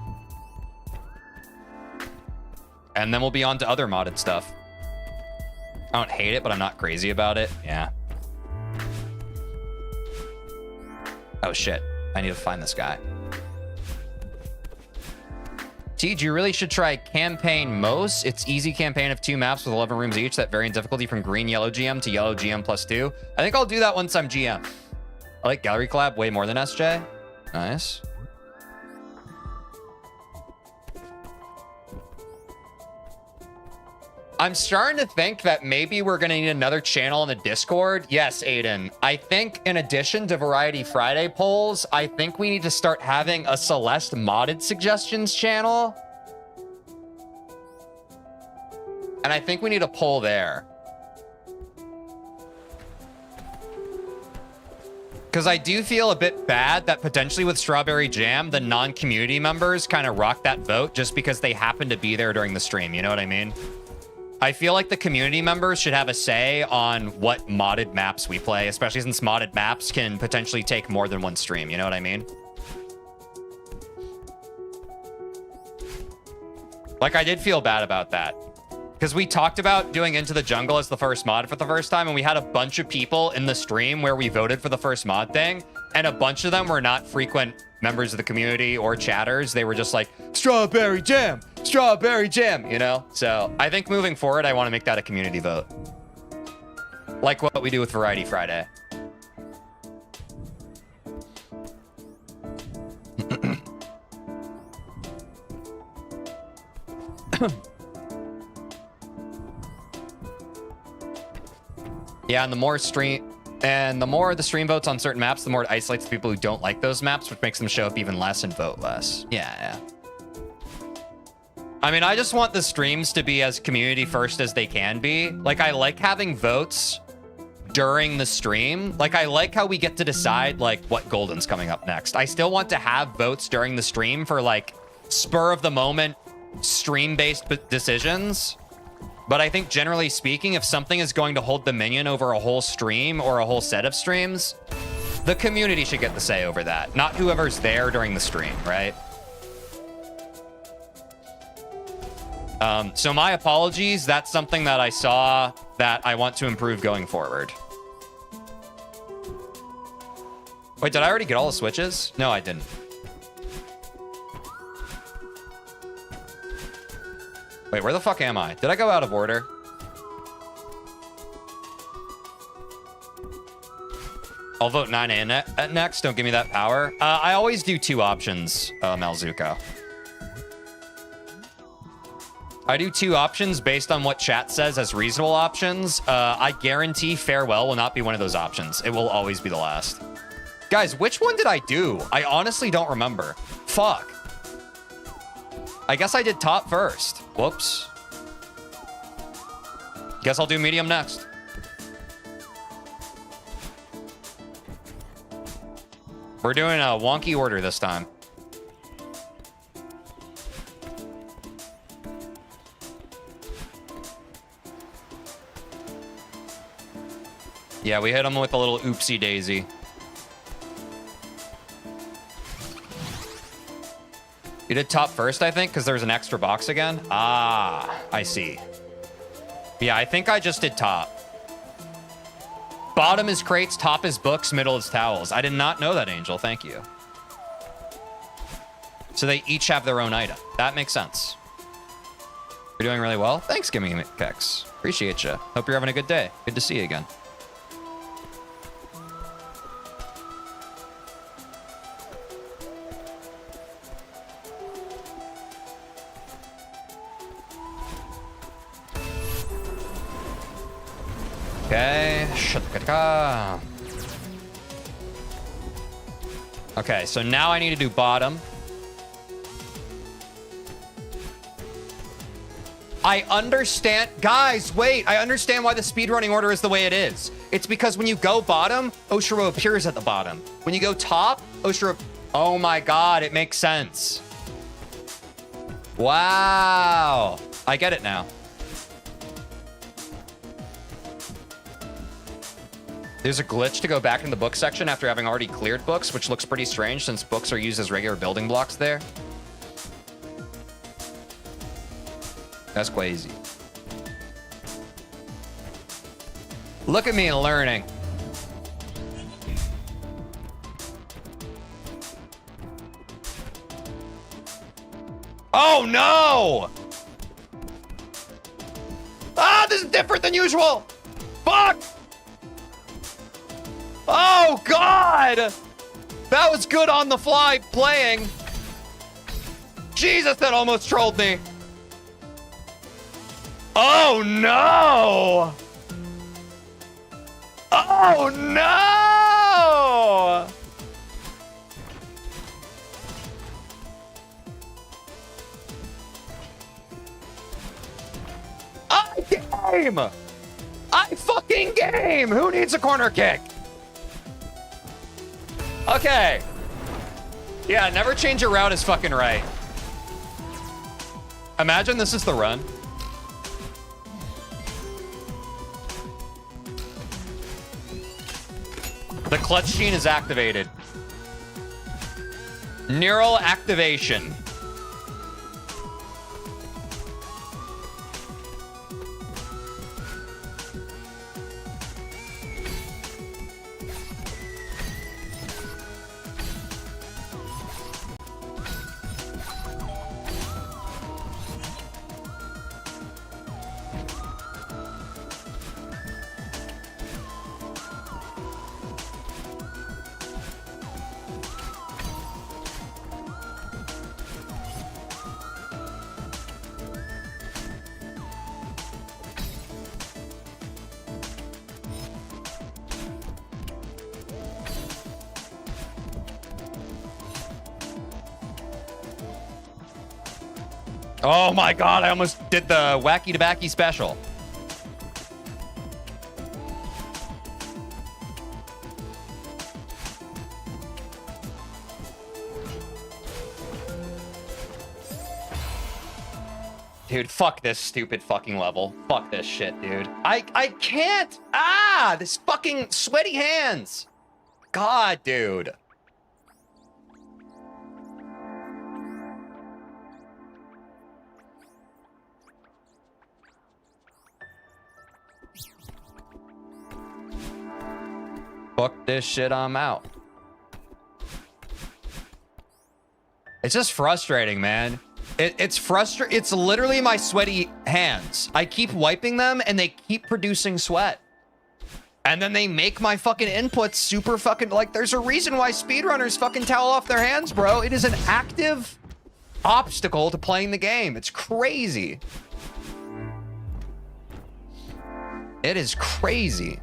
And then we'll be on to other modded stuff. I don't hate it, but I'm not crazy about it. Yeah. Oh shit, I need to find this guy. Tej, you really should try Campaign Most. It's easy campaign of 2 maps with 11 rooms each that vary in difficulty from green yellow GM to yellow GM +2. I think I'll do that once I'm GM. I like Gallery Collab way more than SJ. Nice. I'm starting to think that maybe we're going to need another channel on the Discord. Yes, Aiden. I think in addition to Variety Friday polls, I think we need to start having a Celeste modded suggestions channel. And I think we need a poll there. Because I do feel a bit bad that potentially with Strawberry Jam, the non-community members kind of rock that vote just because they happen to be there during the stream. You know what I mean? I feel like the community members should have a say on what modded maps we play, especially since modded maps can potentially take more than one stream. You know what I mean? Like, I did feel bad about that. Because we talked about doing Into the Jungle as the first mod for the first time, and we had a bunch of people in the stream where we voted for the first mod thing, and a bunch of them were not frequent members of the community or chatters. They were just like, Strawberry Jam, Strawberry Jam, you know? So I think moving forward, I want to make that a community vote. Like what we do with Variety Friday. Yeah, and the more the stream votes on certain maps, the more it isolates the people who don't like those maps, which makes them show up even less and vote less. Yeah. I mean, I just want the streams to be as community first as they can be. Like, I like having votes during the stream. Like, I like how we get to decide, like, what Golden's coming up next. I still want to have votes during the stream for, like, spur of the moment, stream-based decisions. But I think generally speaking, if something is going to hold dominion over a whole stream or a whole set of streams, the community should get the say over that, not whoever's there during the stream, right? So my apologies. That's something that I saw that I want to improve going forward. Wait, did I already get all the switches? No, I didn't. Wait, where the fuck am I? Did I go out of order? I'll vote 9A next. Don't give me that power. I always do 2 options, Malzuko. I do 2 options based on what chat says as reasonable options. I guarantee Farewell will not be one of those options. It will always be the last. Guys, which one did I do? I honestly don't remember. Fuck. I guess I did top first. Whoops. Guess I'll do medium next. We're doing a wonky order this time. Yeah, we hit him with a little oopsie daisy. You did top first, I think, because there's an extra box again. Ah, I see. Yeah, I think I just did top. Bottom is crates, top is books, middle is towels. I did not know that, Angel. Thank you. So they each have their own item. That makes sense. You're doing really well. Thanks, Gimme Kex. Appreciate you. Hope you're having a good day. Good to see you again. Okay. Okay, so now I need to do bottom. I understand. Guys, wait. I understand why the speedrunning order is the way it is. It's because when you go bottom, Oshiro appears at the bottom. When you go top, Oshiro... Oh my god, it makes sense. Wow. I get it now. There's a glitch to go back in the book section after having already cleared books, which looks pretty strange since books are used as regular building blocks there. That's crazy. Look at me learning. Oh no! Ah, this is different than usual. Fuck! Oh God! That was good on the fly playing. Jesus, that almost trolled me. Oh no! Oh no! I game! I fucking game! Who needs a corner kick? Okay. Yeah, never change your route is fucking right. Imagine this is the run. The clutch gene is activated. Neural activation. Oh my God, I almost did the wacky tobacco special. Dude, fuck this stupid fucking level. Fuck this shit, dude. I can't. Ah, this fucking sweaty hands. God, dude. Fuck this shit, I'm out. It's just frustrating, man. It's frustrating. It's literally my sweaty hands. I keep wiping them and they keep producing sweat. And then they make my fucking inputs super fucking, like, there's a reason why speedrunners fucking towel off their hands, bro. It is an active obstacle to playing the game. It's crazy. It is crazy.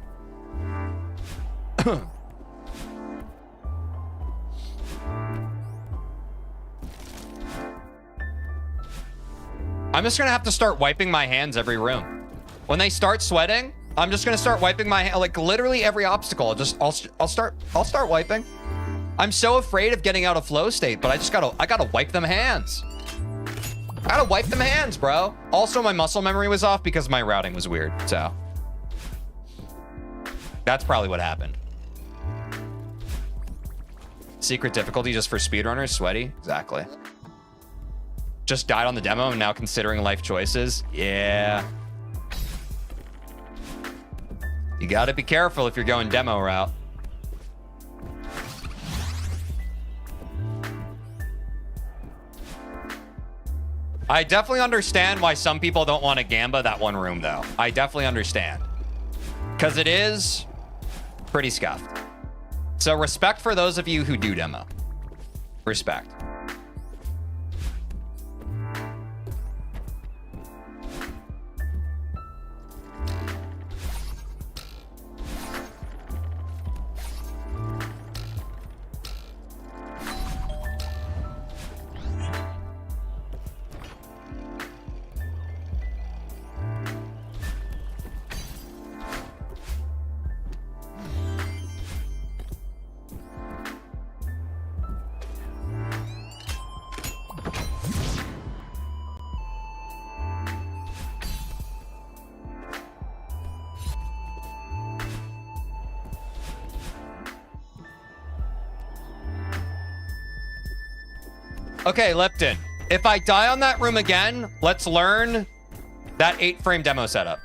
I'm just gonna have to start wiping my hands every room. When they start sweating, I'm just gonna start wiping my hand, like literally every obstacle. I'll start wiping. I'm so afraid of getting out of flow state, but I gotta wipe them hands. I gotta wipe them hands, bro. Also, my muscle memory was off because my routing was weird, so that's probably what happened. Secret difficulty just for speedrunners, sweaty. Exactly. Just died on the demo and now considering life choices. Yeah. You gotta be careful if you're going demo route. I definitely understand why some people don't want to gamba that one room, though. I definitely understand. Because it is pretty scuffed. So respect for those of you who do demo. Respect. Okay, Lipton. If I die on that room again, let's learn that 8-frame demo setup.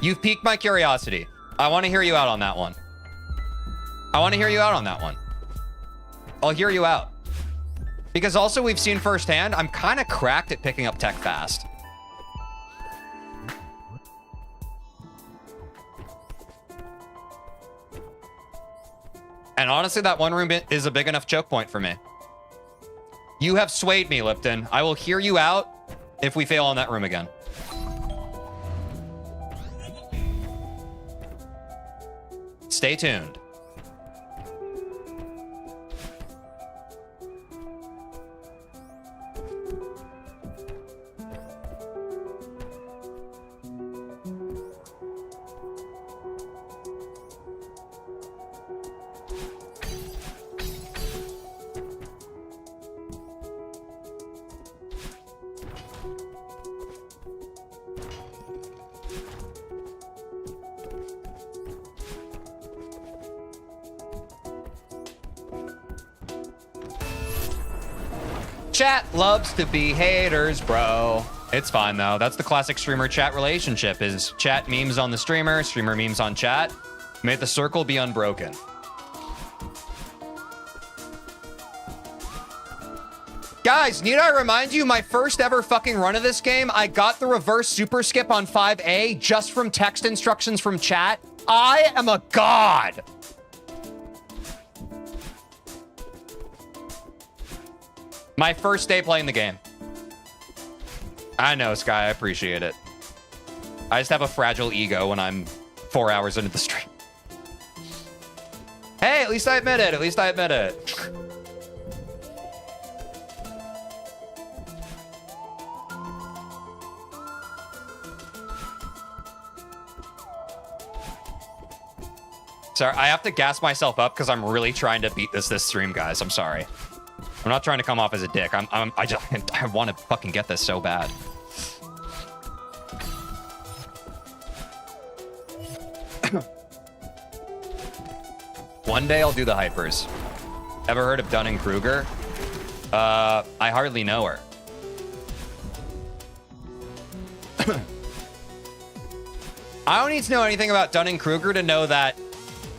You've piqued my curiosity. I want to hear you out on that one. I want to hear you out on that one. I'll hear you out. Because also we've seen firsthand, I'm kind of cracked at picking up tech fast. And honestly, that one room is a big enough choke point for me. You have swayed me, Lipton. I will hear you out if we fail on that room again. Stay tuned. Chat loves to be haters, bro. It's fine, though. That's the classic streamer-chat relationship, is chat memes on the streamer, streamer memes on chat. May the circle be unbroken. Guys, need I remind you, my first ever fucking run of this game, I got the reverse super skip on 5A just from text instructions from chat. I am a god. My first day playing the game. I know, Sky. I appreciate it. I just have a fragile ego when I'm 4 hours into the stream. Hey, at least I admit it. At least I admit it. Sorry, I have to gas myself up because I'm really trying to beat this stream, guys. I'm sorry. I'm not trying to come off as a dick. I want to fucking get this so bad. One day I'll do the hypers. Ever heard of Dunning-Kruger? I hardly know her. I don't need to know anything about Dunning-Kruger to know that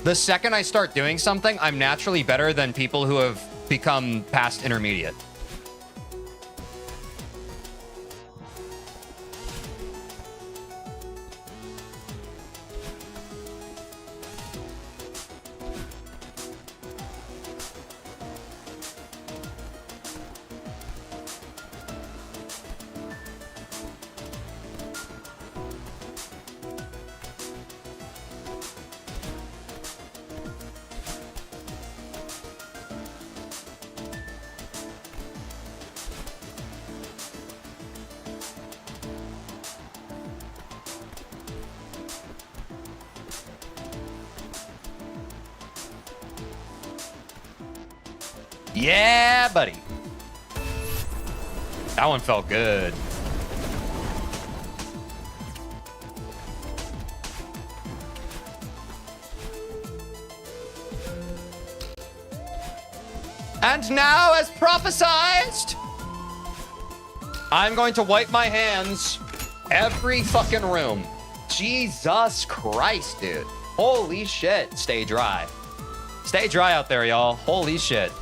the second I start doing something, I'm naturally better than people who have become past intermediate. Yeah, buddy. That one felt good. And now, as prophesized, I'm going to wipe my hands every fucking room. Jesus Christ, dude. Holy shit. Stay dry. Stay dry out there, y'all. Holy shit.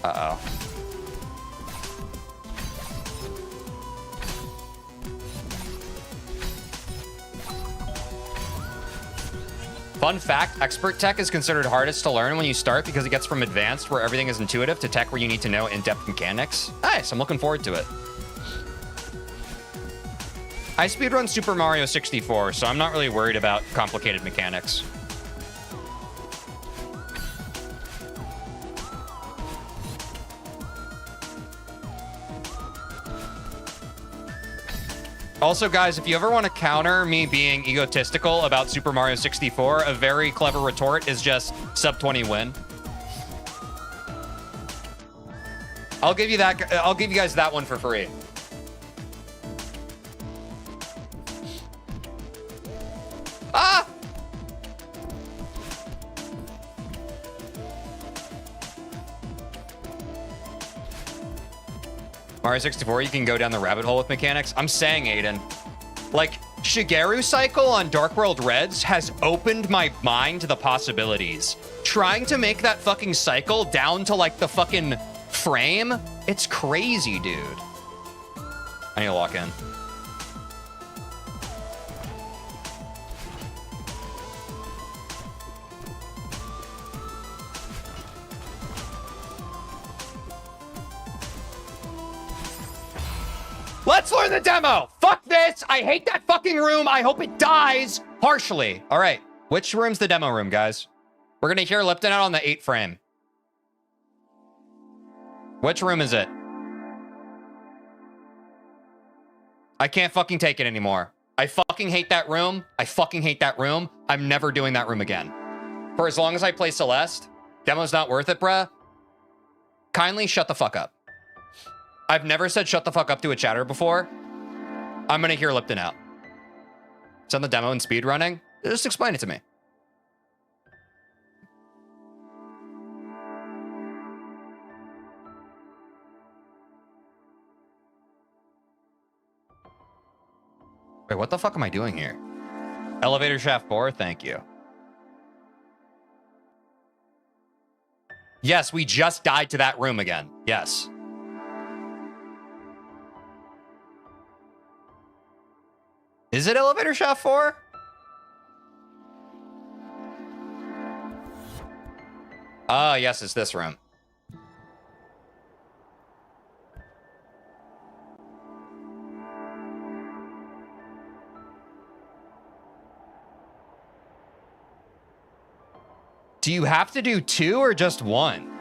Uh-oh. Fun fact, expert tech is considered hardest to learn when you start because it gets from advanced, where everything is intuitive, to tech where you need to know in-depth mechanics. Nice, I'm looking forward to it. I speedrun Super Mario 64, so I'm not really worried about complicated mechanics. Also, guys, if you ever want to counter me being egotistical about Super Mario 64, a very clever retort is just sub 20 win. I'll give you that. I'll give you guys that one for free. Ah! Mario 64, you can go down the rabbit hole with mechanics. I'm saying, Aiden, like, Shigeru Cycle on Dark World Reds has opened my mind to the possibilities. Trying to make that fucking cycle down to, like, the fucking frame, it's crazy, dude. I need to walk in. Let's learn the demo. Fuck this. I hate that fucking room. I hope it dies harshly. All right. Which room's the demo room, guys? We're going to hear Lipton out on the 8 frame. Which room is it? I can't fucking take it anymore. I fucking hate that room. I fucking hate that room. I'm never doing that room again. For as long as I play Celeste, demo's not worth it, bruh. Kindly shut the fuck up. I've never said shut the fuck up to a chatter before. I'm gonna hear Lipton out. It's on the demo and speed running. Just explain it to me. Wait, what the fuck am I doing here? Elevator shaft 4, thank you. Yes, we just died to that room again. Yes. Is it elevator shaft 4? Ah, yes, it's this room. Do you have to do 2 or just 1?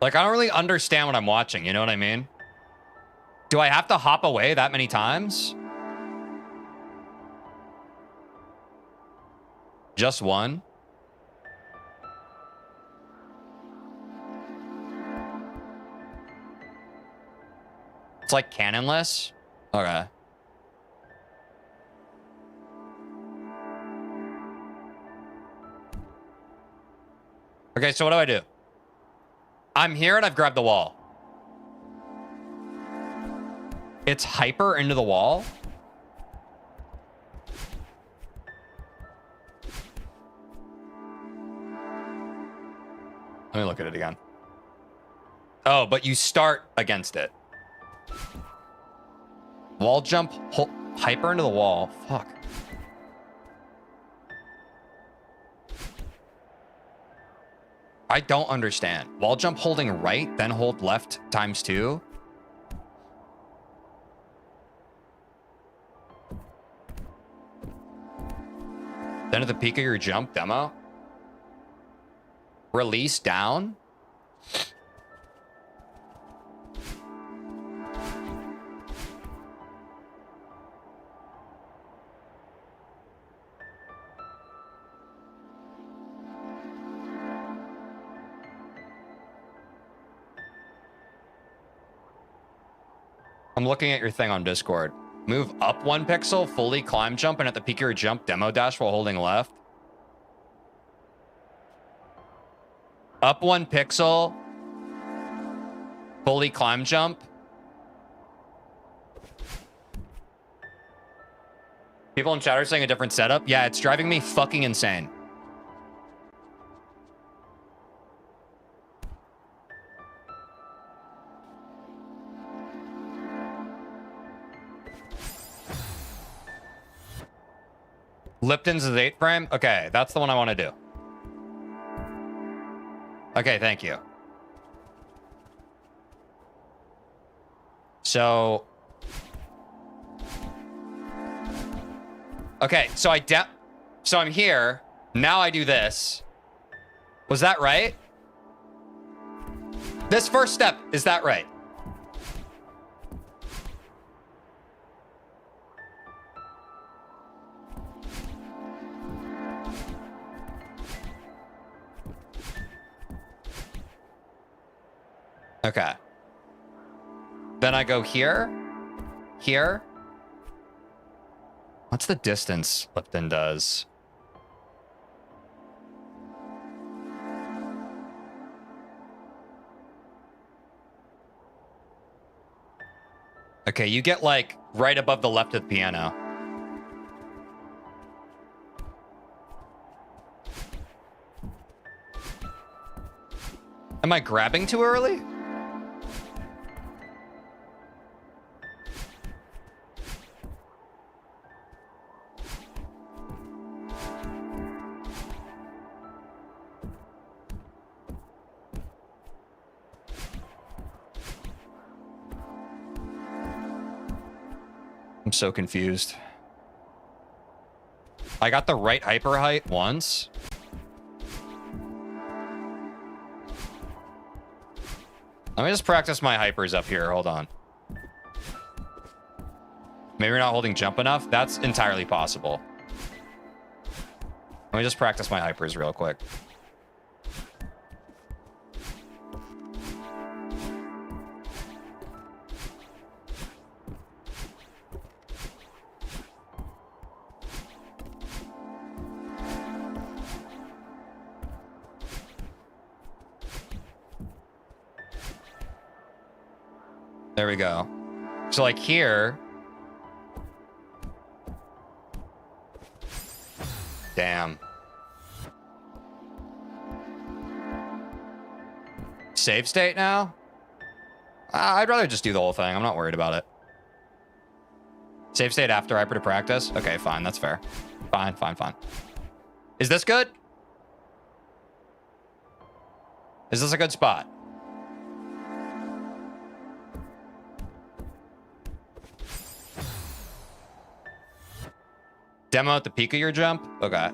Like, I don't really understand what I'm watching, you know what I mean? Do I have to hop away that many times? Just 1? It's like canonless? Okay. Okay, so what do I do? I'm here and I've grabbed the wall. It's hyper into the wall. Let me look at it again. Oh, but you start against it. Wall jump, hyper into the wall. Fuck. I don't understand. Wall jump holding right, then hold left ×2. Then at the peak of your jump, demo. Release down. I'm looking at your thing on Discord. Move up 1 pixel, fully climb jump, and at the peak of your jump, demo dash while holding left. Up 1 pixel, fully climb jump. People in chat are saying a different setup. Yeah, it's driving me fucking insane. Lipton's is 8 frame? Okay, that's the one I want to do. Okay, thank you. So... Okay, so I'm here. Now I do this. Was that right? This first step, is that right? Okay. Then I go here. Here. What's the distance Lipton does? Okay, you get like right above the left of the piano. Am I grabbing too early? I'm so confused. I got the right hyper height once. Let me just practice my hypers up here. Hold on. Maybe you're not holding jump enough. That's entirely possible. Let me just practice my hypers real quick. There we go. So like here. Damn. Save state now? I'd rather just do the whole thing. I'm not worried about it. Save state after hyper to practice? Okay, fine. That's fair. Fine. Is this good? Is this a good spot? Demo at the peak of your jump? Okay.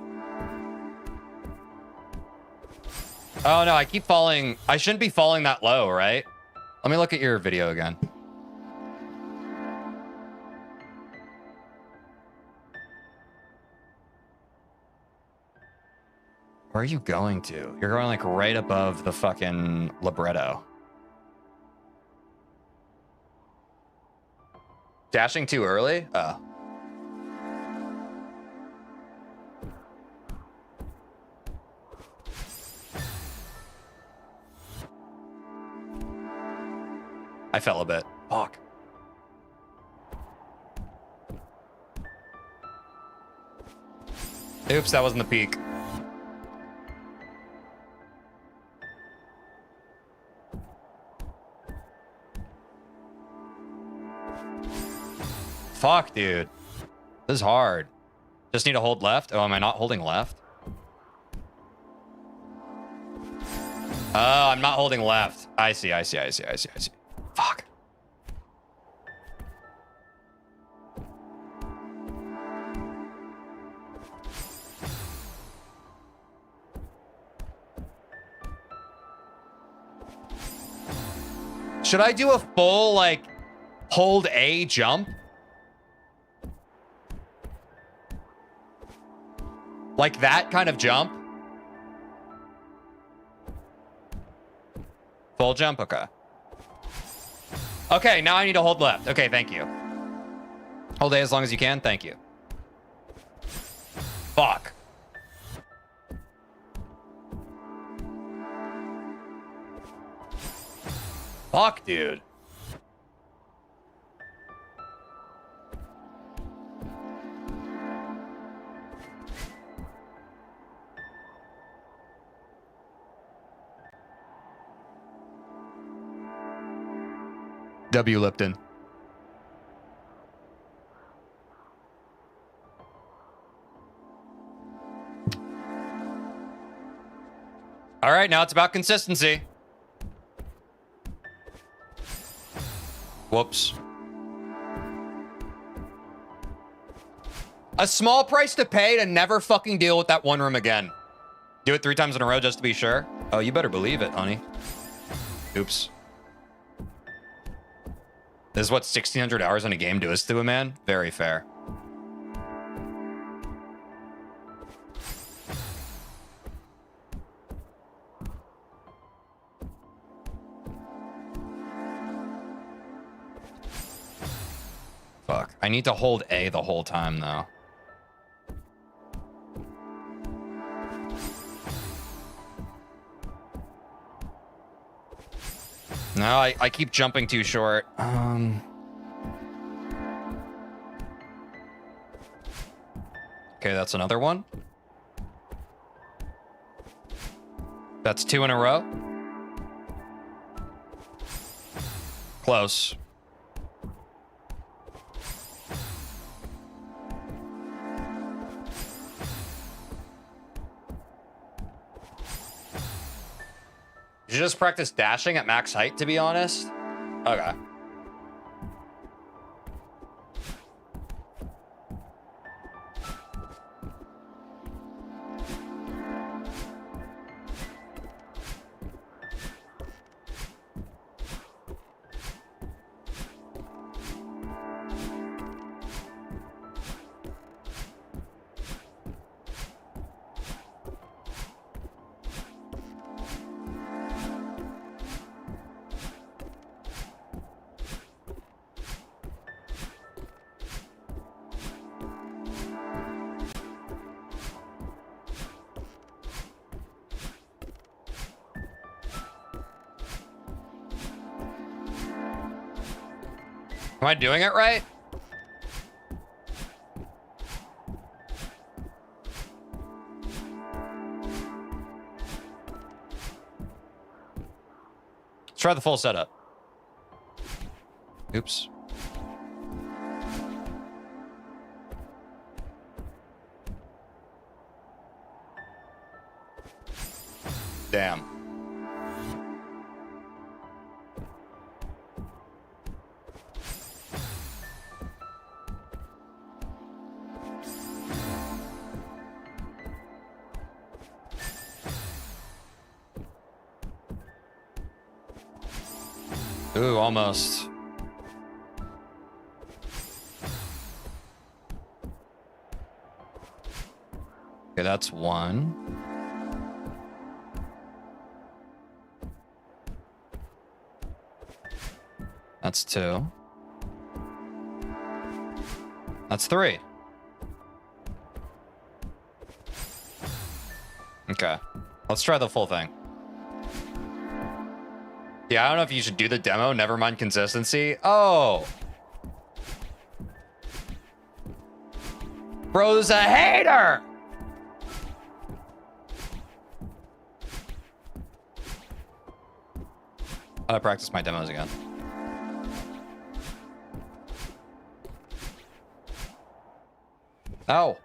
Oh no, I keep falling. I shouldn't be falling that low, right? Let me look at your video again. Where are you going to? You're going like right above the fucking libretto. Dashing too early? Oh. I fell a bit. Fuck. Oops, that wasn't the peak. Fuck, dude. This is hard. Just need to hold left. Oh, am I not holding left? Oh, I'm not holding left. I see. Fuck. Should I do a full, like, hold A jump? Like that kind of jump? Full jump? Okay. Okay, now I need to hold left. Okay, thank you. Hold A as long as you can. Thank you. Fuck. Fuck, dude. W. Lipton. All right, now it's about consistency. Whoops. A small price to pay to never fucking deal with that one room again. Do it 3 times in a row just to be sure. Oh, you better believe it, honey. Oops. This is what 1,600 hours in a game does to a man? Very fair. Fuck. I need to hold A the whole time, though. No, I keep jumping too short. Okay, that's another one. That's 2 in a row. Close. You should just practice dashing at max height, to be honest. Okay. Am I doing it right? Let's try the full setup. Oops. Damn. Ooh, almost. Okay, that's 1. That's 2. That's 3. Okay. Let's try the full thing. Yeah, I don't know if you should do the demo. Never mind consistency. Oh. Bro's a hater. I practice my demos again. Oh.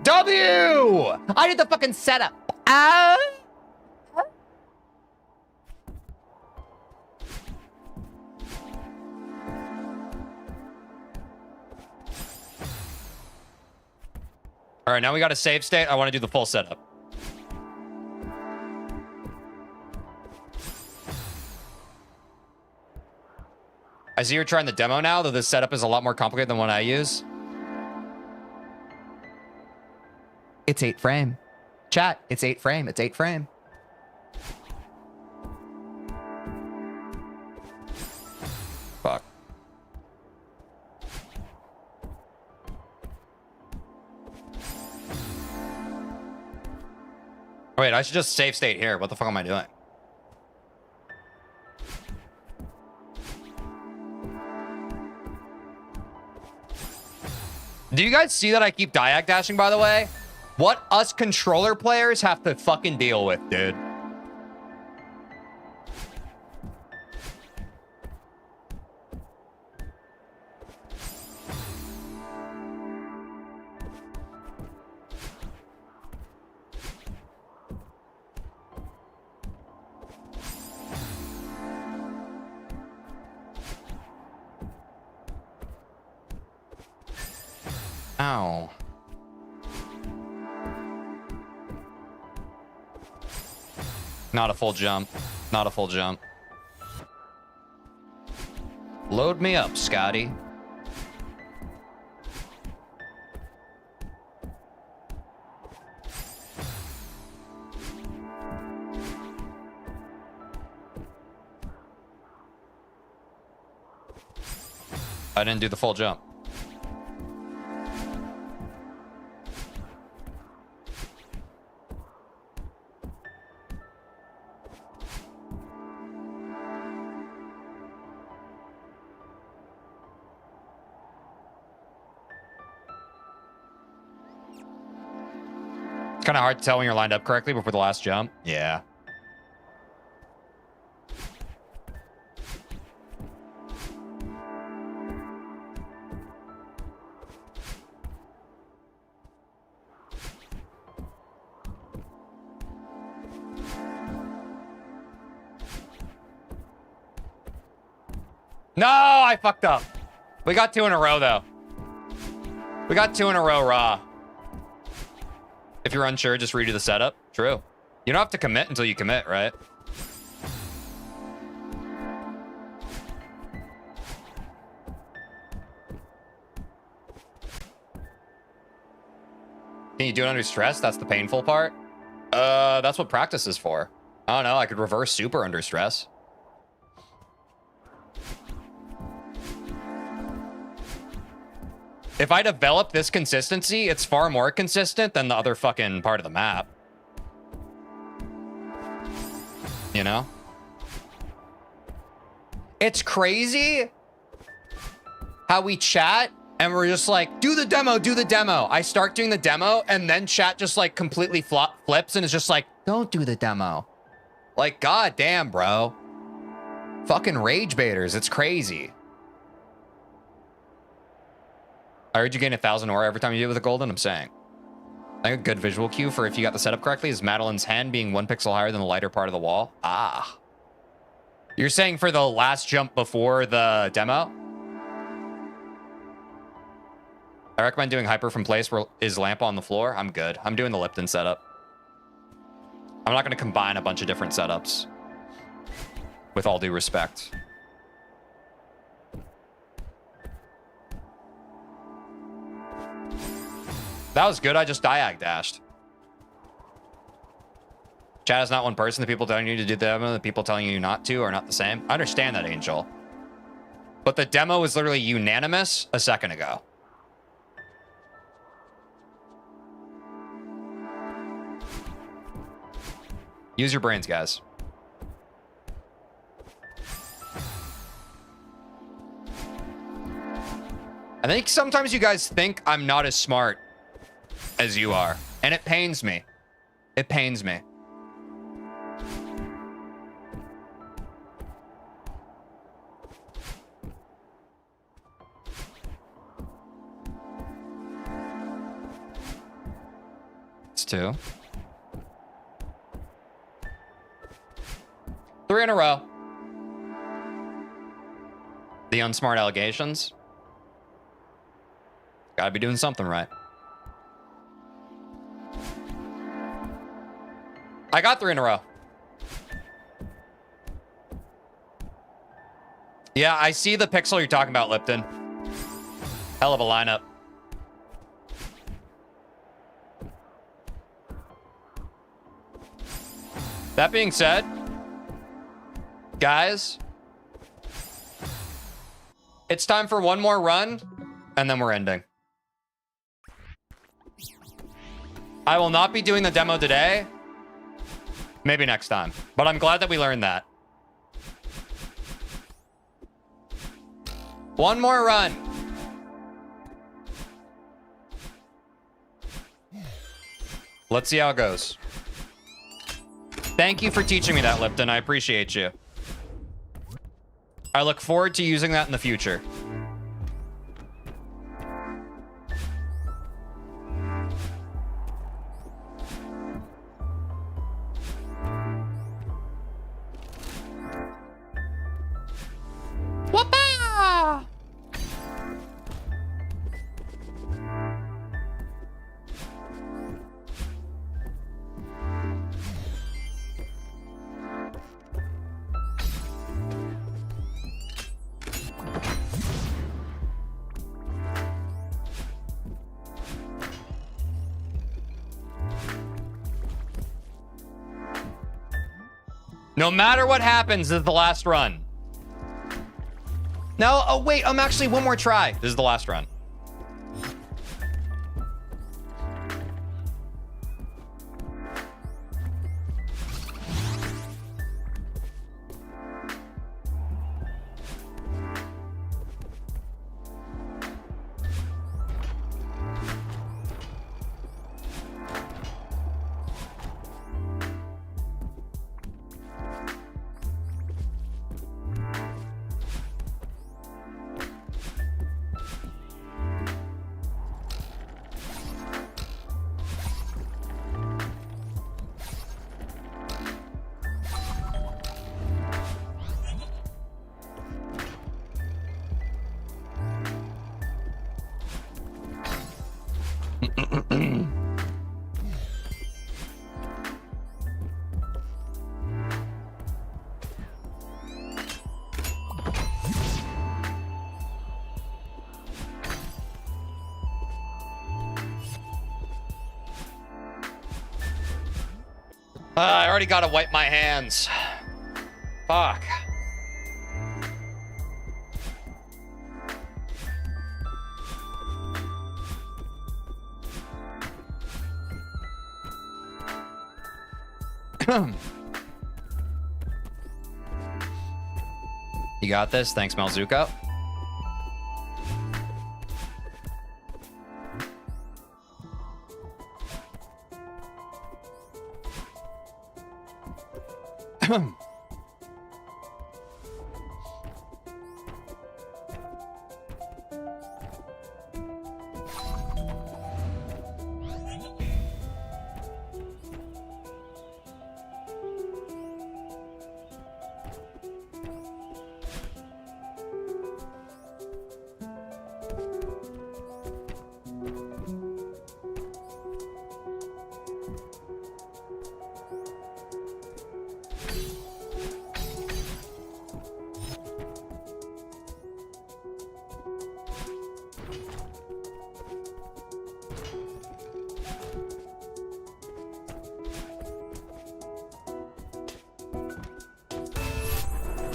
W! I did the fucking setup. All right, now we got a save state. I want to do the full setup. I see you're trying the demo now, though this setup is a lot more complicated than what I use. It's 8 frame. Chat, it's 8 frame. It's 8 frame. Fuck. Wait, I should just save state here. What the fuck am I doing? Do you guys see that I keep diag dashing, by the way? What us controller players have to fucking deal with, dude. Ow. Not a full jump. Not a full jump. Load me up, Scotty. I didn't do the full jump. It's kind of hard to tell when you're lined up correctly before the last jump. Yeah. No, I fucked up. We got 2 in a row, though. We got 2 in a row raw. If you're unsure, just redo the setup. True. You don't have to commit until you commit, right? Can you do it under stress? That's the painful part. That's what practice is for. I don't know. I could reverse super under stress. If I develop this consistency, it's far more consistent than the other fucking part of the map. You know? It's crazy how we chat and we're just like, do the demo, do the demo. I start doing the demo and then chat just like completely flips and is just like, don't do the demo. Like, god damn, bro. Fucking rage baiters. It's crazy. I heard you gain 1,000 aura every time you do it with a golden. I'm saying. I think a good visual cue for if you got the setup correctly is Madeline's hand being 1 pixel higher than the lighter part of the wall. Ah. You're saying for the last jump before the demo? I recommend doing hyper from place where is lamp on the floor. I'm good. I'm doing the Lipton setup. I'm not going to combine a bunch of different setups. With all due respect. That was good. I just diag dashed. Chat is not one person. The people telling you to do the demo, the people telling you not to are not the same. I understand that, Angel. But the demo was literally unanimous a second ago. Use your brains, guys. I think sometimes you guys think I'm not as smart as you are. And it pains me. It pains me. It's 2. 3 in a row. The unsmart allegations. Gotta be doing something right. I got 3 in a row. Yeah, I see the pixel you're talking about, Lipton. Hell of a lineup. That being said, guys, it's time for one more run, and then we're ending. I will not be doing the demo today. Maybe next time. But I'm glad that we learned that. One more run. Let's see how it goes. Thank you for teaching me that, Lipton. I appreciate you. I look forward to using that in the future. Whoopah! No matter what happens, this is the last run. No, oh wait, I'm actually one more try. This is the last run. I already gotta wipe my hands. Fuck. You got this. Thanks, Malzuko.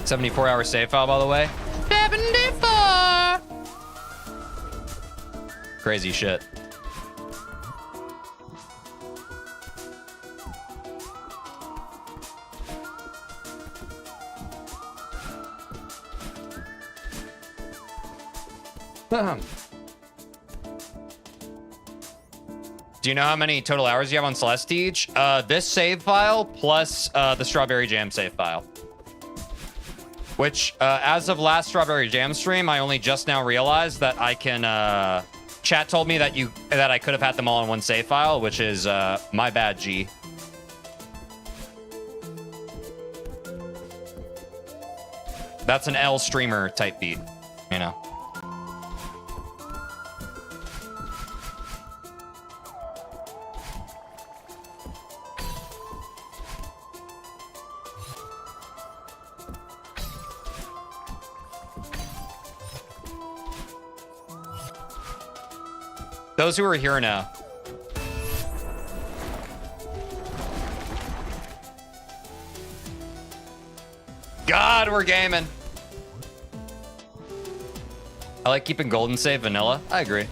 $74-hour save file, by the way. 74. Crazy shit. Do you know how many total hours you have on Celeste each? This save file plus the Strawberry Jam save file. Which, as of last Strawberry Jam stream, I only just now realized that I can, chat told me that I could have had them all in one save file, which is, my bad, G. That's an L streamer type beat, you know? Those who are here now. God, we're gaming. I like keeping golden save vanilla. I agree.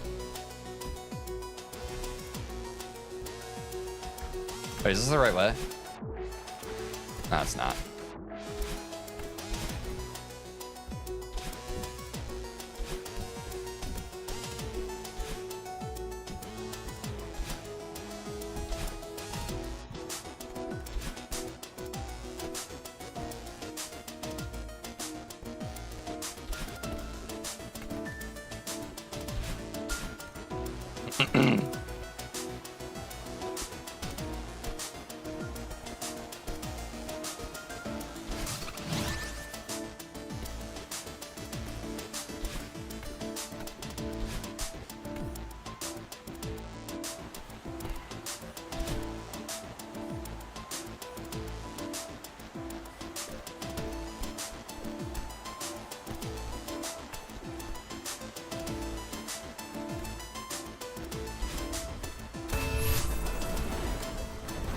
Wait, is this the right way? No, it's not.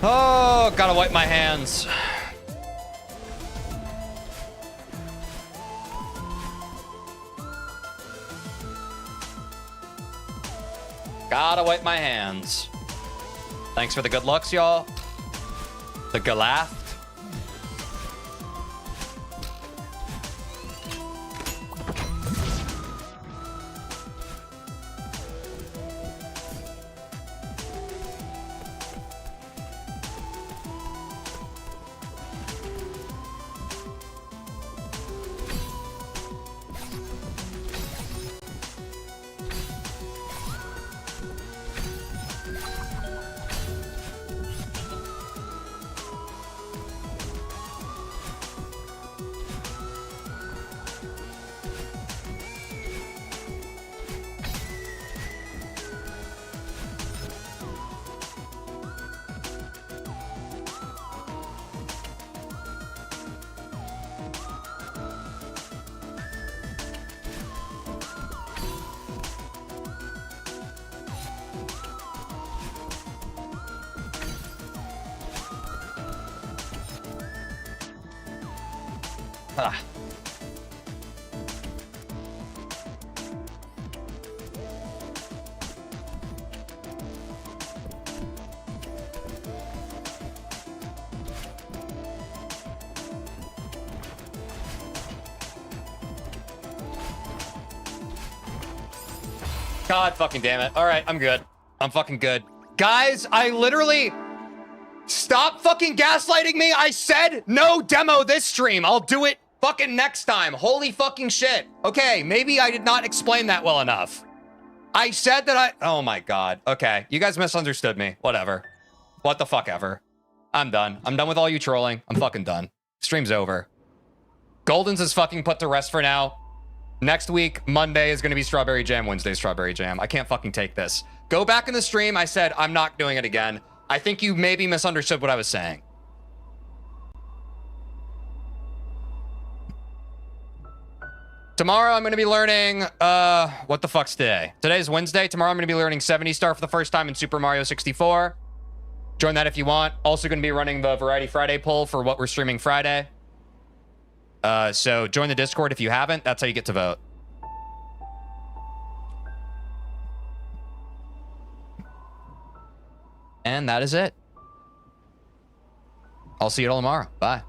Oh, gotta wipe my hands. Gotta wipe my hands. Thanks for the good looks, y'all. The galaft. Ah. God fucking damn it. All right, I'm good. I'm fucking good. Guys, I literally... Stop fucking gaslighting me. I said no demo this stream. I'll do it fucking next time. Holy fucking shit. Okay, maybe I did not explain that well enough. I said that I... Oh my god. Okay, you guys misunderstood me. Whatever. What the fuck ever. I'm done. I'm done with all you trolling. I'm fucking done. Stream's over. Golden's is fucking put to rest for now. Next week, Monday is going to be Strawberry Jam. Wednesday, Strawberry Jam. I can't fucking take this. Go back in the stream. I said I'm not doing it again. I think you maybe misunderstood what I was saying. Tomorrow, I'm going to be learning, what the fuck's today? Today's Wednesday. Tomorrow, I'm going to be learning 70 Star for the first time in Super Mario 64. Join that if you want. Also going to be running the Variety Friday poll for what we're streaming Friday. So join the Discord if you haven't. That's how you get to vote. And that is it. I'll see you all tomorrow. Bye.